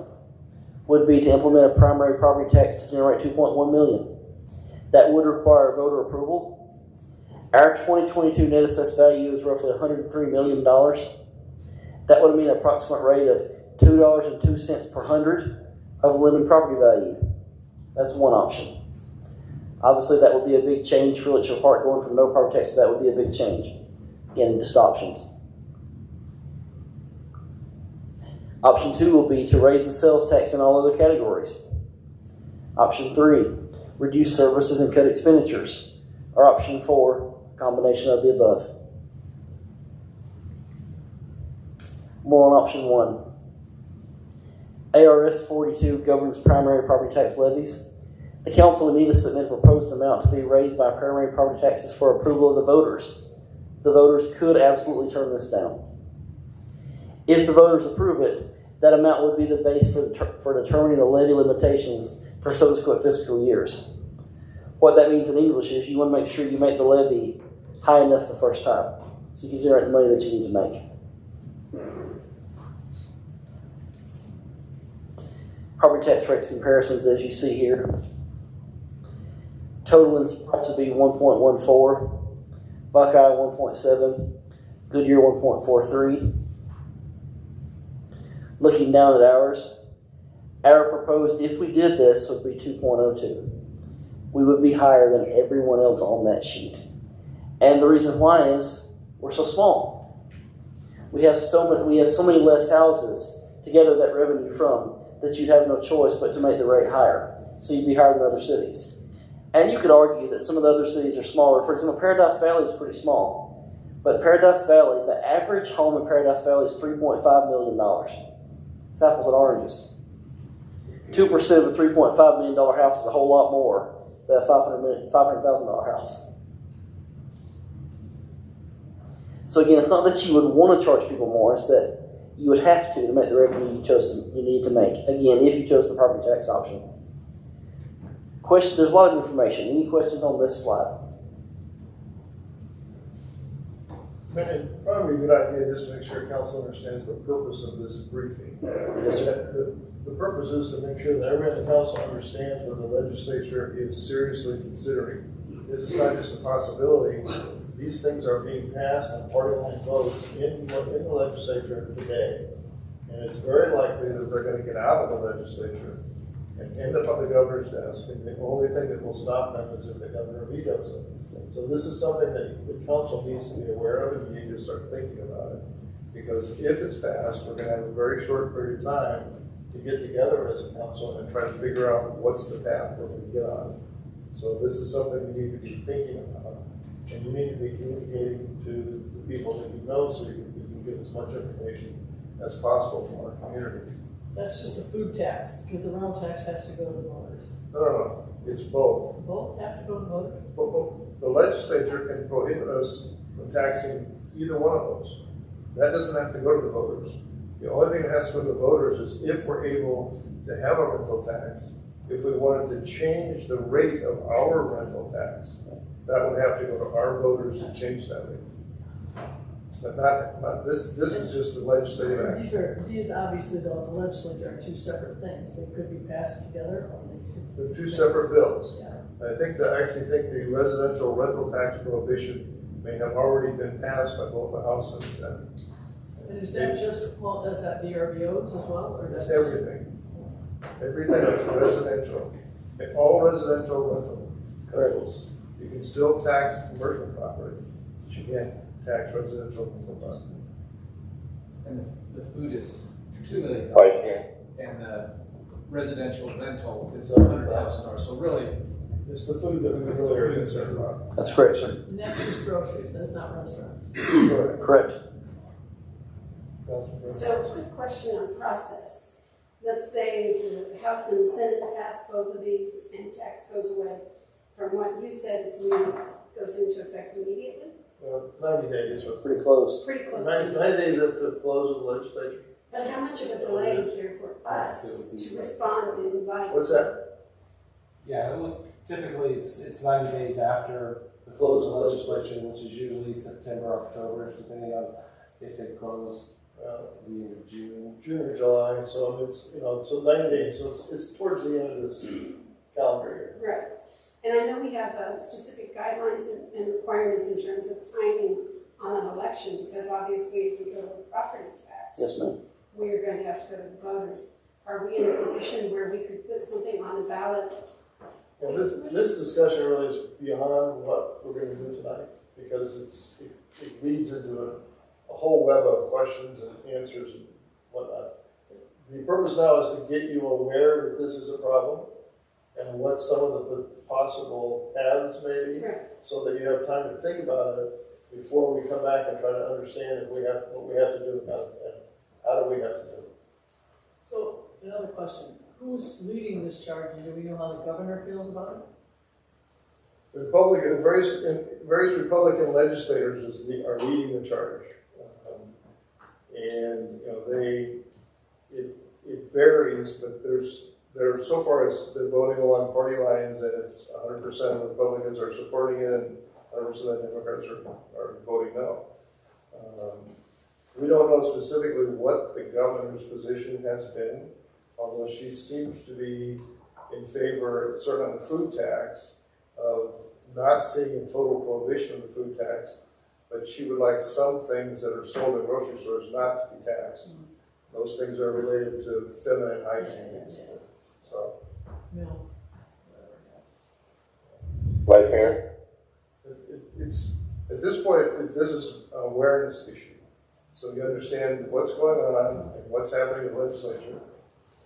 would be to implement a primary property tax to generate $2.1 million. That would require voter approval. Our 2022 net assessed value is roughly $103 million. That would mean an approximate rate of $2.02 per hundred of limited property value. That's one option. Obviously, that would be a big change for Litchfield Park. Going from no property tax to that would be a big change. Again, just options. Option 2 will be to raise the sales tax in all other categories. Option 3, reduce services and cut expenditures. Or option 4, combination of the above. More on option 1. ARS 42 governs primary property tax levies. The council would need to submit a proposed amount to be raised by primary property taxes for approval of the voters. The voters could absolutely turn this down. If the voters approve it, that amount would be the base for determining the levy limitations for subsequent fiscal years. What that means in English is you want to make sure you make the levy high enough the first time so you can generate the money that you need to make. Property tax rates comparisons, as you see here. Total in Sparks would be 1.14, Buckeye 1.7, Goodyear 1.43. Looking down at ours, our proposed, if we did this, would be 2.02. We would be higher than everyone else on that sheet. And the reason why is we're so small. We have so many less houses to gather that revenue from that you'd have no choice but to make the rate higher. So you'd be higher than other cities. And you could argue that some of the other cities are smaller. For example, Paradise Valley is pretty small. But Paradise Valley, the average home in Paradise Valley is $3.5 million. It's apples and oranges. 2% of a $3.5 million house is a whole lot more than a $500,000 house. So again, it's not that you would want to charge people more, it's that you would have to make the revenue you need to make. Again, if you chose the property tax option. There's a lot of information. Any questions on this slide? It'd probably be a good idea just to make sure council understands the purpose of this briefing. Yes, sir. The purpose is to make sure that everyone in the council understands what the legislature is seriously considering. this is not just a possibility. These things are being passed on party line votes in the legislature today. And it's very likely that they're going to get out of the legislature and end up on the governor's desk. And the only thing that will stop them is if the governor vetoes it. So this is something that the council needs to be aware of, and you need to start thinking about it. Because if it's passed, we're going to have a very short period of time to get together as a council and try to figure out what's the path we're going to get on. So this is something you need to be thinking about, and you need to be communicating to the people that you know so you can get as much information as possible from our community. That's just a food tax, because the rental tax has to go to the voters. No, it's both. Both have to go to the voters? The legislature can prohibit us from taxing either one of those. That doesn't have to go to the voters. The only thing that has to go to the voters is if we're able to have a rental tax, if we wanted to change the rate of our rental tax, that would have to go to our voters to change that rate. But not this is just the legislative action. These obviously, though, the legislature are two separate things. They could be passed together, or they could. They're two separate bills. Yeah. I actually think the residential rental tax prohibition may have already been passed by both the House and the Senate. And is that just, well, does that VRBOs as well, or It's that's everything. Everything is residential. All residential rentals. You can still tax commercial property, but you can't tax residential rental property. And the food is $2 million. And the residential rental is $100,000. So really, it's the food that we really are concerned about. That's correct, sir. And that's just groceries, that's not restaurants. Correct. So, quick question on process. Let's say the House and the Senate pass both of these and tax goes away. From what you said, it's immediate, goes into effect immediately? 90 days, but pretty close. Pretty close. 90 days at the close of the legislature. But how much of a delay is there for us to respond and like? What's that? Yeah, typically it's 90 days after the close of the legislature, which is usually September, October, depending on if they close the end of June or July. So it's so 90 days. So it's towards the end of this calendar year. Right. And I know we have specific guidelines and requirements in terms of timing on an election, because obviously if we go to property tax, yes, ma'am, we're going to have to go to the voters. Are we in a position where we could put something on the ballot? Well, this discussion really is beyond what we're going to do tonight, because it leads into a whole web of questions and answers and whatnot. The purpose now is to get you aware that this is a problem and what some of the possible paths may be, so that you have time to think about it before we come back and try to understand what we have to do about it and how do we have to do it. So, another question. Who's leading this charge, and do we know how the governor feels about it? Various Republican legislators are leading the charge. And it varies, but there so far as they're voting along party lines, and it's 100% of the Republicans are supporting it, and 100% of the Democrats are voting no. We don't know specifically what the governor's position has been, although she seems to be in favor, certainly on the food tax, of not seeing a total prohibition of the food tax, but she would like some things that are sold in grocery stores not to be taxed. Those things are related to feminine hygiene. So, Vice Mayor? It's at this point, this is an awareness issue. So you understand what's going on and what's happening in the legislature,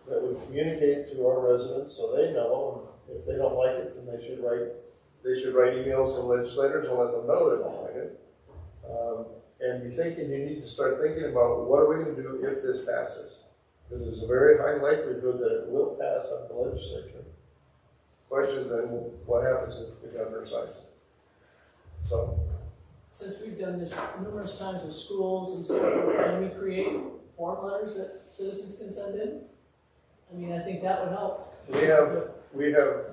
that would communicate to our residents so they know. And if they don't like it, then they should write emails to legislators and let them know they don't like it. And you need to start thinking about what are we going to do if this passes? Because there's a very high likelihood that it will pass on the legislature. Question is then, what happens if the governor signs it? So, Since we've done this numerous times with schools and so forth, can we create form letters that citizens can send in? I mean, I think that would help. we have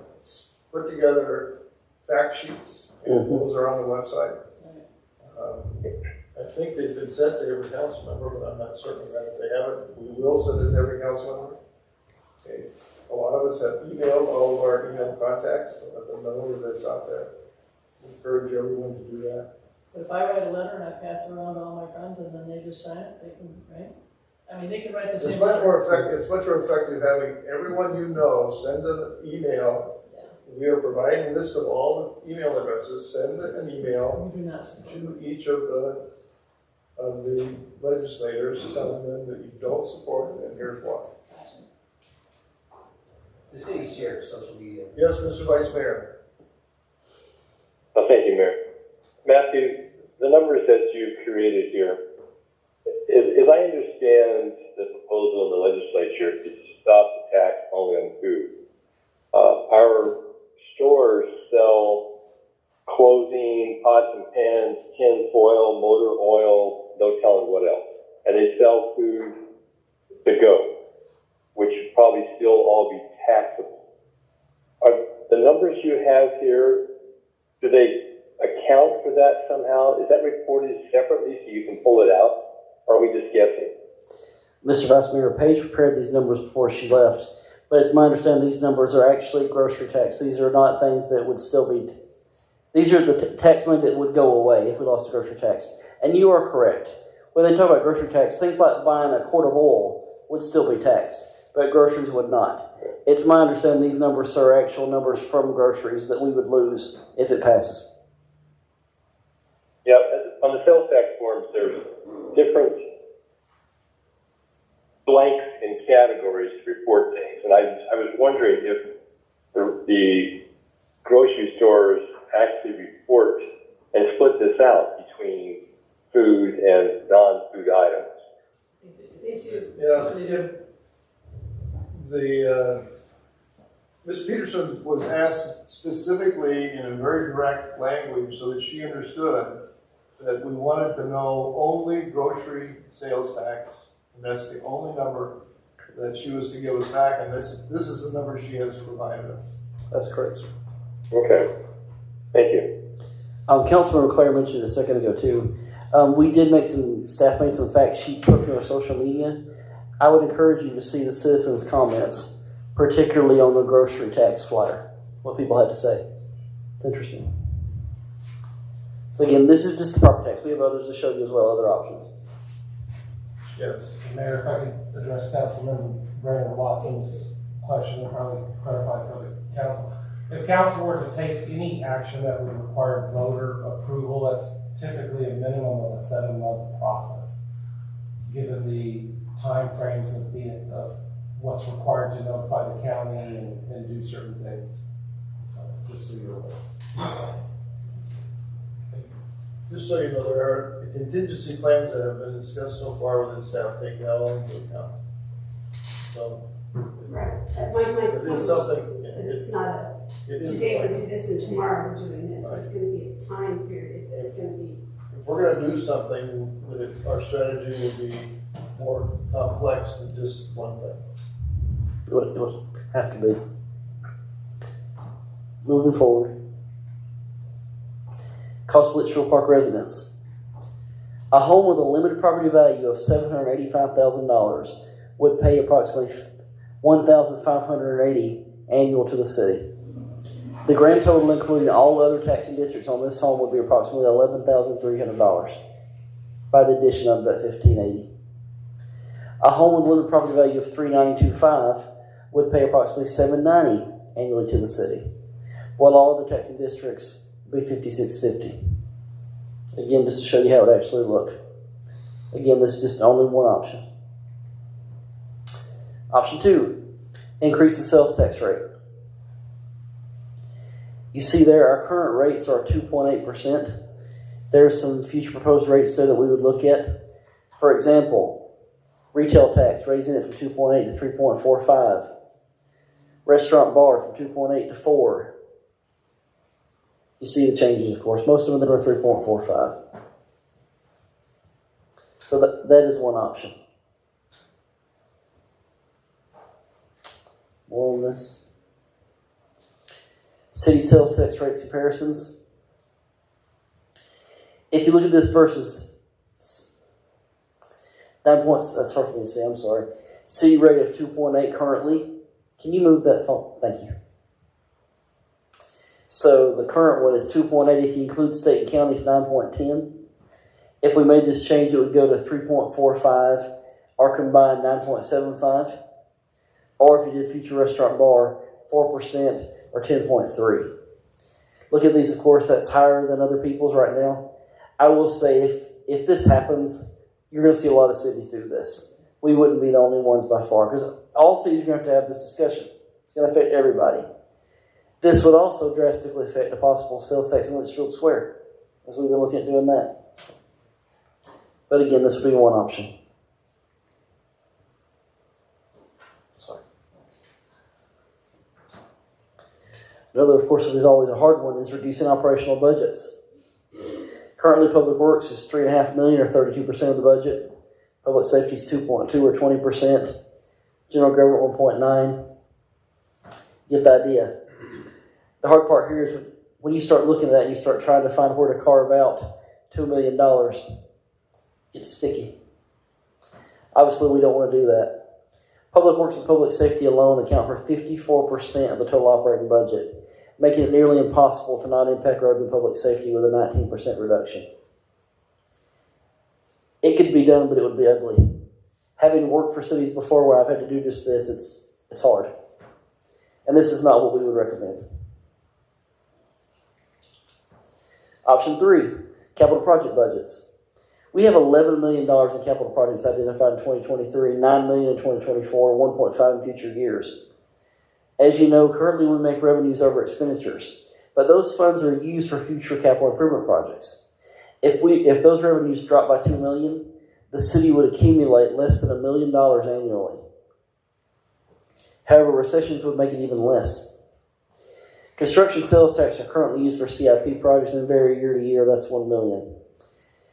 put together fact sheets, and those are on the website. I think they've been sent to every council member, but I'm not certain that if they haven't, we will send it to every council member. Okay. A lot of us have emailed all of our email contacts to let them know that it's out there. encourage everyone to do that. But if I write a letter and I pass it around to all my friends and then they just sign it, they can, right? I mean, they can write the It's same much letter. more effective, it's much more effective having everyone you know send an email. We are providing a list of all the email addresses. Send an email We do not send to each of the legislators telling them that you don't support it and here's why. The city shares social media. Yes, Mr. Vice Mayor. Thank you, Mayor. Matthew, the numbers that you've created here, as I understand the proposal in the legislature, is to stop the tax only on food. Our stores sell clothing, pots and pans, tin foil, motor oil, no telling what else. And they sell food to go, which would probably still all be taxable. Are the numbers you have here, do they account for that somehow? Is that reported separately so you can pull it out? Or are we just guessing? Mr. Vice Mayor, Paige prepared these numbers before she left, but it's my understanding these numbers are actually grocery tax. These are not things that would still be, these are the tax money that would go away if we lost the grocery tax. And you are correct. When they talk about grocery tax, things like buying a quart of oil would still be taxed, but groceries would not. It's my understanding these numbers are actual numbers from groceries that we would lose if it passes. Yeah, on the sales tax forms, there's different blanks and categories to report things. And I was wondering if the grocery stores actually report and split this out between food and non-food items. Yeah, Ms. Peterson was asked specifically in a very direct language so that she understood that we wanted to know only grocery sales tax, and that's the only number that she was to give us back, and this is the number she has provided us. That's correct, sir. Okay, thank you. Councilmember Claire mentioned a second ago too. We did staff made some fact sheets posted on our social media. I would encourage you to see the citizens' comments, particularly on the grocery tax flyer, what people had to say. It's interesting. So again, this is just the property tax. We have others to show you as well, other options. Yes. Mayor, if I could address Councilman Brandon Watson's question and probably clarify for the council. If council were to take any action that would require voter approval, that's typically a minimum of a 7-month process, given the time frames of what's required to notify the county and do certain things. So just so you're aware. Just so you know, there are contingency plans that have been discussed so far within staff take that all into account. So it is something. It's not today we do this and tomorrow we're doing this. There's going to be a time period that's going to be. If we're going to do something, our strategy will be more complex than just one thing. It would have to be. Moving forward. Cost Litchfield Park residents. A home with a limited property value of $785,000 would pay approximately $1,580 annual to the city. The grand total, including all other taxing districts on this home, would be approximately $11,300 by the addition of that $1,580. A home with a limited property value of $392,500 would pay approximately $790 annually to the city, while all other taxing districts would be $5,650. Again, just to show you how it would actually look. Again, this is just only one option. Option 2, increase the sales tax rate. You see there, our current rates are 2.8%. There's some future proposed rates there that we would look at. For example, retail tax, raising it from 2.8 to 3.45. Restaurant bar from 2.8 to 4. You see the changes, of course. Most of them are 3.45. So that is one option. More on this. City sales tax rates comparisons. If you look at this versus 9 points, that's hard for me to say, I'm sorry. City rate of 2.8 currently. Can you move that phone? Thank you. So the current one is 2.8. If you include state and county, it's 9.10. If we made this change, it would go to 3.45 or combined 9.75. Or if you did future restaurant bar, 4% or 10.3. Look at these, of course, that's higher than other people's right now. I will say if this happens, you're going to see a lot of cities do this. We wouldn't be the only ones by far, because all cities are going to have this discussion. It's going to affect everybody. This would also drastically affect the possible sales tax in Litchfield Square, as we've been looking at doing that. But again, this would be one option. Sorry. Another, of course, is always a hard one, is reducing operational budgets. Currently, Public Works is $3.5 million or 32% of the budget. Public Safety is 2.2 or 20%. General Government 1.9. Get the idea. The hard part here is when you start looking at that, you start trying to find where to carve out $2 million. It's sticky. Obviously, we don't want to do that. Public Works and Public Safety alone account for 54% of the total operating budget, making it nearly impossible to not impact roads and public safety with a 19% reduction. It could be done, but it would be ugly. Having worked for cities before where I've had to do just this, it's hard. And this is not what we would recommend. Option 3, capital project budgets. We have $11 million in capital projects identified in 2023, $9 million in 2024, $1.5 in future years. As you know, currently we make revenues over expenditures, but those funds are used for future capital improvement projects. If those revenues drop by $2 million, the city would accumulate less than $1 million annually. However, recessions would make it even less. Construction sales tax are currently used for CIP projects and vary year to year. That's $1 million.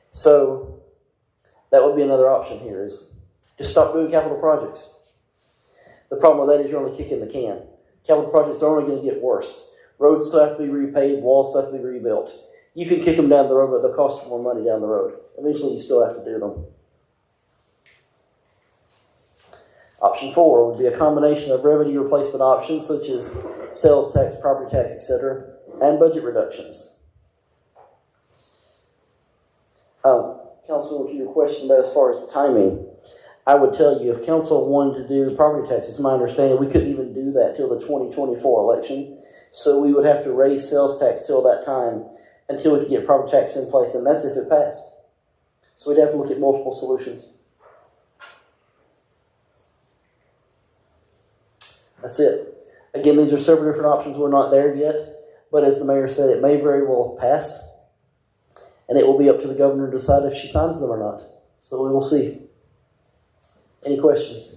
So that would be another option here, is just stop doing capital projects. The problem with that is you're only kicking the can. Capital projects are only going to get worse. Roads still have to be repaved, walls still have to be rebuilt. You can kick them down the road, but they'll cost you more money down the road. Eventually, you still have to do them. Option 4 would be a combination of revenue replacement options, such as sales tax, property tax, etc., and budget reductions. Councilman, to your question about as far as the timing, I would tell you if council wanted to do property taxes, my understanding, we couldn't even do that till the 2024 election. So we would have to raise sales tax till that time until we could get property tax in place, and that's if it passed. So we'd have to look at multiple solutions. That's it. Again, these are several different options. We're not there yet, but as the mayor said, it may very well pass, and it will be up to the governor to decide if she signs them or not. So we will see. Any questions?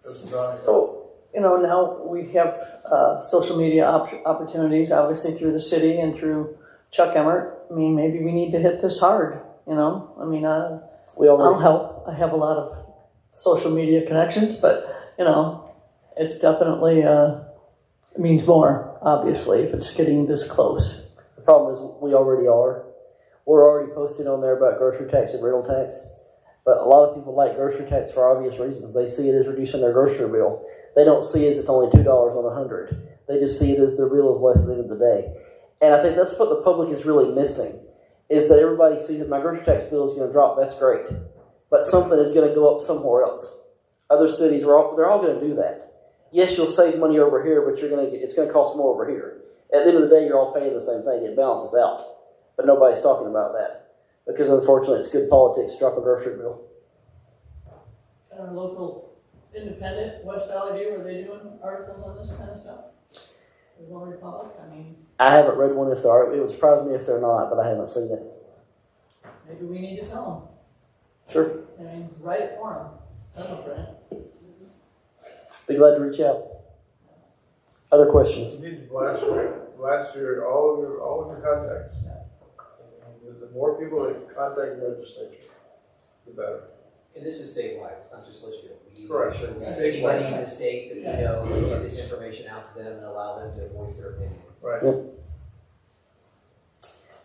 So, now we have social media opportunities, obviously through the city and through Chuck Emmert. I mean, maybe we need to hit this hard, I'll help. I have a lot of social media connections, but, it's definitely it means more, obviously, if it's getting this close. The problem is we already are. We're already posting on there about grocery tax and rental tax. But a lot of people like grocery tax for obvious reasons. They see it as reducing their grocery bill. They don't see it as it's only $2 on 100. They just see it as their bill is less at the end of the day. And I think that's what the public is really missing, is that everybody sees that my grocery tax bill is going to drop. That's great. But something is going to go up somewhere else. Other cities, they're all going to do that. Yes, you'll save money over here, but it's going to cost more over here. At the end of the day, you're all paying the same thing. It balances out. But nobody's talking about that, because unfortunately it's good politics to drop a grocery bill. Our local independent, West Valley View, are they doing articles on this kind of stuff? The Lower Republic, I haven't read one if there are. It would surprise me if they're not, but I haven't seen it. maybe we need to tell Sure. them. Write it for them. Let them print it. Be glad to reach out. Other questions? You need to blast your all of your contacts. The more people that contact the legislature, the better. And this is statewide, it's not just Litchfield. We need Correct. to make sure that anybody in the state that we know, we get this information out to them and allow them to voice their opinion. Right. Yep.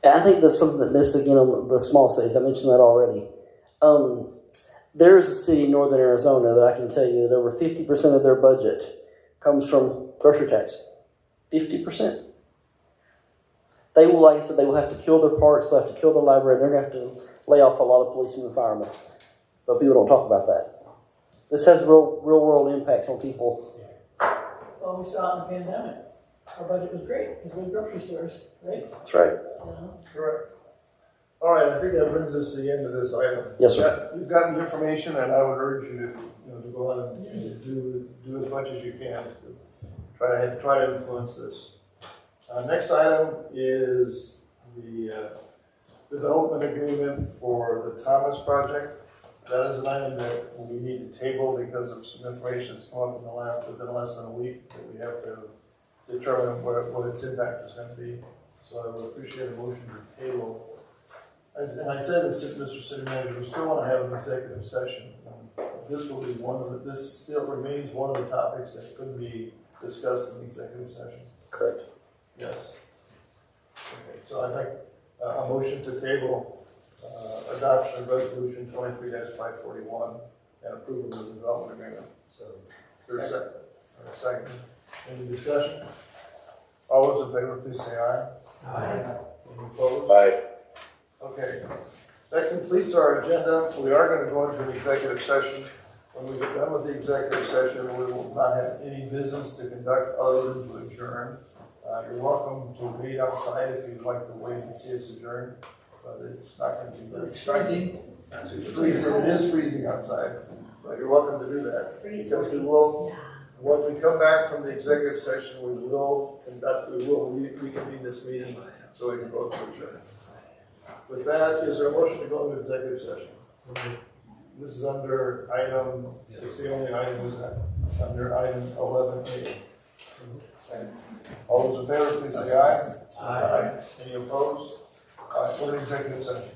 And I think that's something that misses again on the small cities. I mentioned that already. There is a city in northern Arizona that I can tell you that over 50% of their budget comes from grocery tax. 50%. They will, like I said, they will have to kill their parks, they'll have to kill their library, they're going to have to lay off a lot of policemen and firemen. But people don't talk about that. This has real world impacts on people. Well, we saw it in the pandemic. Our budget was great because we had grocery stores, right? That's right. Correct. All right, I think that brings us to the end of this item. Yes, sir. You've gotten the information, and I would urge you to go ahead and do as much as you can to try to influence this. Next item is the development agreement for the Thomas project. That is an item that we need to table because of some information that's come up within less than a week that we have to determine what its impact is going to be. So I would appreciate a motion to table. And I said, Mr. City Manager, we still want to have an executive session. This will be this still remains one of the topics that could be discussed in the executive session. Correct. Yes. Okay, so I think a motion to table adoption of resolution 23-541 and approval of the development agreement. So, there's a second. Any discussion? All those in favor, please say aye. Aye. Any opposed? Aye. Okay, that completes our agenda. We are going to go into an executive session. When we get done with the executive session, we will not have any business to conduct other than to adjourn. You're welcome to wait outside if you'd like to wait and see us adjourn, but it's not going to be very exciting. It's freezing. It is freezing outside, but you're welcome to do that. Because we will, when we come back from the executive session, we will reconvene this meeting so we can go to adjourn. With that, is there a motion to go into executive session? This is under item, it's the only item under item 11A. All those in favor, please say aye. Aye. Any opposed? All right, we're in executive session.